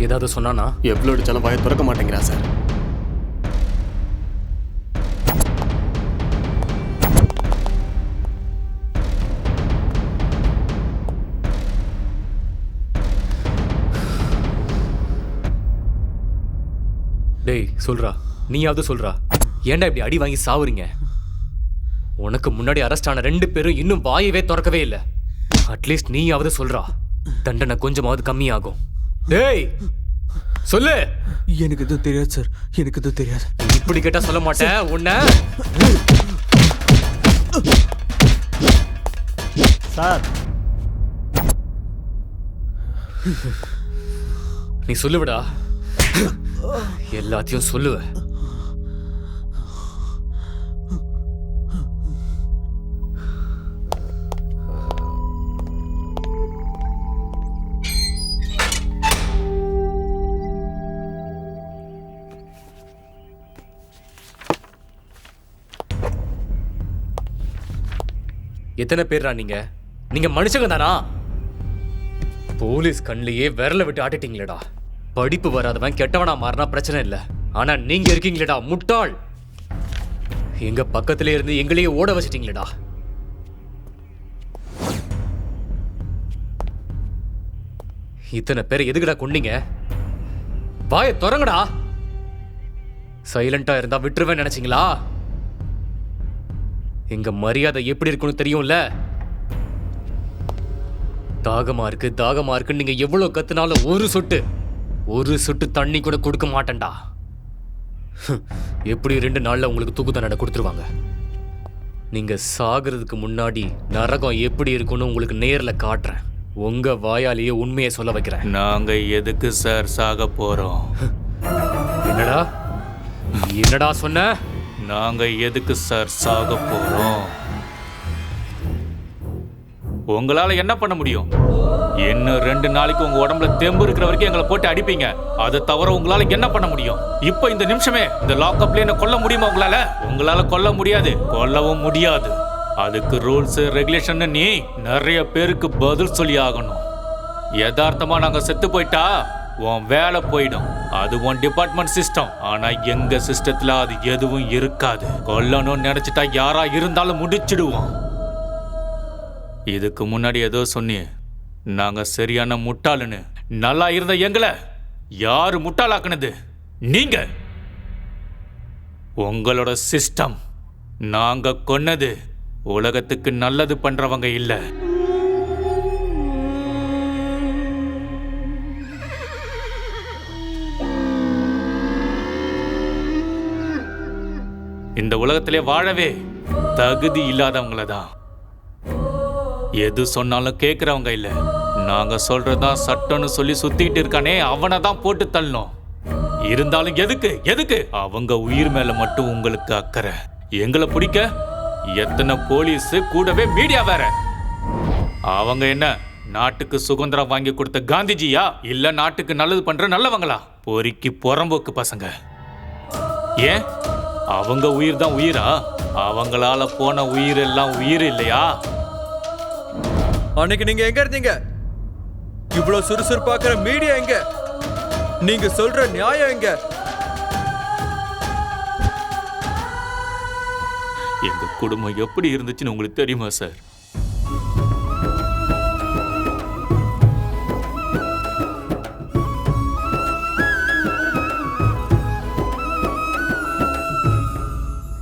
E: ஏதாவது சொன்னானா?
K: எவ்வளோ அடிச்சாலும் வாயை திறக்க மாட்டேங்கிறா சார்.
E: டேய் சொல்றா, நீயாவது சொல்றா, ஏன்டா இப்படி அடி வாங்கி சாவுறீங்க? உனக்கு முன்னாடி அரெஸ்ட் ஆன 2 பேரும் இன்னும் வாயவே திறக்கவே இல்லை. அட்லீஸ்ட் நீயாவது சொல்றா, தண்டனை கொஞ்சமாவது கம்மியாகும். டேய் சொல்லு.
C: எனக்கு எதுவும் தெரியாது சார், எனக்கு எதுவும் தெரியாது.
E: இப்படி கேட்டா சொல்ல மாட்டேன் உன்னை.
P: சார்
E: நீ சொல்லுவிடா, எல்லாத்தையும் சொல்லுவ. எத்தனை பேர்ரா நீங்க? நீங்க மனுஷங்க தானா? போலீஸ் கண்ணிலேயே விரல விட்டு ஆட்டிட்டீங்களேடா. படிப்பு வராதவன் கெட்டவனா மாறினா பிரச்சனை இல்லை, ஆனா நீங்க இருக்கீங்களேடா முட்டாள். எங்க பக்கத்திலே இருந்து எங்களையே ஓட வச்சிட்டீங்களேடா. இத்தனை பேரை எதுக்குடா கொன்னீங்க? வாயை திறங்கடா. சைலண்டா இருந்தா விட்டுருவேன் நினைச்சீங்களா? எங்க மரியாதை எப்படி இருக்குன்னு தெரியும்ல. தாகமா இருக்கு தாகமா இருக்குன்னு நீங்க எவ்வளவு கத்துனாலும் ஒரு சொட்டு தண்ணி கூட கொடுக்க மாட்டேன்டா. எப்படி 2 நாள்ல உங்களுக்கு தூக்கு தண்டனை கொடுத்துருவாங்க. நீங்க சாகிறதுக்கு முன்னாடி நரகம் எப்படி இருக்குன்னு உங்களுக்கு நேர்ல காட்டுறேன். உங்க வாயாலேயே உண்மையை சொல்ல வைக்கிறேன்.
B: நாங்க எதுக்கு சார் சாக போறோம்?
E: என்னடா சொன்ன?
B: நாங்க எதுக்கு சார் சாக போறோம்? உங்களால என்ன பண்ண முடியும்? இன்னும் 2 நாளைக்கு உங்க உடம்புல தெம்பு இருக்கிற வரைக்கும் எங்களை போட்டு அடிப்பீங்க. அதை தவிர உங்களால என்ன பண்ண முடியும்? இப்ப இந்த நிமிஷமே இந்த லாக்அப்ல என்ன கொல்ல முடியுமா உங்களால? உங்களால கொல்ல முடியாது, கொல்லவும் முடியாது. அதுக்கு ரூல்ஸ் ரெகுலேஷன் நீ நிறைய பேருக்கு பதில் சொல்லி ஆகணும். யதார்த்தமா நாங்க செத்து போயிட்டா உன் வேலை போயிடும். அது உன் டிபார்ட்மெண்ட் சிஸ்டம். ஆனா எங்க சிஸ்டத்துல அது எதுவும் இருக்காது. கொல்லணும்னு நினைச்சிட்டா யாரா இருந்தாலும் முடிச்சிடுவோம். இதுக்கு முன்னாடி ஏதோ சொன்னியே, நாங்க சரியான முட்டாளுன்னு. நல்லா இருந்த எங்களை யாரு முட்டாளாக்குனது? நீங்க. உங்களோட சிஸ்டம். நாங்க கொன்னது உலகத்துக்கு நல்லது பண்றவங்க இல்ல. இந்த உலகத்திலே வாழவே தகுதி இல்லாதவங்கள தான். எது சொன்னாலும் கேட்கிறவங்க இல்ல. நாங்க சொல்றதுதான் சட்டம்னு சொல்லி சுத்திட்டு இருக்கானே, அவனை தான் போட்டு தள்ளணும். இருந்தாலும் எதுக்கு அவங்க உயிர் மேல மட்டும் உங்களுக்கு அக்கறை. எங்களை பிடிக்க எத்தனை போலீஸ், கூடவே மீடியா வேற. அவங்க என்ன நாட்டுக்கு சுதந்திரம் வாங்கி கொடுத்த காந்திஜியா, இல்ல நாட்டுக்கு நல்லது பண்ற நல்லவங்களா? பொறுக்கி புறம்போக்கு பசங்க. ஏன் அவங்க உயிர் தான் உயிரா? அவங்களால போன உயிர் எல்லாம் உயிர் இல்லையா?
C: அன்னைக்கு நீங்க எங்க இருந்தீங்க? இவ்வளவு சுறுசுறுப்பாக்குற மீடியா எங்க? நீங்க சொல்ற நியாயம் எங்க?
B: எங்க குடும்பம் எப்படி இருந்துச்சுன்னு உங்களுக்கு தெரியுமா சார்?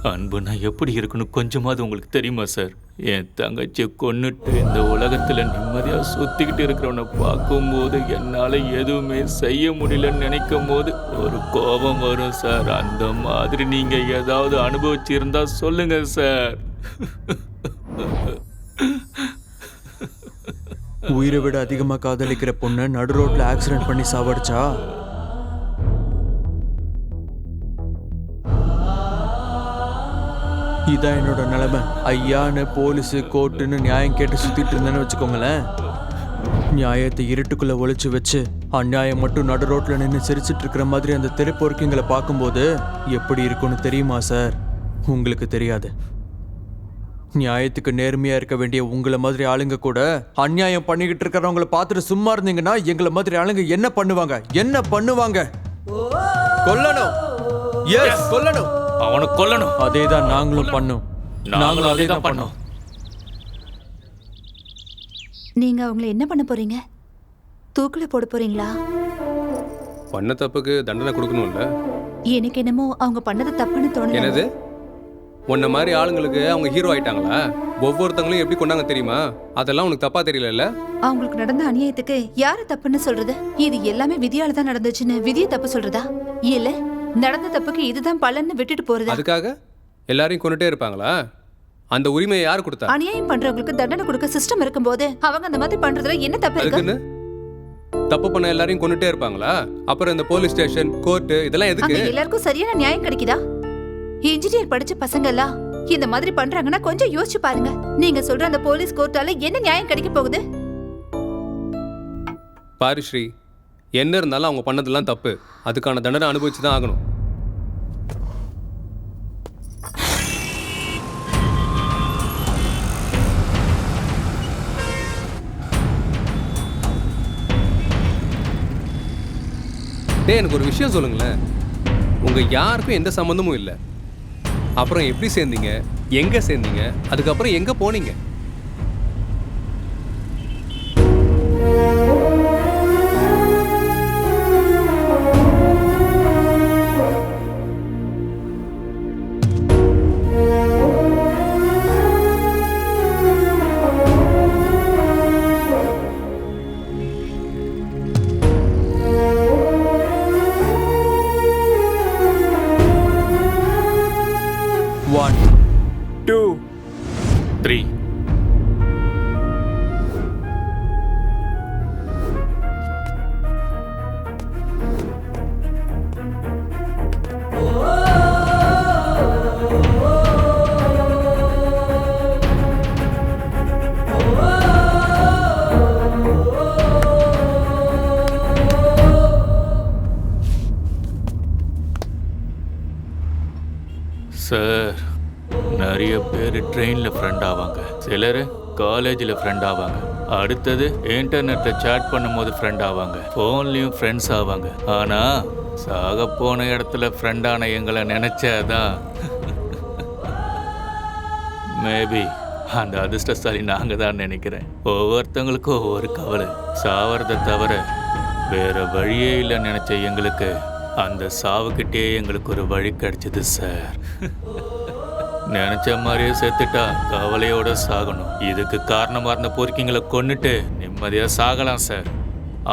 B: அன்புனா எப்படி இருக்குன்னு கொஞ்சமாவது உங்களுக்கு தெரியுமா சார்? என் தங்கச்சியை கொன்னுட்டு இந்த உலகத்துல நிம்மதியா சுத்திக்கிட்டு இருக்கிறவனை பார்க்கும்போது என்னால எதுவுமே செய்ய முடியலன்னு நினைக்கும் போது ஒரு கோபம் வரும் சார். அந்த மாதிரி நீங்க ஏதாவது அனுபவிச்சிருந்தா சொல்லுங்க சார்.
C: உயிரை விட அதிகமா காதலிக்கிற பொண்ணை நடு ரோட்ல ஆக்சிடென்ட் பண்ணி சாவடிச்சா இதான் என்னோட நிலைமை. ஐயான்னு போலீஸு கோர்ட்டுன்னு நியாயம் கேட்டு சுத்திட்டு இருந்தேன்னு வச்சுக்கோங்களேன். நியாயத்தை இருட்டுக்குள்ள ஒளிச்சு வச்சு அநியாயம் மட்டும் நடு ரோட்ல நின்று சிரிச்சிட்டு இருக்கிற மாதிரி அந்த தெருப்பொறுக்கிங்களை பார்க்கும்போது எப்படி இருக்கும்னு தெரியுமா சார்? உங்களுக்கு தெரியாது. நியாயத்துக்கு நேர்மையா இருக்க வேண்டிய உங்களை மாதிரி ஆளுங்க கூட அநியாயம் பண்ணிக்கிட்டு இருக்கிறவங்கள பார்த்துட்டு சும்மா இருந்தீங்கன்னா எங்களை மாதிரி ஆளுங்க என்ன பண்ணுவாங்க? கொல்லணும். எஸ், கொல்லணும்.
B: அவனை கொல்லணும்.
C: அதேதான் நாங்களும் பண்ணோம்.
B: நாங்களும் அதேதான் பண்ணோம்.
I: நீங்க அவங்கள என்ன பண்ண போறீங்க? தூக்குல போட போறீங்களா?
H: பண்ண தப்புக்கு தண்டனை கொடுக்கணும்ல.
I: எனக்கு என்னமோ அவங்க பண்ணது தப்புன்னு தோணுது.
H: என்னது? உன்ன மாதிரி ஆளுங்களுக்கு அவங்க ஹீரோ ஆயிட்டாங்களா? ஒவ்வொருத்தங்களும் எப்படி கொண்டாங்க தெரியுமா? அதெல்லாம் உனக்கு தப்பா தெரியல?
I: அவங்களுக்கு நடந்த அநியாயத்துக்கு யாரு தப்புன்னு சொல்றது? இது எல்லாமே விதியால தான் நடந்துச்சுன்னு விதியை தப்பு சொல்றதா? இல்ல நடந்த தப்புக்கு இதுதான் பலன்னு விட்டுட்டு போறது?
H: அதுக்காக எல்லாரையும் கொண்டுட்டே இருப்பாங்களா? அந்த உரிமையை யார் கொடுத்தா?
I: அநியாயம் பண்றவங்களுக்கு தண்டனை கொடுக்க சிஸ்டம் இருக்கும்போது அவங்க அந்த மாதிரி பண்றதுல என்ன தப்பு இருக்கு?
H: தப்பு பண்ண எல்லாரையும் கொண்டுட்டே இருப்பாங்களா? அப்புறம் இந்த போலீஸ் ஸ்டேஷன், கோர்ட் இதெல்லாம் எதுக்கு?
I: அங்க எல்லாருக்கும் சரியான நியாயம் கிடைக்குதா? இன்ஜினியர் படிச்ச பசங்க எல்லாம் இந்த மாதிரி பண்றாங்கன்னா கொஞ்சம் யோசிச்சு பாருங்க. நீங்க சொல்ற அந்த போலீஸ் கோர்ட்டால என்ன நியாயம் கிடைக்க போகுது?
H: பாரிஸ்ரீ, என்ன இருந்தாலும் அவங்க பண்ணதெல்லாம் தப்பு. அதுக்கான தண்டனை அனுபவிச்சு தான் ஆகணும். எனக்கு ஒரு விஷயம் சொல்லுங்களேன். உங்க யாருக்கும் எந்த சம்பந்தமும் இல்லை. அப்புறம் எப்படி சேர்ந்தீங்க? எங்க சேர்ந்தீங்க? அதுக்கப்புறம் எங்க போனீங்க?
B: சார், நிறைய பேர் ட்ரெயினில் ஃப்ரெண்ட் ஆவாங்க, சிலர் காலேஜில் ஃப்ரெண்ட் ஆவாங்க. அடுத்தது இன்டர்நெட்ல சேட் பண்ணும்போது ஃப்ரெண்ட் ஆவாங்க, ஃபோன்லயும் ஃப்ரெண்ட்ஸ் ஆவாங்க. ஆனா சாக போன இடத்துல ஃப்ரெண்டான எங்களை நினைச்சாதான் மேபி அந்த அதிர்ஷ்டசாலி நாங்க தான் நினைக்கிறேன். ஒவ்வொருத்தவங்களுக்கும் ஒவ்வொரு கவலை. சாவறதை தவிர வேற வழியே இல்லைன்னு நினைச்ச எங்களுக்கு அந்த சாவுக்கிட்டே எங்களுக்கு ஒரு வழி கிடைச்சது சார். நினைச்ச மாதிரியே செத்துட்டா கவலையோட சாகணும். இதுக்கு காரணமா இருந்த பொறுக்கிங்களை கொன்னுட்டு நிம்மதியா சாகலாம் சார்.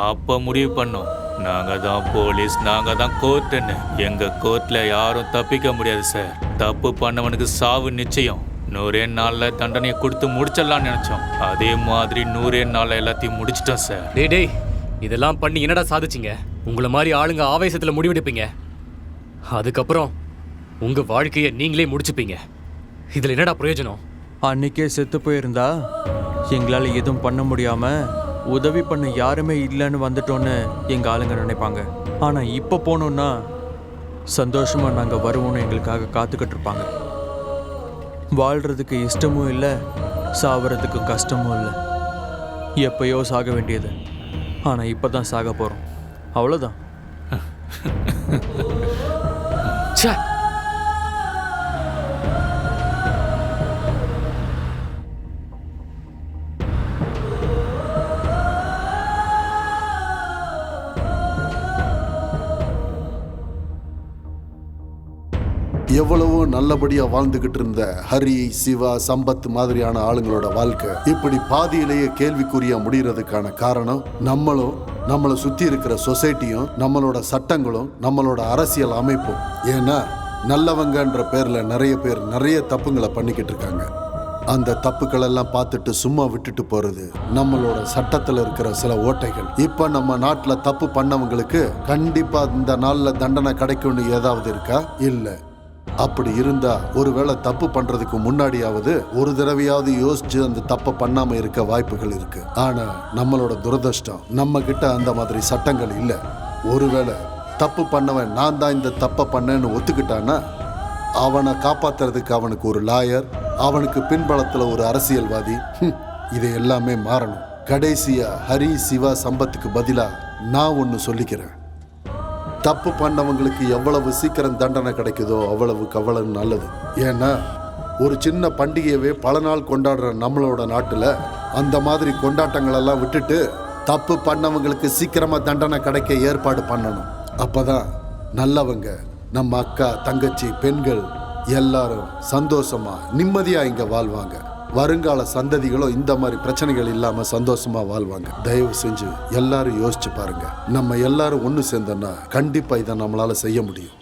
B: அப்ப முடிவு பண்ணோம், நாங்க தான் போலீஸ், நாங்க தான் கோர்ட்டுன்னு. எங்க கோர்ட்ல யாரும் தப்பிக்க முடியாது சார். தப்பு பண்ணவனுக்கு சாவு நிச்சயம். 100 நாள்ல தண்டனையை கொடுத்து முடிச்சிடலாம்னு நினைச்சோம். அதே மாதிரி 100 நாள்ல எல்லாத்தையும் முடிச்சிட்டோம் சார்.
E: டேய் இதெல்லாம் பண்ணி என்னடா சாதிச்சிங்க? உங்களை மாதிரி ஆளுங்க ஆவேசத்துல முடிவெடுப்பீங்க, அதுக்கப்புறம் உங்க வாழ்க்கையை நீங்களே முடிச்சுப்பீங்க. இதுல என்னடா பிரயோஜனம்?
C: அன்னைக்கே செத்து போயிருந்தா எங்களால் எதுவும் பண்ண முடியாம உதவி பண்ண யாருமே இல்லைன்னு வந்துட்டோன்னு எங்க ஆளுங்க நினைப்பாங்க. ஆனா இப்போ போனோம்னா சந்தோஷமா நாங்க வருவோம்னு எங்களுக்காக காத்துக்கிட்டு இருப்பாங்க. வாழ்றதுக்கு இஷ்டமும் இல்லை, சாவறதுக்கு கஷ்டமும் இல்லை. எப்பயோ சாக வேண்டியது, ஆனா இப்பதான் சாக போறோம், அவ்வளோதான்.
G: எவ்வளவோ நல்லபடியா வாழ்ந்துகிட்டு இருந்த ஹரி, சிவா, சம்பத் மாதிரியான ஆளுங்களோட வாழ்க்கை இப்படி பாதியிலேயே கேள்விக்குறியா முடியறதுக்கான காரணம் நம்மளும், நம்மளை சுத்தி இருக்கிற சொசைட்டியும், நம்மளோட சட்டங்களும், நம்மளோட அரசியல் அமைப்பும். ஏன்னா நல்லவங்கன்ற பேர்ல நிறைய பேர் நிறைய தப்புங்களை பண்ணிக்கிட்டு இருக்காங்க. அந்த தப்புக்கள் எல்லாம் பார்த்துட்டு சும்மா விட்டுட்டு போறது நம்மளோட சட்டத்துல இருக்கிற சில ஓட்டைகள். இப்ப நம்ம நாட்டுல தப்பு பண்ணவங்களுக்கு கண்டிப்பா இந்த நாள்ல தண்டனை கிடைக்கும்னு ஏதாவது இருக்கா? இல்ல. அப்படி இருந்தா ஒருவேளை தப்பு பண்றதுக்கு முன்னாடியாவது ஒரு தடவையாவது யோசிச்சு அந்த தப்பை பண்ணாம இருக்க வாய்ப்புகள் இருக்கு. ஆனா நம்மளோட துரதிர்ஷ்டம், நம்ம கிட்ட அந்த மாதிரி சட்டங்கள் இல்ல. ஒருவேளை தப்பு பண்ணவன் நான் தான் இந்த தப்பை பண்ணேன்னு ஒத்துக்கிட்டான்னா அவனை காப்பாத்துறதுக்கு அவனுக்கு ஒரு லாயர், அவனுக்கு பின்பலத்துல ஒரு அரசியல்வாதி. இது எல்லாமே மாறணும். கடைசியா ஹரி, சிவா, சம்பத்துக்கு பதிலா நான் ஒன்னு சொல்லிக்கிறேன். தப்பு பண்ணவங்களுக்கு எவ்வளவு சீக்கிரம் தண்டனை கிடைக்குதோ அவ்வளவுக்கு அவ்வளவு நல்லது. ஏன்னா ஒரு சின்ன பண்டிகையவே பல நாள் கொண்டாடுற நம்மளோட நாட்டுல அந்த மாதிரி கொண்டாட்டங்களெல்லாம் விட்டுட்டு தப்பு பண்ணவங்களுக்கு சீக்கிரமா தண்டனை கிடைக்க ஏற்பாடு பண்ணணும். அப்பதான் நல்லவங்க, நம்ம அக்கா, தங்கச்சி, பெண்கள் எல்லாரும் சந்தோஷமா நிம்மதியா இங்க வாழ்வாங்க. வருங்கால சந்ததிகளும் இந்த மாதிரி பிரச்சனைகள் இல்லாம சந்தோஷமா வாழ்வாங்க. தயவு செஞ்சு எல்லாரும் யோசிச்சு பாருங்க. நம்ம எல்லாரும் ஒண்ணு சேர்ந்தோம்னா கண்டிப்பா இதை நம்மளால செய்ய முடியும்.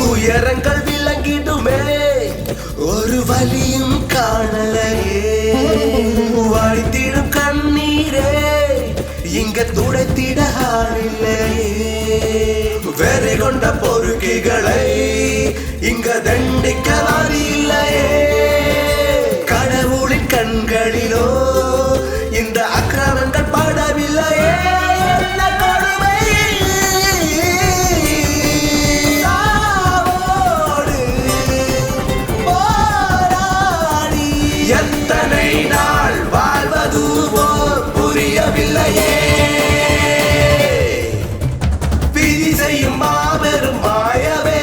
M: துயரங்கள் விளங்கிடுமே ஒரு ஒரு வலியும் காணலையே வழித்திடும் கண்ணீரே இங்க துடைத்திட ஆளில்லையே வெறி கொண்ட பொறுக்கிகளை இங்க தண்டிக்க வழி இல்லையே கடவுளின் கண்களிலோ இந்த அக்கிரமங்கள் படவில்லையே என்ன கொடுமை சாவோடு போராடி எத்தனை நாள் வாழ்வதுவோ புரியவில்லையே விதி செய்யும் மாபெரும் மாயவே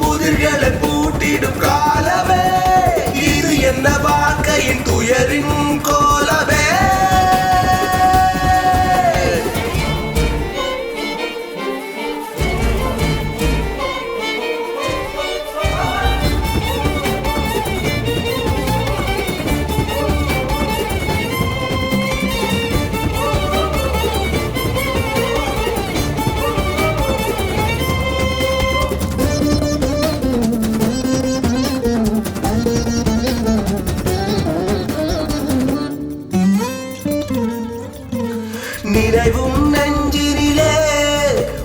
M: புதிர்களை பூட்டிடும் காலமே இது என்ன வாழ்க்கையின் துயரின் கோலமே நினைவும் நெஞ்சினிலே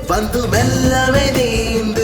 M: வந்து மெல்லவே நீந்த